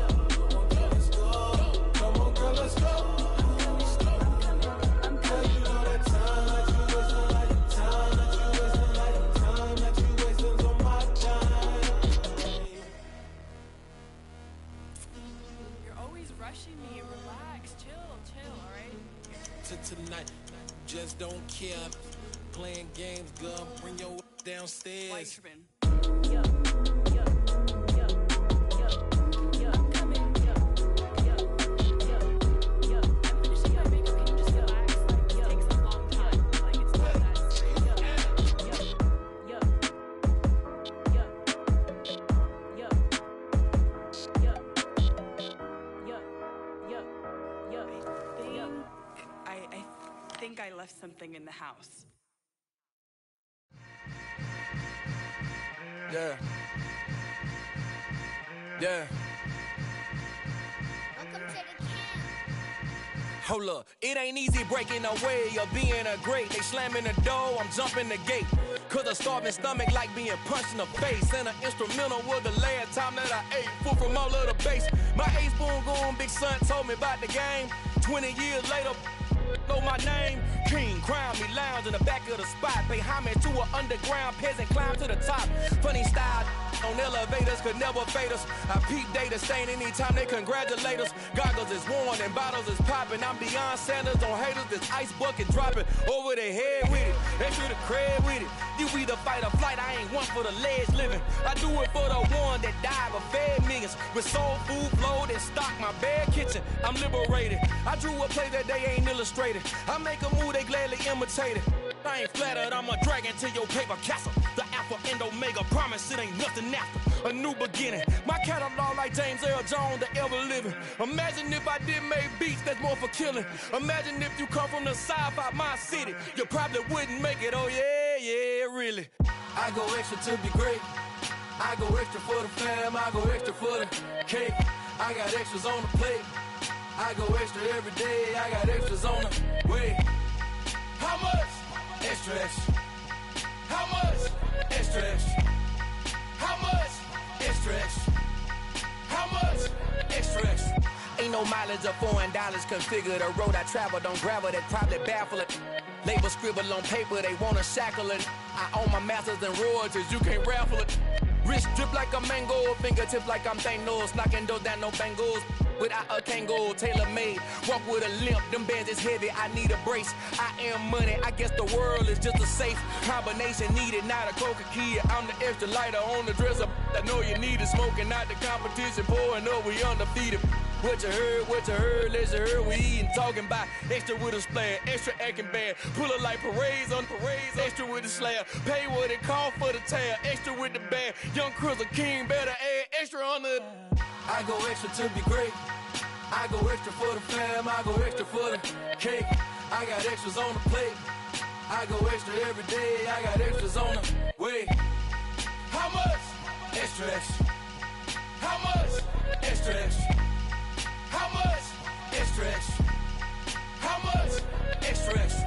Speaker 17: Come on, girl, let's go.
Speaker 15: Me, relax, chill, alright?
Speaker 17: To tonight, just don't care. Playing games, girl, bring your downstairs.
Speaker 15: Why you tripping? I left something in the house.
Speaker 1: Yeah. Yeah.
Speaker 3: Welcome to the camp.
Speaker 1: Hold up, it ain't easy breaking away or being a great. They slamming the door, I'm jumping the gate. Cause a starving stomach like being punched in the face. And an instrumental was the last time that I ate food from all of the bass. My ace boom goon big son told me about the game. 20 years later, know my name. King, crown me, lounge in the back of the spot. Pay homage to an underground peasant, climb to the top. Funny style on elevators could never fade us. I peep data stain anytime they congratulate us. Goggles is worn and bottles is popping. I'm beyond Sanders on haters, this ice bucket dropping over their head with it. They should have cred with it. You either fight or flight, I ain't one for the ledge living. I do it for the one that died but fed millions. With soul food flowed and stocked my bad kitchen. I'm liberated. I drew a play that they ain't illustrated. I make a move, they gladly imitate it. I ain't flattered, I'm a dragon to your paper castle. The Alpha and Omega, promise it ain't nothing after. A new beginning. My catalog like James Earl Jones, the ever living. Imagine if I did make beats that's more for killing. Imagine if you come from the sci-fi my city. You probably wouldn't make it, oh yeah, really. I go extra to be great. I go extra for the fam, I go extra for the cake. I got extras on the plate. I go extra every day, I got extras on the way. How much? Extra, extra. How much? Extra, extra. How much? Extra, extra. How much? Extra, extra. Ain't no mileage of $4 configure the road I travel. Don't gravel that probably baffle it. Label scribble on paper, they wanna shackle it. I own my masters and royalties, you can't raffle it. Wrist drip like a mango, fingertips like I'm Thanos. Knocking those down, no bangles. Without a Kango, tailor-made. Walk with a limp, them bands is heavy, I need a brace. I am money, I guess the world is just a safe combination needed, not a coca key. I'm the extra lighter on the dresser. I know you need it, smoking out the competition, pouring up, we undefeated. What you heard, let's hear we eatin', talking about extra with a splash, extra acting bad. Pull it like parades on parades, extra with the slab. Pay what it cost for the tab, extra with the bag. Young Chris a king, better add extra on the. I go extra to be great. I go extra for the fam, I go extra for the cake. I got extras on the plate. I go extra every day, I got extras on the way. How much? Extra, extra. How much? Extra, extra. How much? Extra, extra. How much? Extra, extra.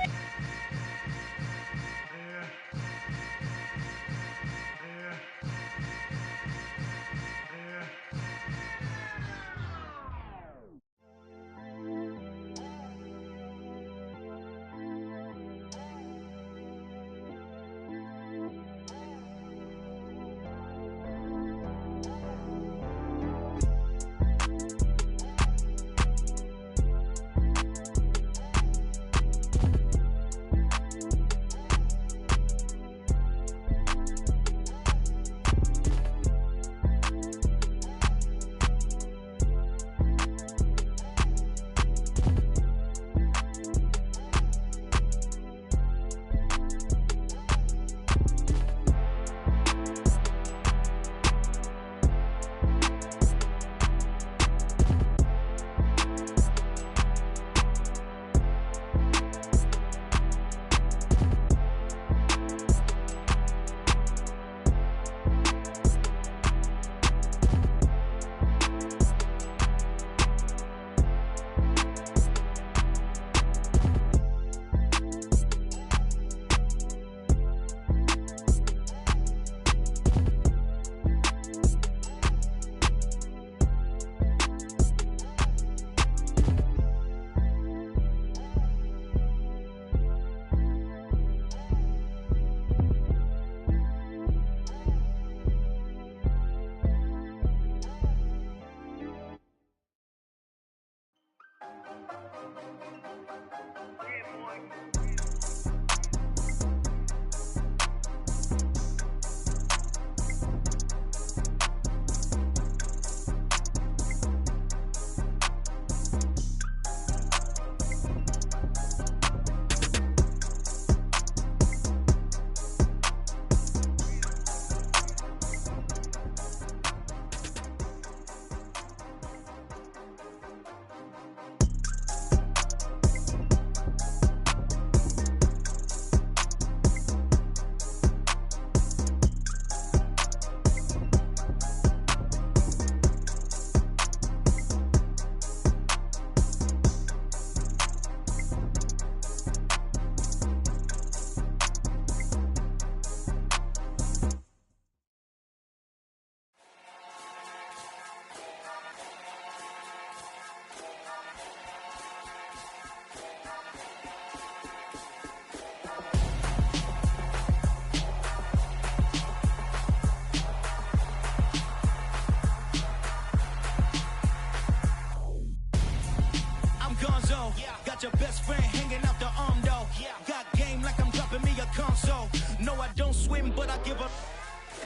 Speaker 18: swim, but I give up.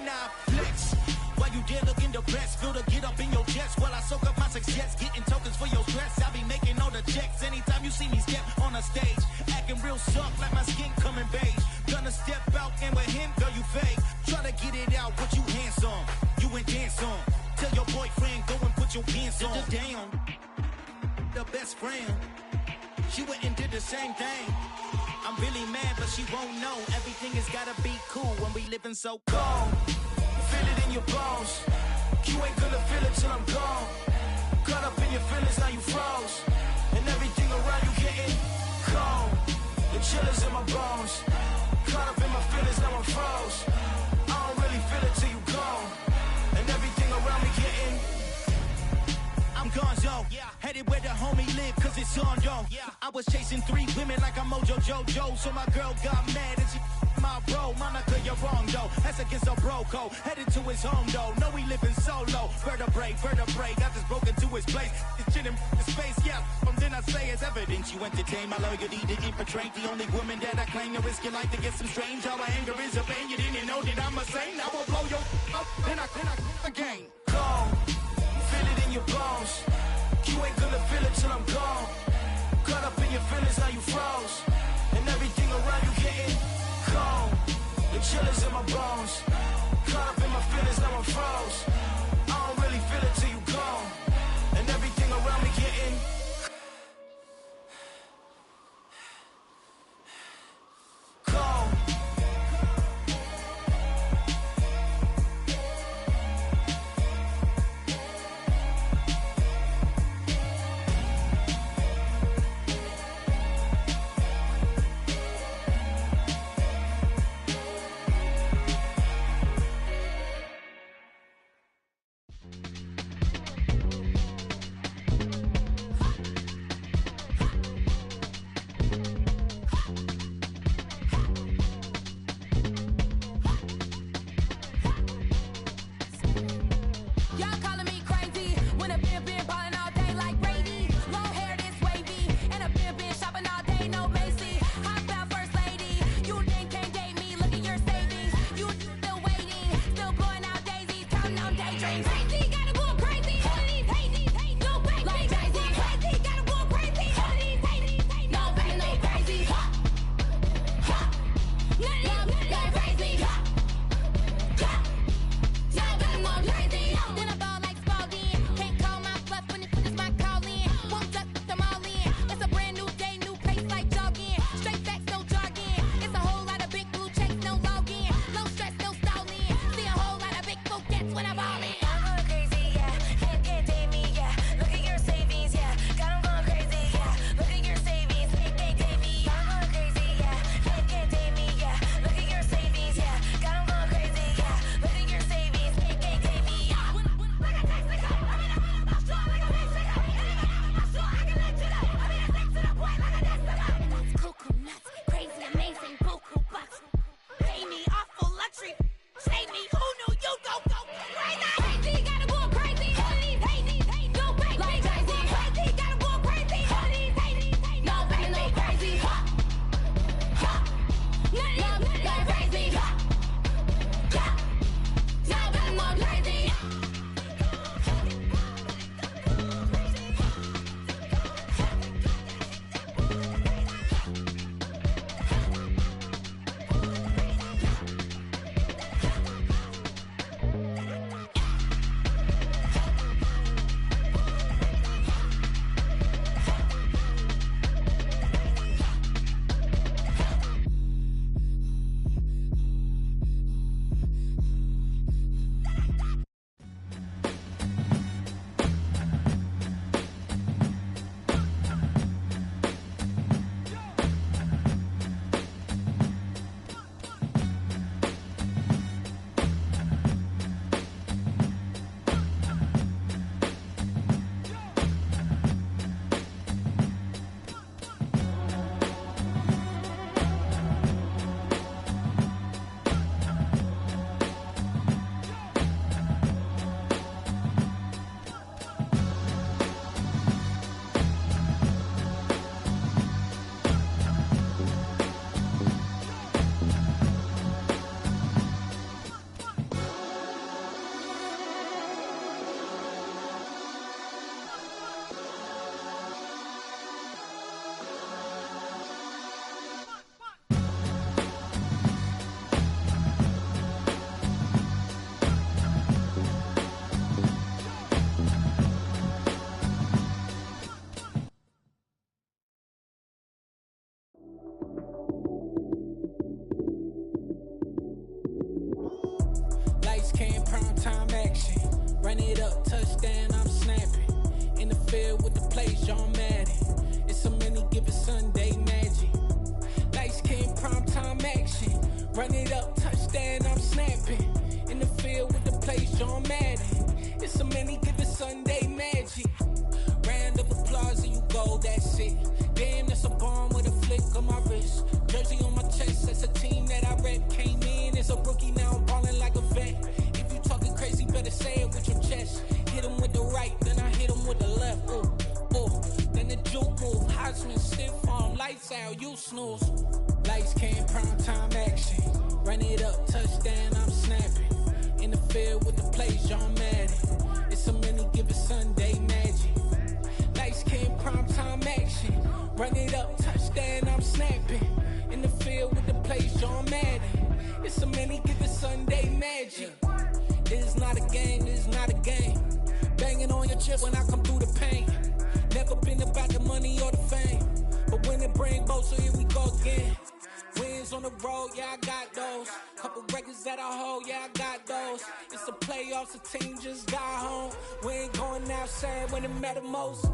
Speaker 18: Now flex. While you there looking depressed, feel the get up in your chest. While I soak up my success, getting tokens for your stress. I be making all the checks anytime you see me step on a stage. Acting real soft like my skin coming beige. Gonna step out and with him, girl, you fake. Try to get it out, but you handsome. You ain't dance on. Tell your boyfriend, go and put your pants on. Down. The best friend. She went and did the same thing. I'm really mad, but she won't know. Everything has gotta be cool when we living so cold. Feel it in your bones. You ain't gonna feel it till I'm gone. Caught up in your feelings, now you froze. And everything around you getting cold. The chill is in my bones. Caught up in my feelings, now I'm froze. I don't really feel it till you gone. And everything around me getting I'm gonzo, headed where the homie live, cause it's on though. I was chasing 3 women like I'm Mojo Jojo, so my girl got mad and she my bro. Monica, you're wrong though, that's against a bro code. Headed to his home though, know we living solo. Vertebrae, got this broken to his place. It's chin in the space, from then I say it's evidence. You entertain my loyalty to infiltrate the only woman that I claim to risk your life to get some strange. All my anger is a pain, you didn't know that I'm a saint. I will blow your up, then I again. Go. Feel it in your bones. You ain't gonna feel it till I'm gone. Caught up in your feelings, now you froze. And everything around you getting cold. The chill is in my bones. Caught up in my feelings, now I'm froze. I don't really feel it till you gone. And everything around me getting cold.
Speaker 4: touchdown, I'm snapping. In the field with the plays, John Madden. It's a many given Sunday magic. Lights came primetime action. Run it up, touchdown, I'm snapping. In the field with the plays, John Madden. It's a many given Sunday magic. Round of applause and you go, that's it. Damn, that's a bomb with a flick on my wrist. Jersey on my chest, that's a team that I rep. Came in as a rookie, now I'm ballin' like a vet. If you talking crazy, better say it with your chest. Hit him with the right, then I hit him with the left. Ooh, ooh. Then the juke move, Heisman, stiff arm, lights out, you snooze. Lights came, prime time action. Run it up, touchdown, I'm snapping. In the field with the plays, John Madden. It's a many given Sunday magic. Lights came, prime time action. Run it up, touchdown, I'm snapping. In the field with the plays, John Madden. It's a many given Sunday magic. This is not a game, this is not a game. Banging on your chest when I come through the pain. Never been about the money or the fame. But when it bring both, so here we go again. Wins on the road, yeah, I got those. Couple records that I hold, yeah, I got those. It's the playoffs, the team just got home. We ain't going outside when it matter most.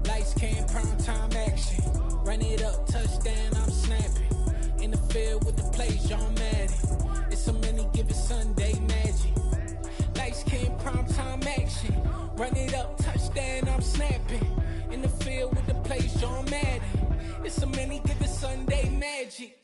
Speaker 4: Lights came, prime time action. Run it up, touchdown, I'm snapping. In the field with the plays, John Madden. It's a many given Sunday magic. Lights came, prime time action. Run it up, touchdown, I'm snapping. In the field with the plays, John Madden. It's a many given Sunday magic.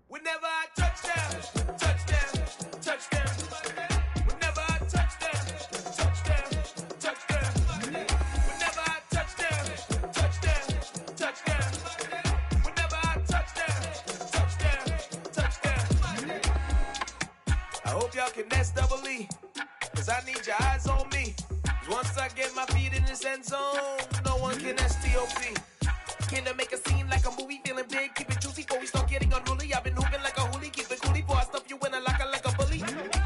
Speaker 19: Whenever I touchdown, touchdown, touchdown. Whenever I touchdown, touchdown, touchdown. Whenever I touchdown, touchdown, touchdown. Whenever I touchdown, touchdown, touchdown. I hope y'all can nest double E, cause I need your eyes on me. Cause once I get my feet in this end zone, no one can STOP. Can to make a scene like a movie, feeling big, keep it juicy before we start getting unruly. I've been hooping like a hoolie, keep it coolie before I stuff you in a locker like a bully.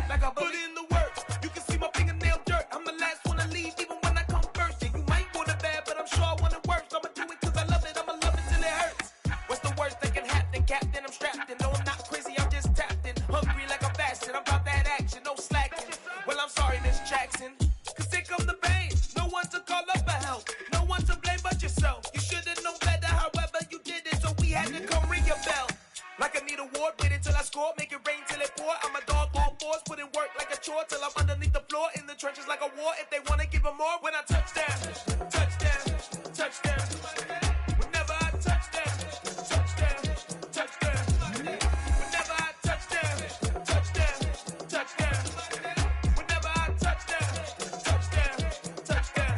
Speaker 19: Like a bully in the work, you can see my fingernail dirt. I'm the last one to leave, even when I come first. Yeah, you might want it bad, but I'm sure I want it worse. I'ma do it cause I love it, I'ma love it till it hurts. What's the worst that can happen, Captain? I'm strapped in, no I'm not crazy, I'm just tapped in. Hungry like I'm fasting, I'm about that action, no slacking. Well I'm sorry, Miss Jackson, cause here come the pain. No one to call up for help, no one to blame but yourself. You should've known better, however you did it, so we had to come ring your bell. Like I need a ward, wait until I score, make it rain till it pour. I'm a dog on force, put in work like a chore till I'm underneath the floor, in the trenches like a war. If they wanna give them more, when I touchdown, touchdown, touchdown. Whenever I touchdown, touchdown, touchdown. Whenever I touchdown, touchdown, touchdown. Whenever I touchdown, touchdown, touchdown.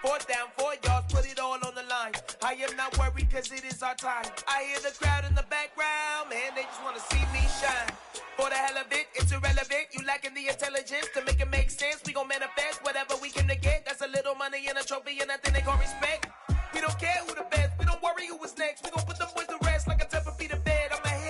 Speaker 19: 4th down, 4 yards, put it all on the line. I am not worried cause it is our time. I hear the crowd in the background, man, they just wanna see me shine. For the hell of it, it's irrelevant. You lacking the intelligence to make it make sense. We gon' manifest whatever we came to get. That's a little money and a trophy and nothing they gon' respect. We don't care who the best, we don't worry who was next. We gon' put them boys to rest like a Tempur-Pedic bed. I'm ahead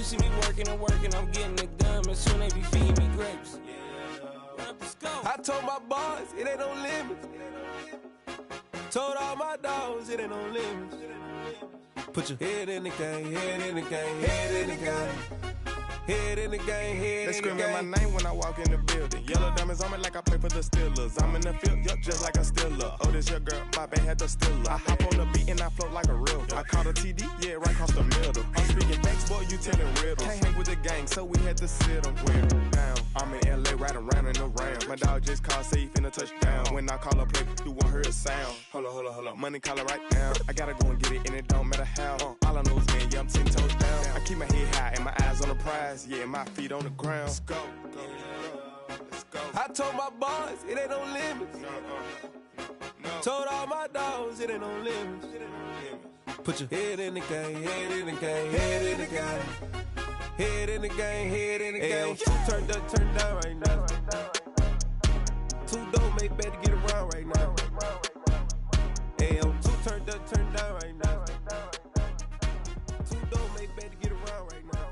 Speaker 20: you see me working and working, I'm getting it done. And soon they be feeding me grapes. I told my boys, it ain't no limits. Told all my dogs, it ain't no limits. Put your head in the game, head in the game, head in the game. Head in the game, head
Speaker 8: They
Speaker 20: in the game.
Speaker 8: screaming my name when I walk in the building. Yellow diamonds on me like I play for the Steelers. I'm in the field, yup, just like a Steeler. Oh, this your girl, my band had the Steeler. I hop on the beat and I float like a river. I caught a TD, yeah, right across the middle. I'm speaking thanks, boy, you telling riddles. Can't hang with the gang, so we had to sit them down. I'm in LA, riding around in the round. My dog just called, say he finna touchdown. When I call a play, you won't hear a sound. Hold up, money calling right now. I gotta go and get it, and it don't matter how. All I know is man, yeah, I'm 10 toes down. I keep my head high and my eyes on the prize. Yeah, my feet on the ground. Let's go.
Speaker 20: I told my boys, it ain't no limits. Told all my dogs, it ain't no limits. Put your head in the game, head in the game, head in the game. Head in the game, head in the game. Two turned up, turned down right now. Two don't make bad to get around right now. Hey, I'm two turned up, turned down right now. Two don't make bad to get around right now.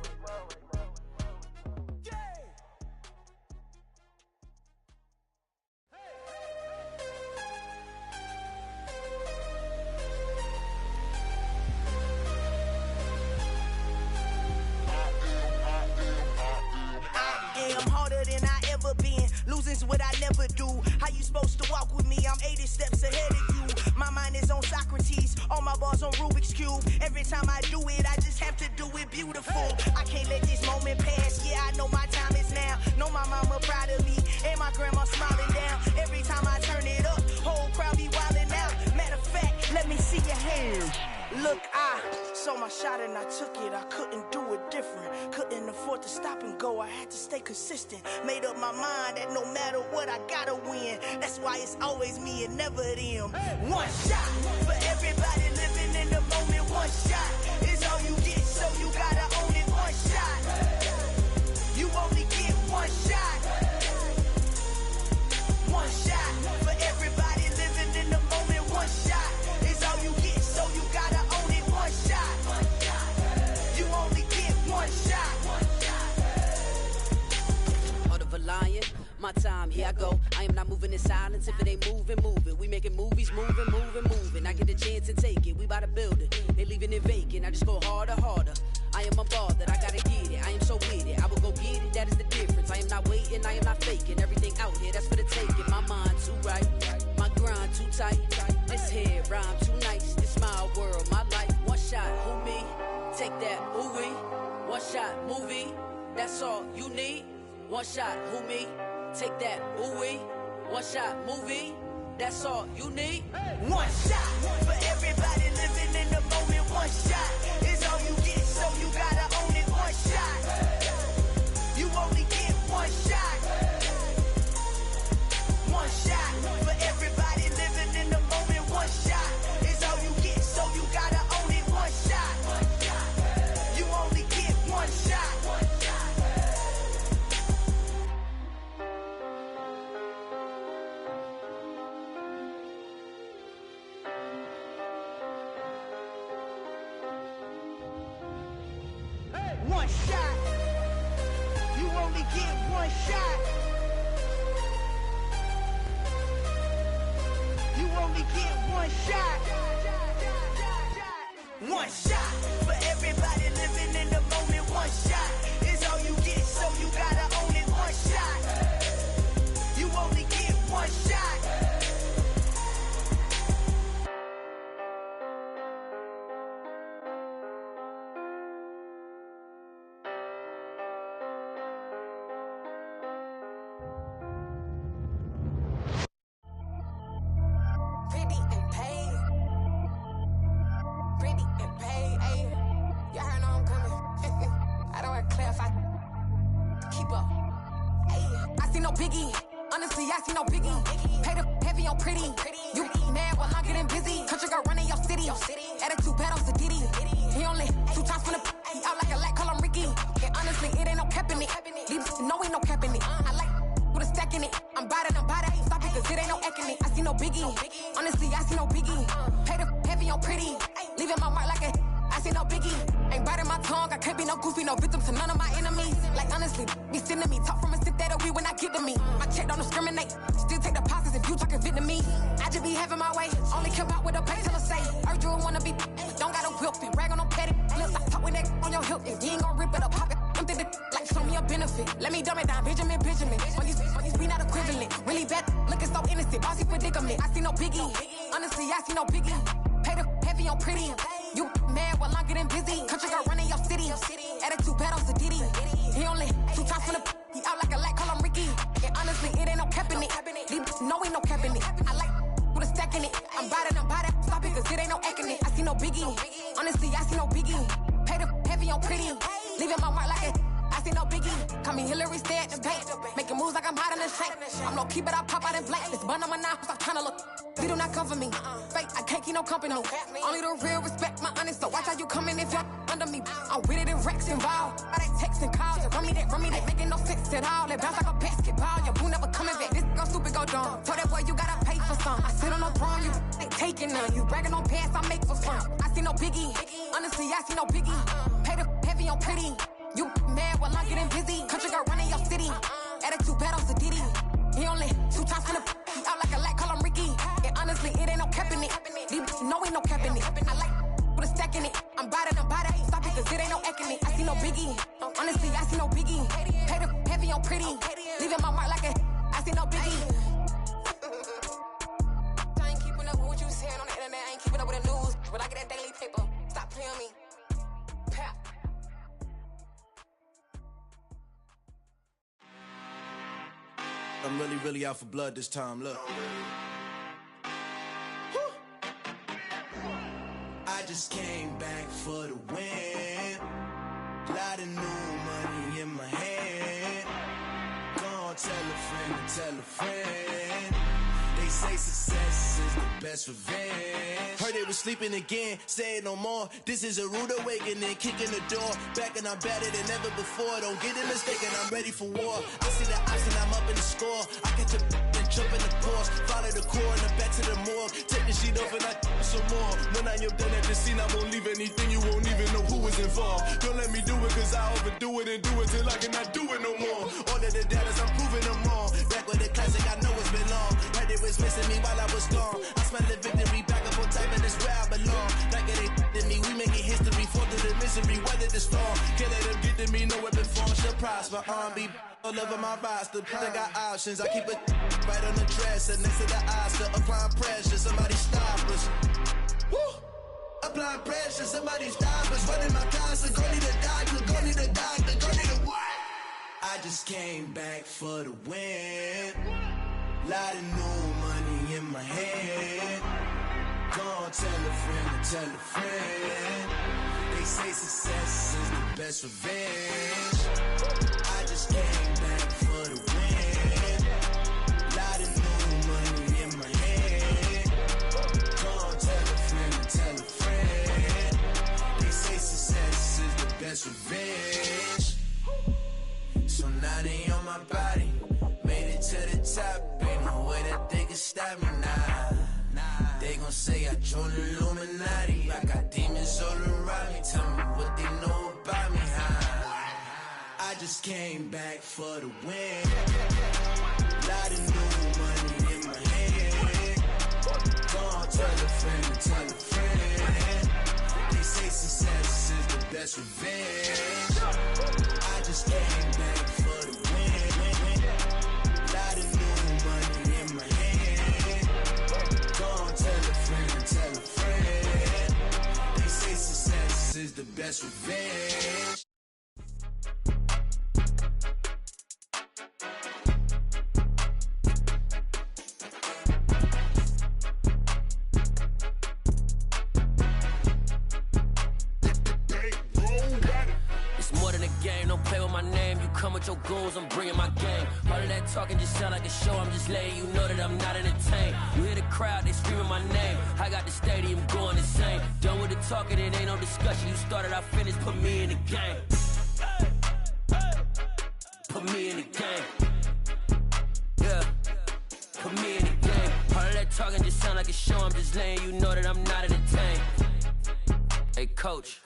Speaker 21: I'm harder than I ever been. Losing's what I never do. How you supposed to walk with me? I'm 80 steps ahead of you. My mind is on Socrates. All my bars on Rubik's Cube. Every time I do it, I just have to do it beautiful. I can't let this moment pass. Yeah, I know my time is now. Know my mama proud of me. And my grandma smiling down. Every time I turn it up, whole crowd be wildin' out. Matter of fact, let me see your hands. Look, I saw my shot and I took it. I couldn't do it different. Couldn't afford to stop and go. I had to stay consistent. Made up my mind that no matter what, I gotta win. That's why it's always me and never them. One shot for everybody living in the moment. One shot is all you get, so you gotta own it. One shot. You only get one shot. One shot for everybody living in the moment. One shot is all you get, so you gotta own it. One shot. You only get one shot.
Speaker 22: Heart of a lion, my time, here I go. I am not moving in silence. If it ain't moving, moving. We making movies, moving. I get a chance to take it. We bout to build it. They leaving it vacant. I just go harder. I am a ball that I gotta get it. I am so with it. I will go get it. That is the difference. I am not waiting. I am not faking. Everything out here, that's for the taking. My mind too right. My grind too tight. This head rhyme too nice. This my world, my life. One shot, who me? Take that, ooh wee. One shot, movie. That's all you need. One shot, who me? Take that, ooh wee. One shot, movie. That's all you need.
Speaker 21: One shot for everybody living in the moment. One shot is all you get, so you gotta own it. One shot. You only get one shot. One shot for everybody living in the moment. One shot is all you get, so you gotta own it. One shot. You only get one shot. One shot. You only get one shot. You only get one shot. One shot for everybody living in the moment. One shot is all you get, so you gotta own it. One shot. You only get one shot.
Speaker 11: I see no biggie. Ain't biting my tongue, I can't be no goofy, no victim to none of my enemies. Like honestly, be sending me talk from a sip that we when I get to me. My check don't discriminate, still take deposits if you talking Vietnamese. I just be having my way, only care about what the painkiller say. Urge you wanna be, don't got a whip and rag on no petty flips. I talk with that on your hip, if you ain't gon' rip it up, pop it. Empty the like show me a benefit. Let me dumb it down, Benjamin. When these be not equivalent, really bad, looking so innocent, bossy predicament. I see no biggie, honestly, I see no biggie. Pay the heavy on pretty. You mad while I'm getting busy. Country girl running your city. Attitude bad on Diddy. He only 2 times from the he out like a light, call him Ricky. And honestly, it ain't no cap in it. No, ain't no cap in it. I like with a stack in it. I'm by that. Stop it, cause it ain't no acting it. I see no biggie. Honestly, I see no biggie. Pay the heavy on pretty. Leaving my mark like it. I see no biggie. Call me Hillary, stay at the bank. Making moves like I'm hot in the shank. I'm low key, but I pop out in blank. This bun on my knife, stop trying to look. They do not come for me. Fake, I can't keep no company. Only the real respect my honest. So watch how you coming if you're under me. I'm with it and Rex involved. I they text and calls. Run me that. Making no sense at all. They bounce like a basketball. Your boo never coming back. This go stupid, go dumb. Told that boy you gotta pay for some. I sit on no throne, you ain't taking none. You bragging on pants, I make for fun. I see no biggie. Honestly, I see no biggie. Pay the heavy on pretty. You mad while I'm getting busy. Country girl running your city. Attitude bad on Diddy. He only 2 times from the he out like a light, call him Ricky. And honestly, it ain't no cap in it. No, ain't no cap in it. I like with a stack in it. I'm by that. Stop it, cause it ain't no acting it. I see no biggie. Honestly, I see no biggie. Pay the heavy on pretty. Leaving my mark like a I see no biggie. I ain't keeping up with what you saying on the internet. I ain't keeping up with the news. But I get that daily paper. Stop playing me. Pap.
Speaker 8: I'm really out for blood this time, look. I just came back for the win. Lot of new money in my hand. Gonna tell a friend. They say success is the best revenge. Heard they was sleeping again, say it no more. This is a rude awakening, kicking the door. Back and I'm better than ever before. Don't get it mistaken, I'm ready for war. I see the option, I'm up in the score. I catch a and jump in the course. Follow the core and the back to the morgue. Take the sheet off and I some more. When I am done at the scene, I won't leave anything. You won't even know who was involved. Don't let me do it, cause I overdo it and do it till I cannot do it no more. All of the doubters, I'm proving them wrong. Back with the classic, I know it's been long. Heard it was missing me while I was gone. I smell the victory, back up on time, and it's where I belong. Like it ain't to me, we making history. Fall through the misery, weather the storm. Can't let them get to me, no weapon form shall prosper. R&B all over my roster. I got options, I keep it right on the dresser. Next to the Oscar, applying pressure, somebody stop us. Woo! Applying pressure, somebody stop us. Running my concert, go need a doctor, go need a doctor, go need a what? I just came back for the win. Lot of new money in my hand. Gonna tell a friend. They say success is the best revenge. I just came back for the win. Lot of new money in my hand. Gonna tell a friend. They say success is the best revenge. So now they on my body. Made it to the top, ain't no way that they can stop me now. They gon' say I joined the Illuminati. I got demons all around me. Tell me what they know about me, huh? I just came back for the win. Lot of new money in my hand. Gonna tell a friend. They say success is the best revenge. I just came back for the win. Lot of new money in my hand. Gonna tell a friend. They say success is the best revenge.
Speaker 6: Come with your goons, I'm bringing my game. All of that talking just sound like a show. I'm just letting you know that I'm not entertained. You hear the crowd, they screaming my name. I got the stadium going insane. Done with the talking, it ain't no discussion. You started, I finished, put me in the game. Put me in the game. Yeah, put me in the game. All of that talking just sound like a show. I'm just letting you know that I'm not entertained. Hey, coach.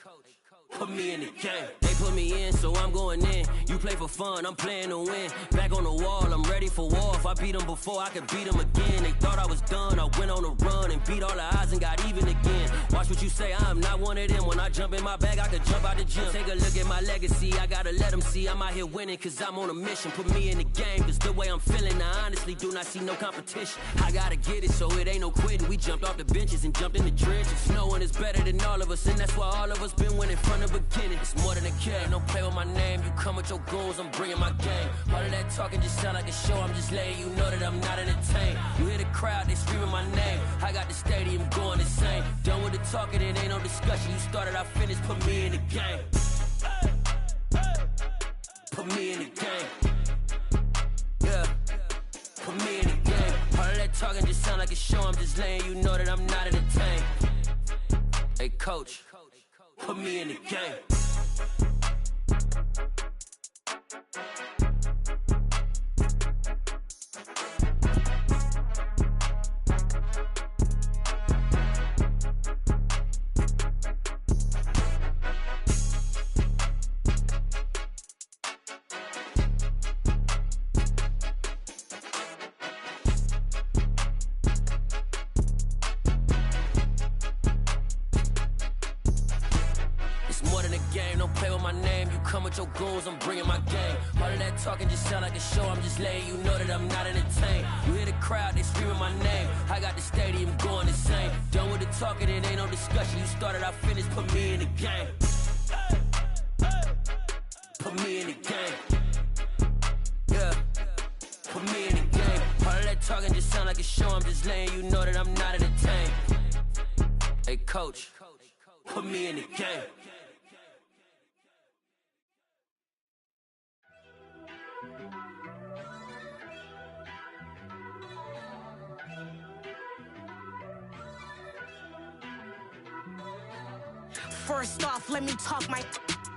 Speaker 6: Put me in the game. They put me in, so I'm going in. You play for fun, I'm playing to win. Back on the wall, I'm ready for war. If I beat them before, I could beat them again. They thought I was done, I went on a run and beat all the odds and got even again. Watch what you say, I'm not one of them. When I jump in my bag, I could jump out the gym. Take a look at my legacy, I gotta let them see I'm out here winning, cause I'm on a mission. Put me in the game, cause the way I'm feeling, I honestly do not see no competition. I gotta get it, so it ain't no quitting. We jumped off the benches and jumped in the trenches. No one is better than all of us, and that's why all of us been winning from the beginning. It's more than a game, don't play with my name. You come with your goons, I'm bringing my game. All of that talking just sound like a show, I'm just letting you know that I'm not entertained. You hear the crowd, they screaming my name. I got the stadium going insane. Done with the talking, it ain't no discussion. You started, I finished, put me in the game. Put me in the game. Yeah, put me in the game. All of that talking just sound like a show, I'm just letting you know that I'm not entertained. Hey coach, put me in the game. Your goons, I'm bringing my game. All of that talking just sound like a show, I'm just letting you know that I'm not entertained. You hear the crowd, they screaming my name. I got the stadium going insane. Done with the talking, it ain't no discussion. You started, I finished, put me in the game. Put me in the game. Yeah, put me in the game. All of that talking just sound like a show, I'm just letting you know that I'm not entertained. Hey coach, put me in the game.
Speaker 21: First off, let me talk my.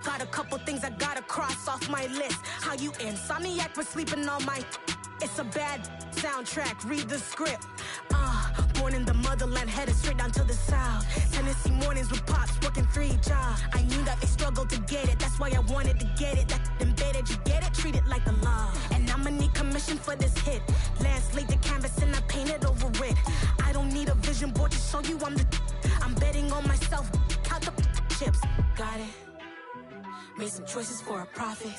Speaker 21: Got a couple things I gotta cross off my list. How you insomniac for sleeping on my. It's a bad soundtrack, read the script. Born in the motherland, headed straight down to the south. Tennessee mornings with pops, working 3 jobs. I knew that they struggled to get it, that's why I wanted to get it. That embedded, you get it, treat it like the law. And I'ma need commission for this hit. Lance laid the canvas and I painted over it. I don't need a vision board to show you I'm the. I'm betting on myself, count the chips. Got it. Made some choices for a profit.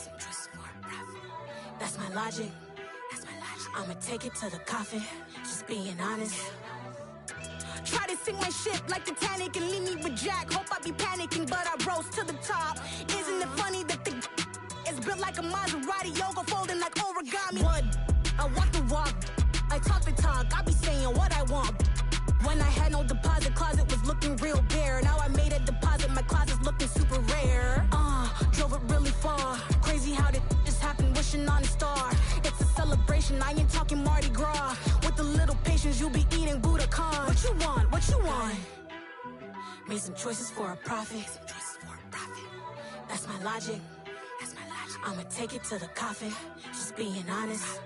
Speaker 21: That's my logic. I'ma take it to the coffin. Just being honest. Try to sink my ship like Titanic and leave me with Jack. Hope I be panicking, but I rose to the top. Isn't it funny that the is built like a Maserati, yoga folding like origami? What? I walk the walk. I talk the talk. I be saying what I want. When I had no deposit, closet was looking real bare. Now I made a deposit, my closet's looking super rare. Drove it really far. Crazy how did this happen, wishing on a star. It's a celebration, I ain't talking Mardi Gras. With a little patience, you'll be eating Budokan. What you want? What you want? Made some choices for a profit. That's my logic. I'ma take it to the coffin. Just being honest.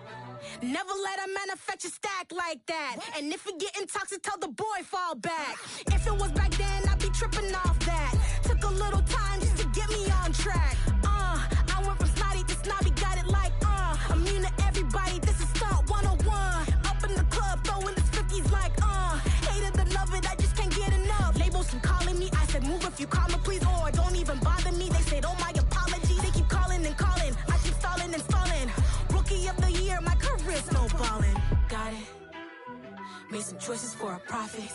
Speaker 21: Never let a manufacture stack like that. And if it getting toxic, tell the boy fall back. If it was back then, I'd be tripping off that. Took a little time just to get me on track. I went from snotty to snobby, got it like immune to everybody, this is stunt 101. Up in the club, throwing the 50s like hate it and love it, I just can't get enough. Labels keep calling me, I said move if you call me please, or don't even bother me. They said oh my apology, they keep calling and calling. I keep stalling and stalling. Rookie of the year, my career's snowballing. Got it. Made some choices for a profit.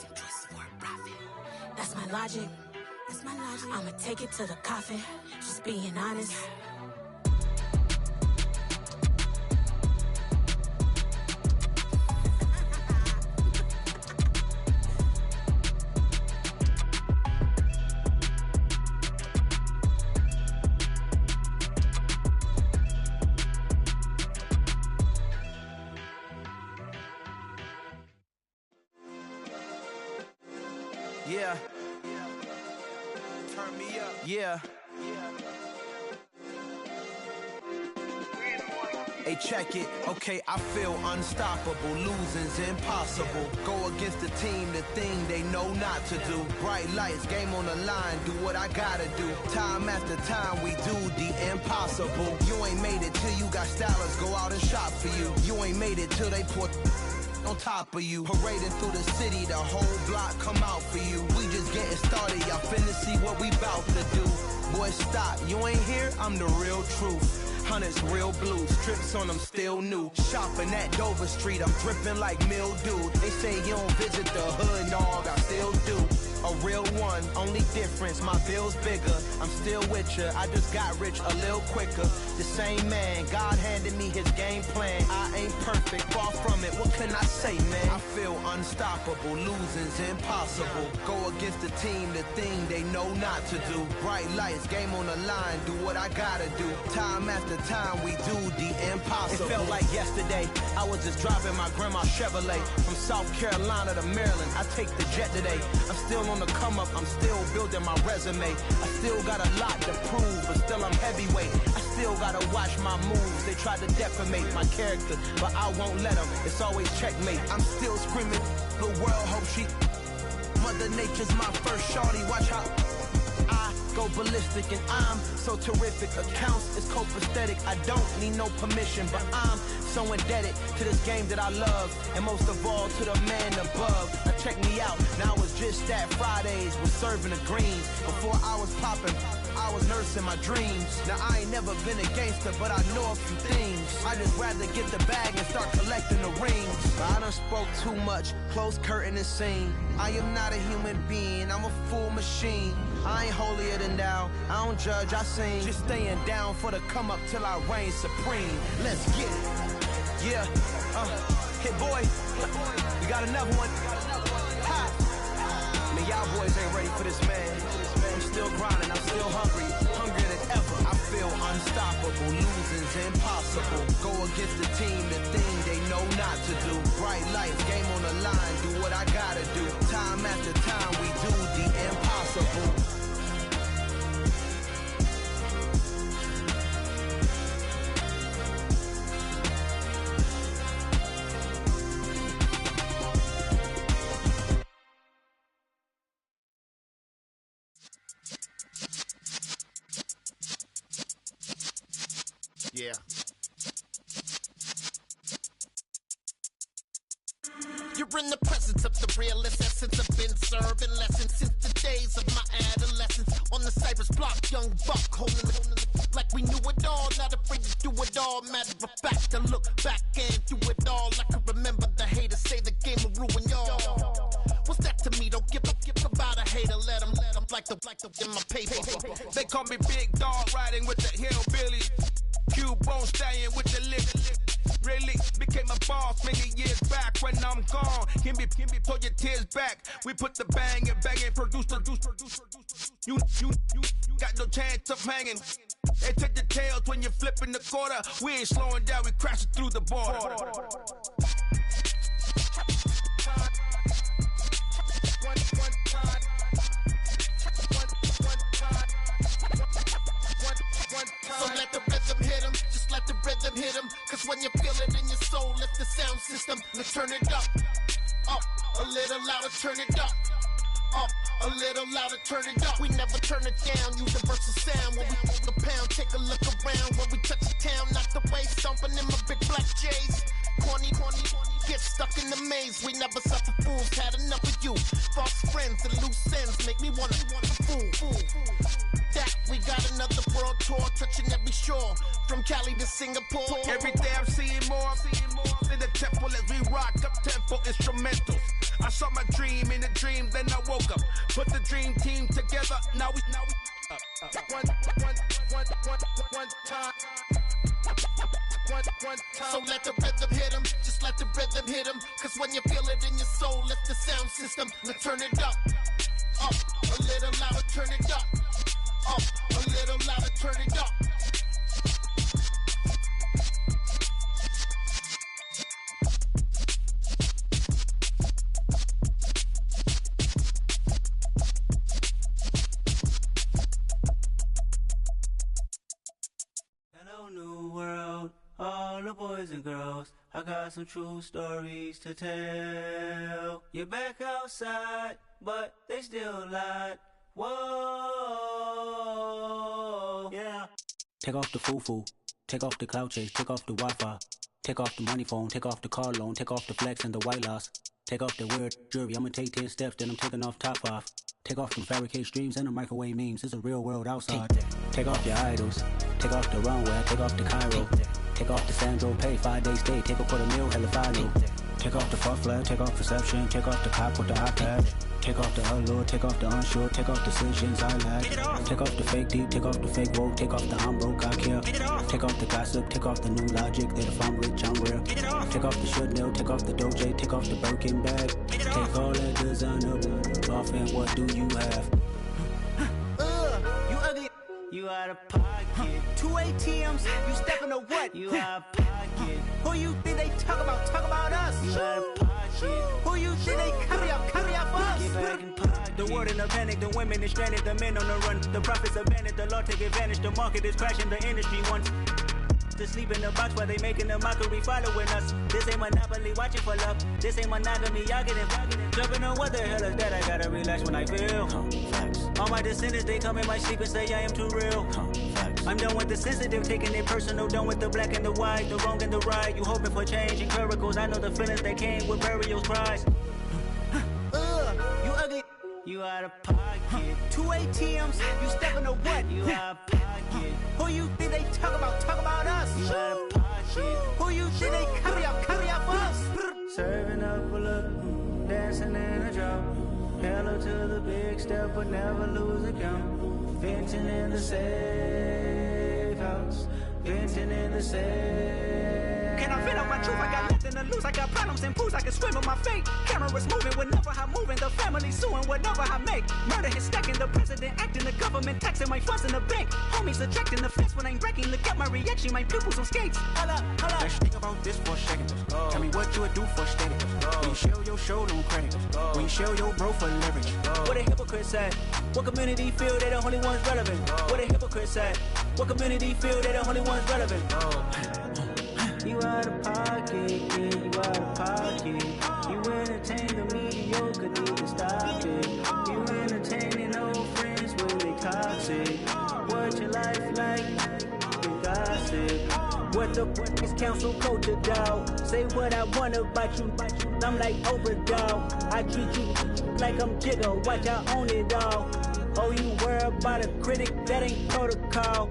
Speaker 21: That's my logic. I'ma take it to the coffin. Just being honest.
Speaker 7: Yeah. Turn me up. Yeah. Hey, check it, okay, I feel unstoppable. Losing's impossible. Go against the team, the thing they know not to do. Bright lights, game on the line, do what I gotta do. Time after time, we do the impossible. You ain't made it till you got stylists go out and shop for you. You ain't made it till they pour on top of you. Parading through the city, the whole block come out for you. We just getting started, y'all finna see what we bout to do. Boy, stop, you ain't here, I'm the real truth. Hundreds real blue, strips on them still new. Shopping at Dover Street, I'm dripping like mildew. They say you don't visit the hood, dog, I still do. A real one, only difference, my bill's bigger. I'm still with ya, I just got rich a little quicker. The same man, God handed me his game plan. I ain't perfect, far from it, what can I say, man? I feel unstoppable, losing's impossible. Go against the team, the thing they know not to do. Bright lights, game on the line, do what I gotta do. Time after time, we do the impossible. It felt like yesterday, I was just driving my grandma's Chevrolet from South Carolina to Maryland. I take the jet today. I'm still on the come up, I'm still building my resume. I still got a lot to prove, but still I'm heavyweight. I still gotta watch my moves. They tried to defamate my character, but I won't let them. It's always checkmate. I'm still screaming, the world hope she. Mother Nature's my first shorty. Watch how I go ballistic, and I'm so terrific. Accounts is copacetic. I don't need no permission, but I'm so indebted to this game that I love, and most of all to the man above. Now check me out, now it's just that Fridays was serving the greens. Before I was popping, I was nursing my dreams. Now I ain't never been a gangster, but I know a few things. I just rather get the bag and start collecting the rings. But I done spoke too much, close curtain and scene. I am not a human being, I'm a full machine. I ain't holier than thou, I don't judge, I sing. Just staying down for the come up till I reign supreme. Let's get it. Yeah, hit boy, we got another one. Ha! Man, y'all boys ain't ready for this, man. I'm still grinding, I'm still hungry, hungrier than ever. I feel unstoppable, losing's impossible. Go against the team, the thing they know not to do. Bright lights, game on the line, do what I gotta do. Time after time, we do the impossible.
Speaker 16: Yeah. You're in the presence of the realest essence. I've been serving lessons since the days of my adolescence. On the Cypress block, young buck holding it like we knew it all. Not afraid to do it all. Matter of fact, to look back and do it all. I can remember the haters say the game will ruin y'all. What's that to me? Don't give about a hater. Let them like the in my paper.
Speaker 23: They call me Big Dog, riding with the hillbillies. Cubone stallion with the lip. Really became a boss many years back. When I'm gone, can be pull your tears back. We put the bang and produce. You got no chance of hanging. They take the tails when you're flipping the quarter. We ain't slowing down, we crashing through the border.
Speaker 16: So let the rhythm hit him, just let the rhythm hit him. Cause when you feel it in your soul, lift the sound system. Let's turn it up, a little louder, turn it up, a little louder, turn it up. We never turn it down, universal sound. When we move the pound, take a look around. When we touch the town, not the way, stomping in my big black J's. Corny, get stuck in the maze. We never suffer fools, had enough of you. False friends and loose ends make me wanna fool. That we got another world tour, touching every shore, from Cali to Singapore.
Speaker 23: Every day I'm seeing more in the temple as we rock up tempo instrumentals. I saw my dream in a dream, then I woke up. Put the dream team together, now we one time.
Speaker 16: So let the rhythm hit him, just let the rhythm hit him. Cause when you feel it in your soul, lift the sound system. Let's turn it up, a little louder, turn it up, a little louder, turn it up.
Speaker 24: Hello, new world. All aboard.
Speaker 2: boys and girls, I got some true stories to tell. You're back outside, but they still lied. Whoa, yeah.
Speaker 10: Take off the foo-foo, take off the cloud chase, take off the Wi-Fi, take off the money phone, take off the car loan, take off the flex and the white loss, take off the weird jury. I'ma take 10 steps, then I'm taking off top 5. Take off them fabricated streams and the microwave memes. It's a real world outside. Take off your idols, take off the runway, take off the Cairo, take off the Sandro Pay, 5-day stay, take a quarter meal, hella follow. Take off the fuck flag, take off perception, take off the cop with the iPad. Take off the allure, take off the unsure, take off decisions I lack. Take off the fake deep, take off the fake woke, take off the I'm broke, I care. Take off the gossip, take off the new logic that if I'm rich, I'm real. Take off the Chanel, take off the Doja, take off the Birkin bag. Take all that designer off and what do you have?
Speaker 21: You ugly.
Speaker 2: You out of pocket.
Speaker 21: 2 ATMs, you stepping to what?
Speaker 2: You out of pocket.
Speaker 21: Who you think they talk about? Talk about us.
Speaker 2: You out of pocket.
Speaker 21: Who you think they carry up us?
Speaker 2: Get back in pocket.
Speaker 21: The world in a panic, the women is stranded, the men on the run. The profits abandoned, the law take advantage. The market is crashing, the industry wants to sleep in the box while they making a mockery following us. This ain't Monopoly, watching for love. This ain't monogamy, y'all getting jumping on what the hell is that? I gotta relax when I feel. All my descendants, they come in my sleep and say I am too real. I'm done with the sensitive, taking it personal. Done with the black and the white, the wrong and the right. You hoping for change and miracles. I know the feelings that came with burials, cries. You ugly.
Speaker 2: You out of pocket.
Speaker 21: 2 ATMs, you stepping to what?
Speaker 2: You out of pocket.
Speaker 21: Who you think they talk about? Talk about us.
Speaker 2: You out of pocket.
Speaker 21: Who you think they carry up us?
Speaker 2: Serving up a look, dancing in a drop. Hello to the big step, but never lose a count. Venting in the safe house. Venting in the safe.
Speaker 21: Can I feel out my truth? I got nothing to lose. I got problems and pools. I can swim with my fate. Cameras moving whenever I'm moving. The family suing whatever I make. Murder is stacking. The president acting. The government taxing my funds in the bank. Homies attracting the fence when I'm breaking. Look at my reaction. My pupils on skates. Holla, holla.
Speaker 13: Let's think about this for a second. Tell me what you would do for status. When you show your show, no credit. When you show your bro for leverage.
Speaker 21: What a hypocrite said. What community feel they the only ones relevant? What a hypocrite said. What community feel they the only ones relevant?
Speaker 2: You out of pocket, yeah, you out of pocket. You entertain the mediocre, need to stop it. You entertaining old friends when they toxic. What your life like? You gossip.
Speaker 21: What the fuck is council culture, dog? Say what I want about you. I'm like overdog. I treat you like I'm Jigga. Watch I own it all. Oh, you worry about a critic? That ain't protocol.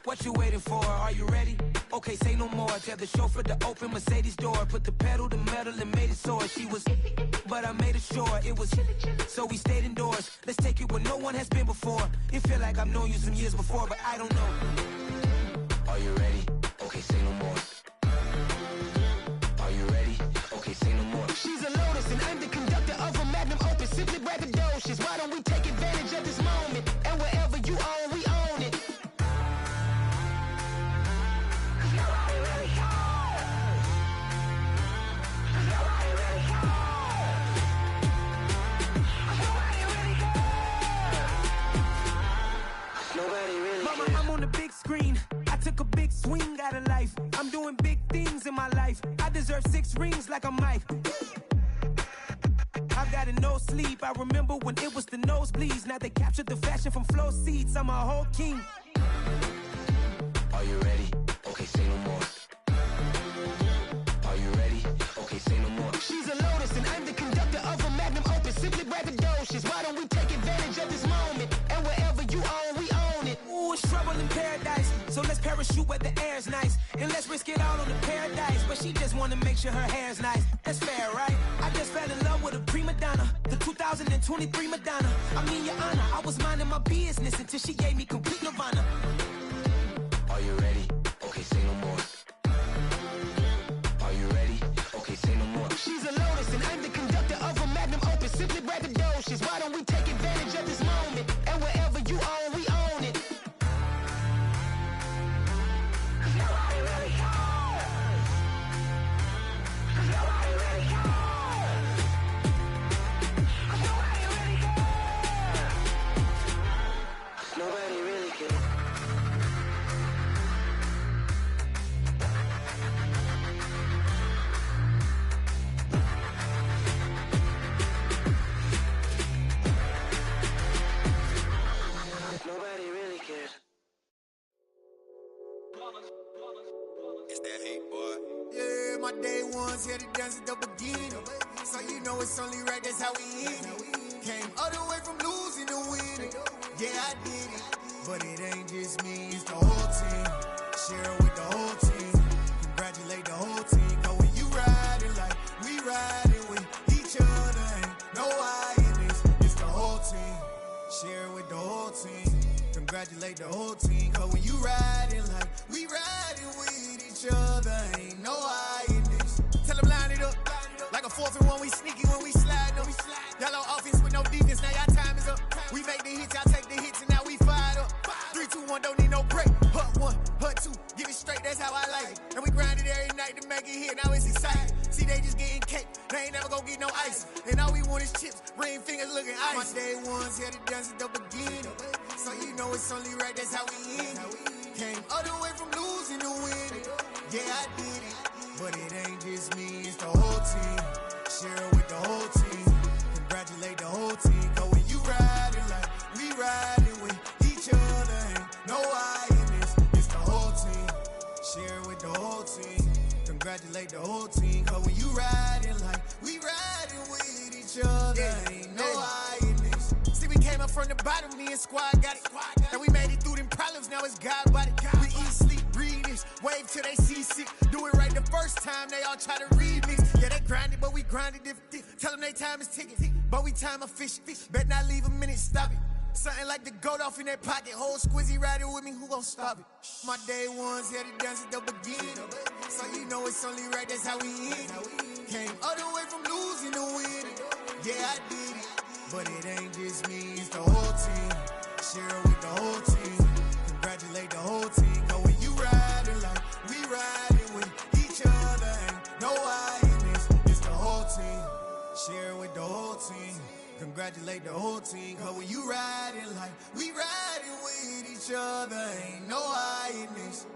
Speaker 24: What you waiting for? Are you ready? Okay, say no more. Tell the chauffeur to open Mercedes door. Put the pedal to metal and made it soar. She was, but I made it sure it was. So we stayed indoors. Let's take it where no one has been before. It feel like I've known you some years before, but I don't know. Are you ready? Okay, say no more. Are you ready? Okay, say no more.
Speaker 25: She's a Lotus and I'm the conductor of a magnum opus. Simply braggadocious. Why don't we take advantage of this moment? And wherever you own, we own it.
Speaker 24: Mama, I'm on the big screen. I took a big swing out of life. I'm doing big things in my life. I deserve 6 rings like I'm Mike. I've got no sleep. I remember when it was the nosebleeds. Now they captured the fashion from flow seats. I'm a whole king. Are you ready? Okay, say no more. Are you ready? Okay, say no more.
Speaker 25: She's a Lotus and I'm the conductor of a magnum opus. Simply braggadocious. Why don't we take advantage of this moment? And wherever you own, we own it.
Speaker 24: Ooh, it's trouble in paradise. So let's parachute where the air's nice. And let's risk it all on the paradise. But she just wanna make sure her hair's nice. That's fair, right? I just fell in love with a prima donna. The 2023 Madonna. I mean, your honor, I was minding my business until she gave me complete nirvana. Are you ready?
Speaker 25: say no more. Are you ready? Okay, say no more. She's a lotus and I'm the conductor of a magnum opus. Simply braggadocious. Why don't we take advantage of this moment? And wherever you own, we own it. Nobody really cares. Nobody really cares. Nobody really cares. Nobody really cares. Nobody really cares.
Speaker 9: It's that hate, boy.
Speaker 16: Yeah, my day ones here to dance at the beginning. So you know it's only right, that's how we end it. Came all the way from losing to winning. Yeah, I did it. But it ain't just me, it's the whole team. Share it with the whole team. Congratulate the whole team. Cause when you riding like we riding with each other, ain't no I in this. It's the whole team. Share it with the whole team. Congratulate the whole team. Cause when you riding like we riding with each other, ain't no I in this. Tell them line it up. Like a 4th and 1, we sneaky when we slide them. Y'all on offense with no defense, now y'all time is up. We make the hits, y'all take the hits, and now we fired up. 3, 2, 1, don't need no break. Hut 1, hut 2, give it straight, that's how I like it. And we grind it every night to make it here, now it's exciting. See, they just getting cake, they ain't never gonna get no ice. And all we want is chips, ring fingers looking ice. My day ones here to dance at the beginning. So you know it's only right, that's how we end it. Came all the way from losing to winning. Yeah, I did it. But it ain't just me, it's the whole team. Share it with the whole team. Congratulate the whole team. Cause when you riding like we riding with each other, ain't no I in this. It's the whole team. Share it with the whole team. Congratulate the whole team. Cause when you riding like we riding with each other, ain't no I in this. See, we came up from the bottom, me and squad got it. And we made it through them problems, now it's God body. We eat, sleep, breathe this, wave till they see sick. Do it right the first time, they all try to remix. Yeah, they grinded, but we grinded different. Tell them they time is ticking, but we time efficient. Bet not leave a minute, stop it. Something like the GOWT off in that pocket. Whole squizzy riding with me, who gon' stop it? My day ones here to dance at the beginning. So you know it's only right, that's how we end it. Came all the way from losing to winning. Yeah, I did it. But it ain't just me, it's the whole team. Share it with the whole team. Congratulate the whole team. Cause when you riding like we riding with each other, ain't no I in this. It's the whole team. Share it with the whole team. Congratulate the whole team. Cause when you riding like we riding with each other, ain't no I in this.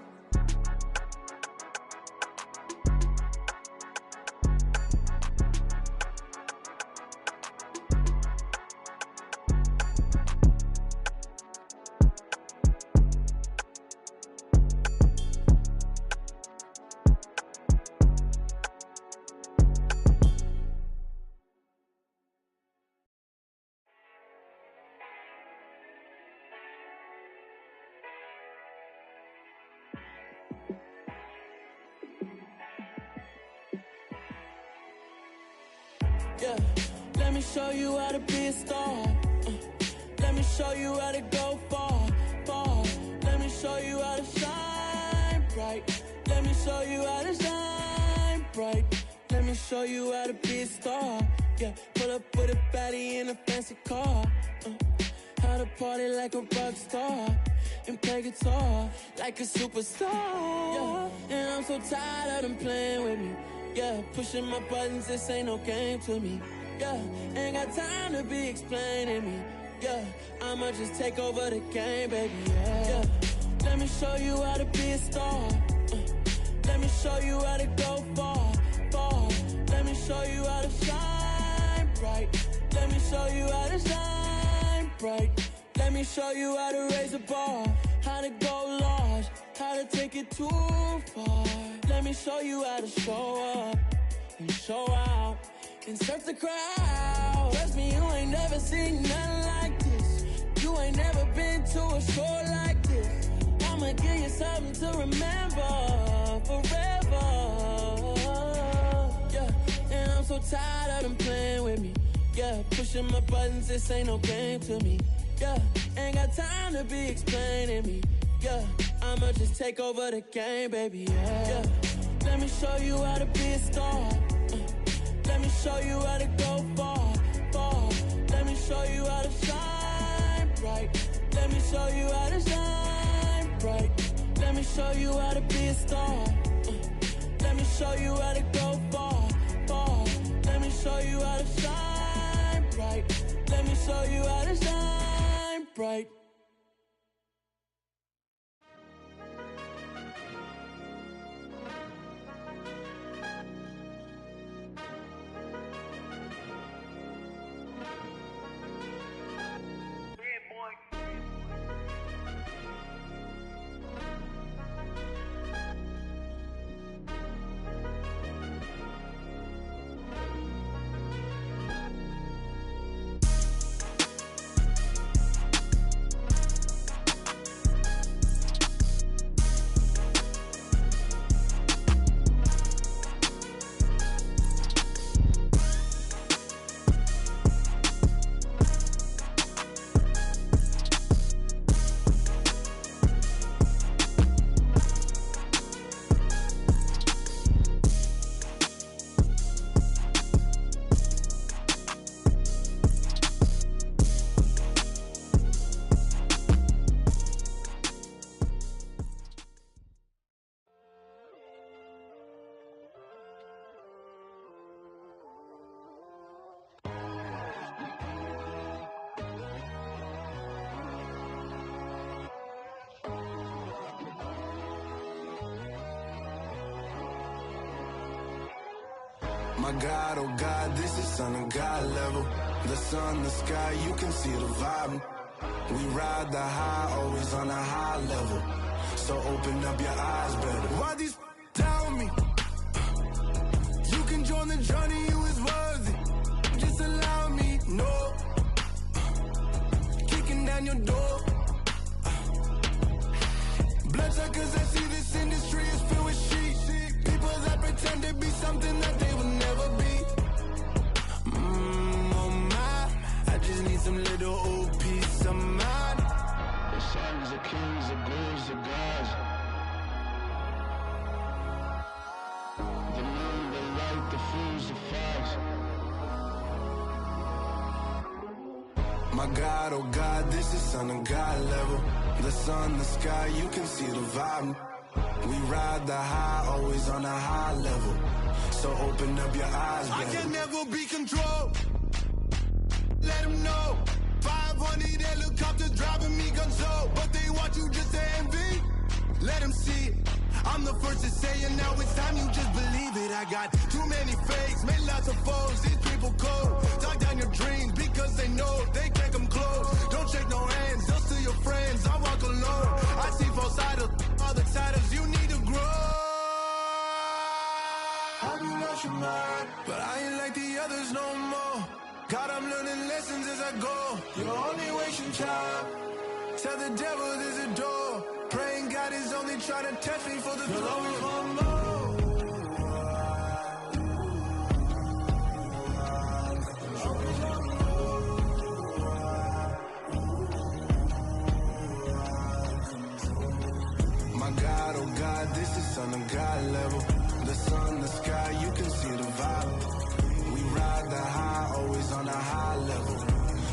Speaker 12: Yeah, let me show you how to be a star. Let me show you how to go far, far. Let me show you how to shine bright. Let me show you how to shine bright. Let me show you how to be a star. Yeah, pull up with a baddie in a fancy car. How to party like a rock star and play guitar like a superstar. Yeah, and I'm so tired of them playing with me. Yeah, pushing my buttons, this ain't no game to me. Yeah, ain't got time to be explaining me. Yeah, I'ma just take over the game, baby. Yeah, let me show you how to be a star. Let me show you how to go far, far. Let me show you how to shine bright. Let me show you how to shine bright. Let me show you how to raise a bar, how to go large, how to take it too far. Let me show you how to show up and show out and surf the crowd. Trust me, you ain't never seen nothing like this. You ain't never been to a show like this. I'ma give you something to remember forever. Yeah, and I'm so tired of them playing with me. Yeah, pushing my buttons, this ain't no game to me. Yeah, ain't got time to be explaining me. Yeah, I'ma just take over the game, baby, yeah. Let me show you how to be a star. Let me show you how to go far, far. Let me show you how to shine bright. Let me show you how to shine bright. Let me show you how to be a star. Let me show you how to go far, far. Let me show you how to shine bright. Let me show you how to shine bright.
Speaker 8: My God, oh God, this is son of God level. The sun, the sky, you can see the vibe. We ride the high, always on a high level. So open up your eyes better. Why these tell me? You can join the journey, you is worthy. Just allow me, no. Kicking down your door. Bloodsuckers, I see this industry is filled with sheep. People that pretend to be something that they will never be. Oh my, I just need some little old peace of mind. The sons of kings, the gurus, the gods. The moon, the light, the fools, the fogs. My God, oh God, this is son of God level. The sun, the sky, you can see the vibe. We ride the high, always on a high level. So open up your eyes, baby. I can never be controlled. Let them know. 500 helicopters driving me gonzo. But they want you just to envy. Let them see it. I'm the first to say it, now it's time you just believe it. I got too many fakes, made lots of foes. These people cold. Talk down your dreams because they know they can't come close. Don't shake no hands, just to your friends. I walk alone. I see false idols, other titles. You need to grow. Have you lost your mind? But I ain't like the others no more. God, I'm learning lessons as I go. You're only wasting time. Tell the devil there's a door. Praying God is only trying to test me for the glory for more. My God, oh God, this is son of God level. The sun, the sky, you can see the vibe. We ride the high, always on a high level.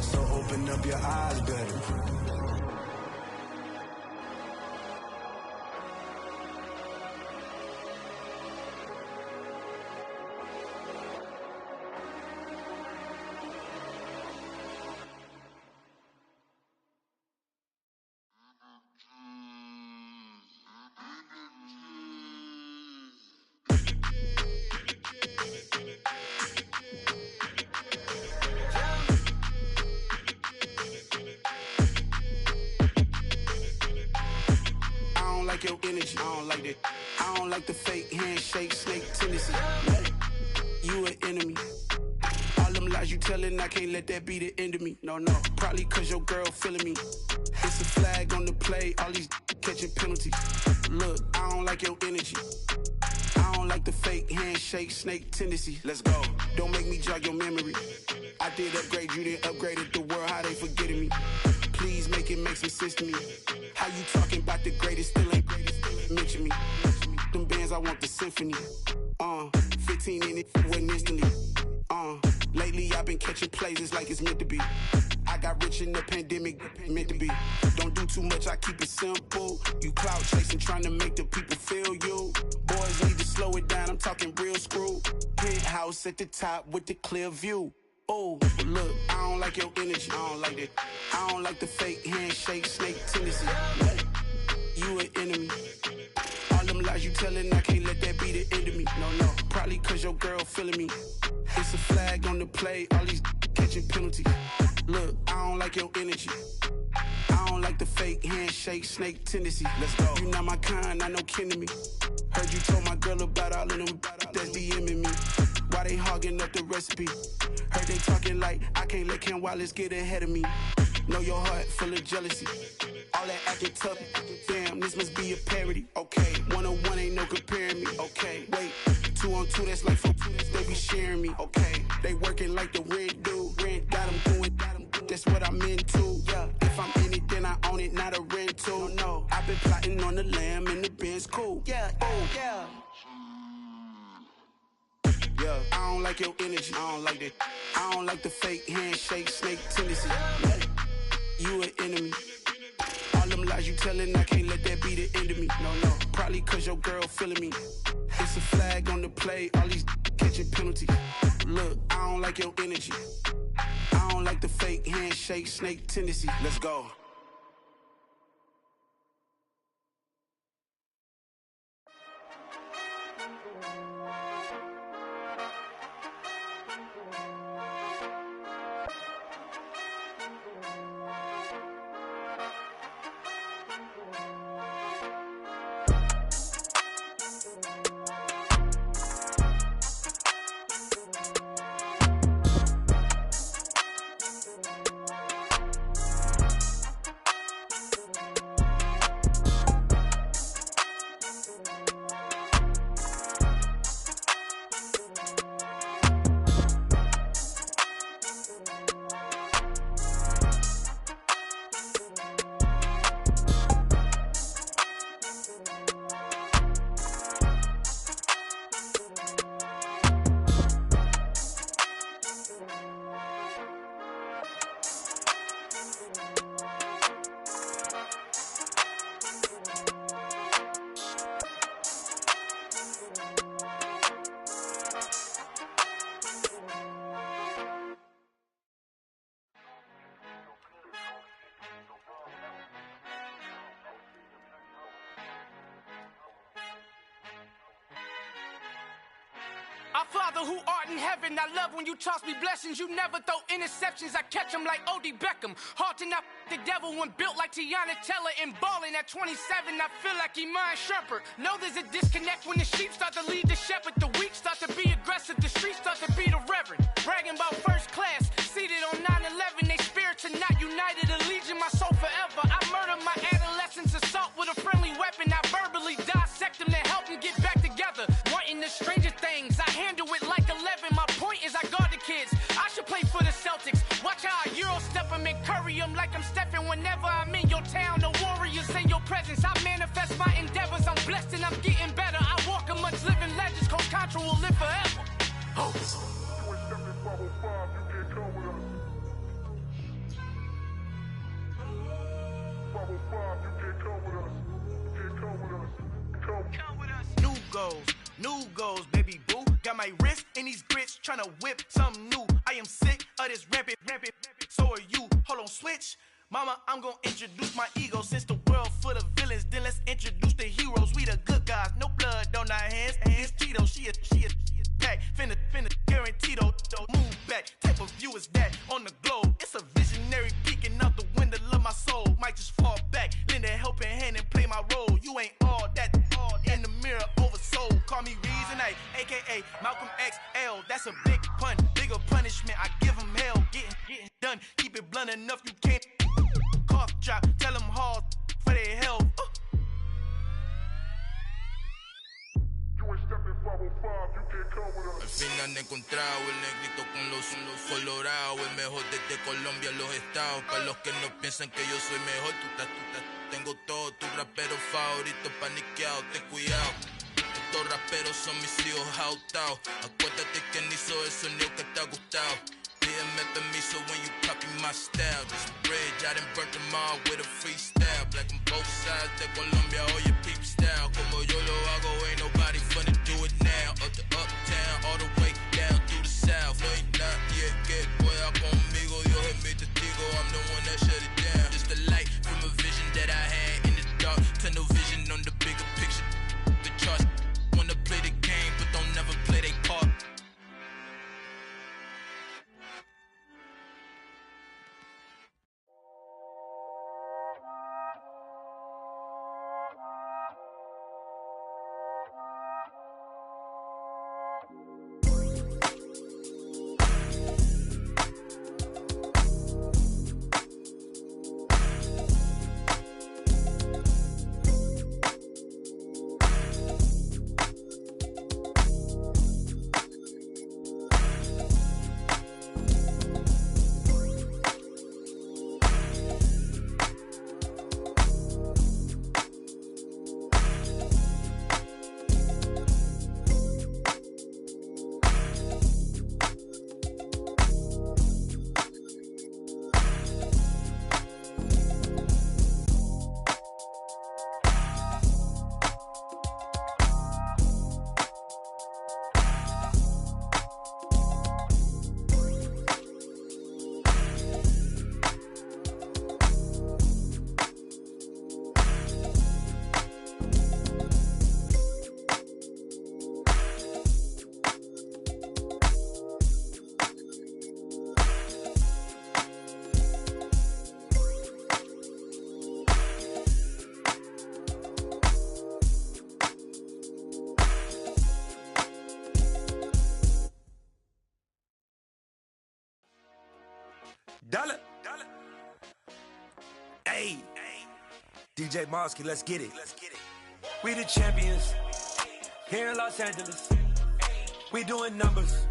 Speaker 8: So open up your eyes better. Your energy, I don't like that. I don't like the fake handshake, snake tendency. You an enemy. All them lies you telling, I can't let that be the end of me. No, probably cause your girl feeling me. It's a flag on the play, all these catching penalties. Look, I don't like your energy. I don't like the fake handshake, snake tendency. Let's go. Don't make me jog your memory. I did upgrade you, then upgraded the world, how they forgetting me. Please make it make some sense to me. How you talking about the symphony. 15 in it, went instantly. Lately I've been catching plays, it's like it's meant to be. I got rich in the pandemic, meant to be. Don't do too much, I keep it simple. You clout chasing, trying to make the people feel you. Boys need to slow it down, I'm talking real screw. Penthouse at the top with the clear view. Oh, look, I don't like your energy, I don't like that. I don't like the fake handshake, snake tendency. You an enemy. All them lies you telling, I can't let that be the end of me. No, probably cause your girl feeling me. It's a flag on the play, all these catching penalties. Look, I don't like your energy. I don't like the fake handshake, snake tendency. Let's go. You not my kind, not no kin to me. Heard you told my girl about all of them that's DMing me. Why they hogging up the recipe? Heard they talking like I can't let Ken Wallace get ahead of me. Know your heart full of jealousy. All that acting tough, damn, this must be a parody. Okay, 1-on-1 ain't no comparing me. Okay, wait, 2-on-2, that's like 4-2, they be sharing me. Okay, they working like the rent do. Rent got them doing, that's what I'm into. Yeah, if I'm in it, then I own it, not a rental. No, I've been plotting on the lamb and the Benz cool. Yeah, oh, yeah. Yeah, I don't like your energy, I don't like that. I don't like the fake handshake, snake tendency. You an enemy. All them lies you telling, I can't let that be the end of me. No, probably cause your girl feeling me. It's a flag on the play, all these catching penalties. Look, I don't like your energy. I don't like the fake handshake, snake tendency. Let's go.
Speaker 1: Our Father who art in heaven, I love when you toss me blessings. You never throw interceptions, I catch them like O.D. Beckham. Hard to not the devil when built like Tiana Teller. And balling at 27, I feel like Iman Shumpert. Know there's a disconnect when the sheep start to lead the shepherd. The weak start to be aggressive, the streets start to be the reverend. Bragging about first class, seated on 9/11. They spirits are not united, a legion, my soul forever. I murder my adolescence, assault with a friendly weapon. I verbally dissect them to help them get back together. Wanting the stranger things, I handle it like 11. My point is I guard the kids. I should play for the Celtics. Watch how I Euro step them and curry them like I'm stepping whenever I'm in your town. The warriors in your presence. I manifest my endeavors. I'm blessed and I'm getting better. I walk amongst living legends. Coach Contra will live forever. Oh.
Speaker 14: New goals, baby boo. Got my wrist in these grits, tryna whip something new. I am sick of this rampant. So are you. Hold on, switch. Mama, I'm gonna introduce my ego. Since the world full of villains, then let's introduce the heroes. We the good guys, no blood on our hands. It's Cheeto, she is pack. Finna, guaranteed, move back. Type of view is that on the globe? It's a visionary peeking out the window of my soul. Might just fall back, lend a helping hand and play my role. You ain't all that in the mirror oversold. Call me Reason A, aka Malcolm XL. That's a big pun, bigger punishment. I give him hell, getting done. Keep it blunt enough, you can't cough drop. Tell them hard for their health.
Speaker 15: Al fin han encontrado el negrito con los colorados, el mejor desde Colombia a los estados. Para los que no piensan que yo soy mejor, tú estás, tengo todo, tu rapero favorito paniqueado, ten cuidado. estos raperos son mis hijos jautados. Acuérdate que ni hizo el sonido que te ha gustado. Pídeme permiso when you copy my style. This bridge, I done burnt them all with a freestyle. Black on both sides de Colombia, oye peep style. Como yo lo hago, ain't nobody finna do it now. Up to uptown, all the way down through the south. No ain't not yet, que pueda conmigo. Dios es mi testigo, I'm the one that shut it down. Just a light from a vision that I had in the dark. Tunnel vision on the bigger picture. The charts wanna play the game, but don't never play their part.
Speaker 3: Dollar. Hey. DJ Mosky, let's get it. We the champions here in Los Angeles. We doing numbers.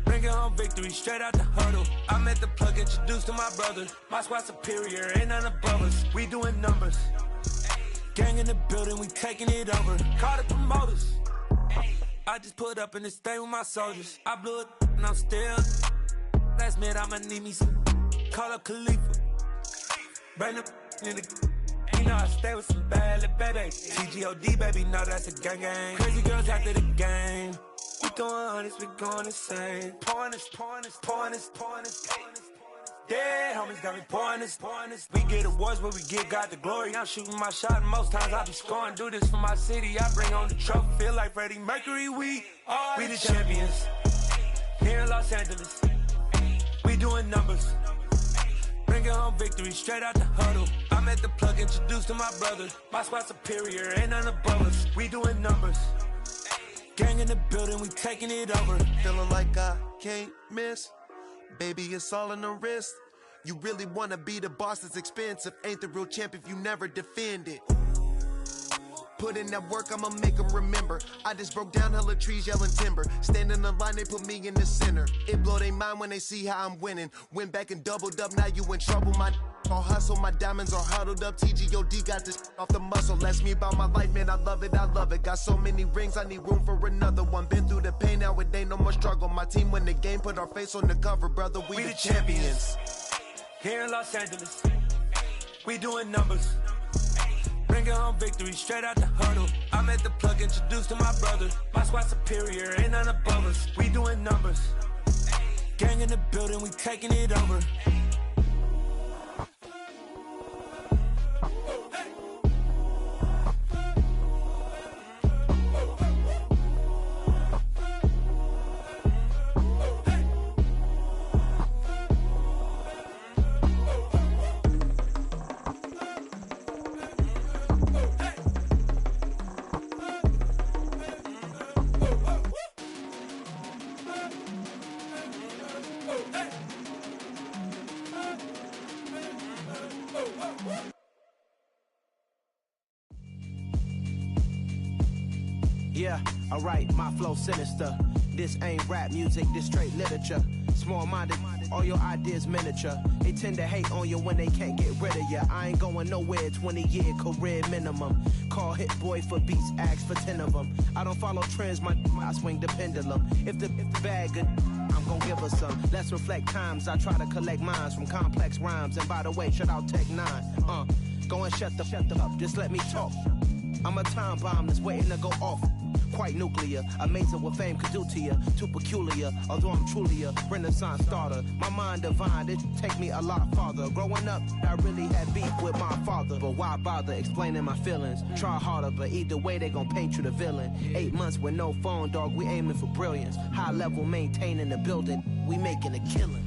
Speaker 3: Bringing home victory straight out the huddle. I'm at the plug, introduced to my brother. My squad superior, ain't none above us. We doing numbers. Gang in the building, we taking it over. Call the promoters. I just put up in this thing with my soldiers. I blew it and I'm still. Last minute, I'ma need me some. Call up Khalifa. Bring the in the. You know I stay with some bad little baby. TGOD, baby, no, that's a gang gang. Crazy girls after the game. We throwing hundreds, we going insane. Pouring this. Dead homies got me pouring this. We get awards, but we get God the glory. I'm shooting my shot, and most times I be scoring. Do this for my city, I bring on the trophy. Feel like Freddie Mercury, we the champions here in Los Angeles. We doing numbers. Bringing home victory straight out the huddle. I'm at the plug, introduced to my brother. My squad superior, ain't none above us. We doing numbers. Gang in the building, we taking it over.
Speaker 5: Feeling like I can't miss. Baby, it's all in the wrist. You really wanna be the boss, it's expensive. Ain't the real champ if you never defend it. Put in that work, I'ma make them remember. I just broke down hella trees, yelling timber. Stand in the line, they put me in the center. It blow their mind when they see how I'm winning. Went back and doubled up, now you in trouble. My all hustle, my diamonds are huddled up. TGOD got this off the muscle. Ask me about my life, man, I love it. Got so many rings, I need room for another one. Been through the pain, now it ain't no more struggle. My team win the game, put our face on the cover, brother. We the champions.
Speaker 3: Here in Los Angeles, we doing numbers. Bringing home victory straight out the huddle. I'm at the plug, introduced to my brother. My squad superior, ain't none above us. We doing numbers. Gang in the building, we taking it over.
Speaker 7: Yeah, alright, my flow sinister. This ain't rap music, this straight literature. Small-minded, all your ideas miniature. They tend to hate on you when they can't get rid of you. I ain't going nowhere, 20-year career minimum. Call hit boy for beats, ask for 10 of them. I don't follow trends, I swing the pendulum. If the bag good, I'm gon' give her some. Let's reflect times, I try to collect minds from complex rhymes. And by the way, shout out Tech 9. Go and shut the up, just let me talk. I'm a time bomb that's waiting to go off. Quite nuclear, amazing what fame could do to you. Too peculiar, although I'm truly a Renaissance starter. My mind divine, it take me a lot farther. Growing up, I really had beef with my father. But why bother explaining my feelings? Try harder, but either way they gon' paint you the villain. 8 months with no phone, dog, we aiming for brilliance. High level maintaining the building, we making a killing.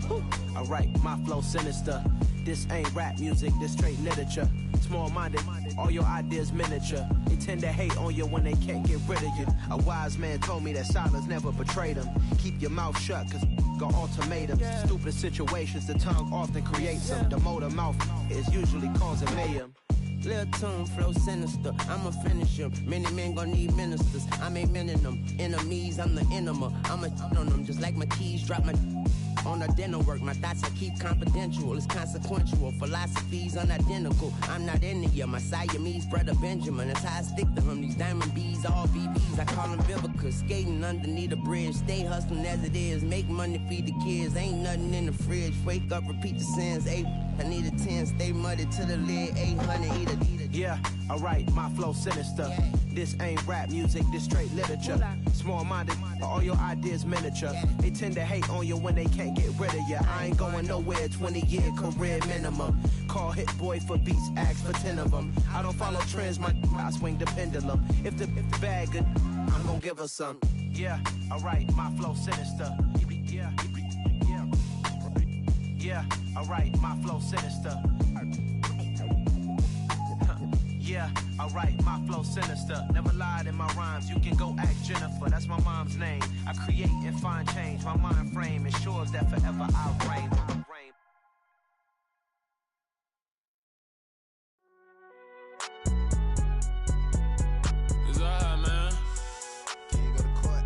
Speaker 7: Alright, my flow sinister. This ain't rap music, this straight literature. Small-minded, all your ideas miniature. They tend to hate on you when they can't get rid of you. A wise man told me that silence never betrayed him. Keep your mouth shut, cause got ultimatums. Stupid situations, the tongue often creates them. The motor mouth is usually causing mayhem.
Speaker 4: Lil' tune, flow sinister, I'ma finish him. Many men gon' need ministers, I'm aiming them. Enemies, I'm the enema, I'ma on them. Just like my keys, drop my on the dental work. My thoughts I keep confidential, it's consequential. Philosophies unidentical, I'm not into you. My Siamese brother Benjamin, that's how I stick to him. These diamond bees, all BBs, I call them Vivica. Skating underneath the bridge, stay hustling as it is. Make money, feed the kids, ain't nothing in the fridge. Wake up, repeat the sins, I need a 10, stay muddy to the lid, 800, eat it.
Speaker 7: Yeah, alright, my flow sinister. This ain't rap music, this straight literature. Small-minded, all your ideas miniature. They tend to hate on you when they can't get rid of you. I ain't going nowhere, 20-year career minimum. Call hit boy for beats, ask for 10 of them. I don't follow trends, I swing the pendulum. If the bag good, I'm gon' give her some. Yeah, alright, my flow sinister. Yeah, alright, my flow sinister. Yeah, alright, my flow sinister. Never lied in my rhymes, you can go ask Jennifer. That's my mom's name. I create and find change. My mind frame ensures that forever I'll reign.
Speaker 17: It's alright, man.
Speaker 5: Can you go to court?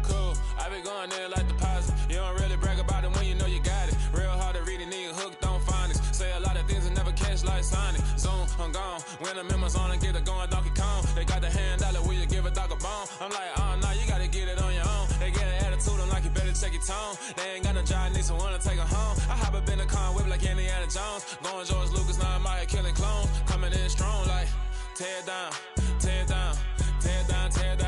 Speaker 17: Cool, I be going there like deposit. You don't really brag about it when you know you got it. Real hard to read a nigga hooked on phonics. Say a lot of things and never catch like Sonic. Zoom, I'm gone. When I'm in my zone and get it going Donkey Kong. They got the $100, will you give a dog a bone? I'm like, oh no, you gotta get it on your own. They get an attitude, I'm like, you better check your tone. They ain't got no job, need someone to take her home. I hop up in the car and whip like Indiana Jones. Going George Lucas, now I'm out here killing clones. Coming in strong like, tear down.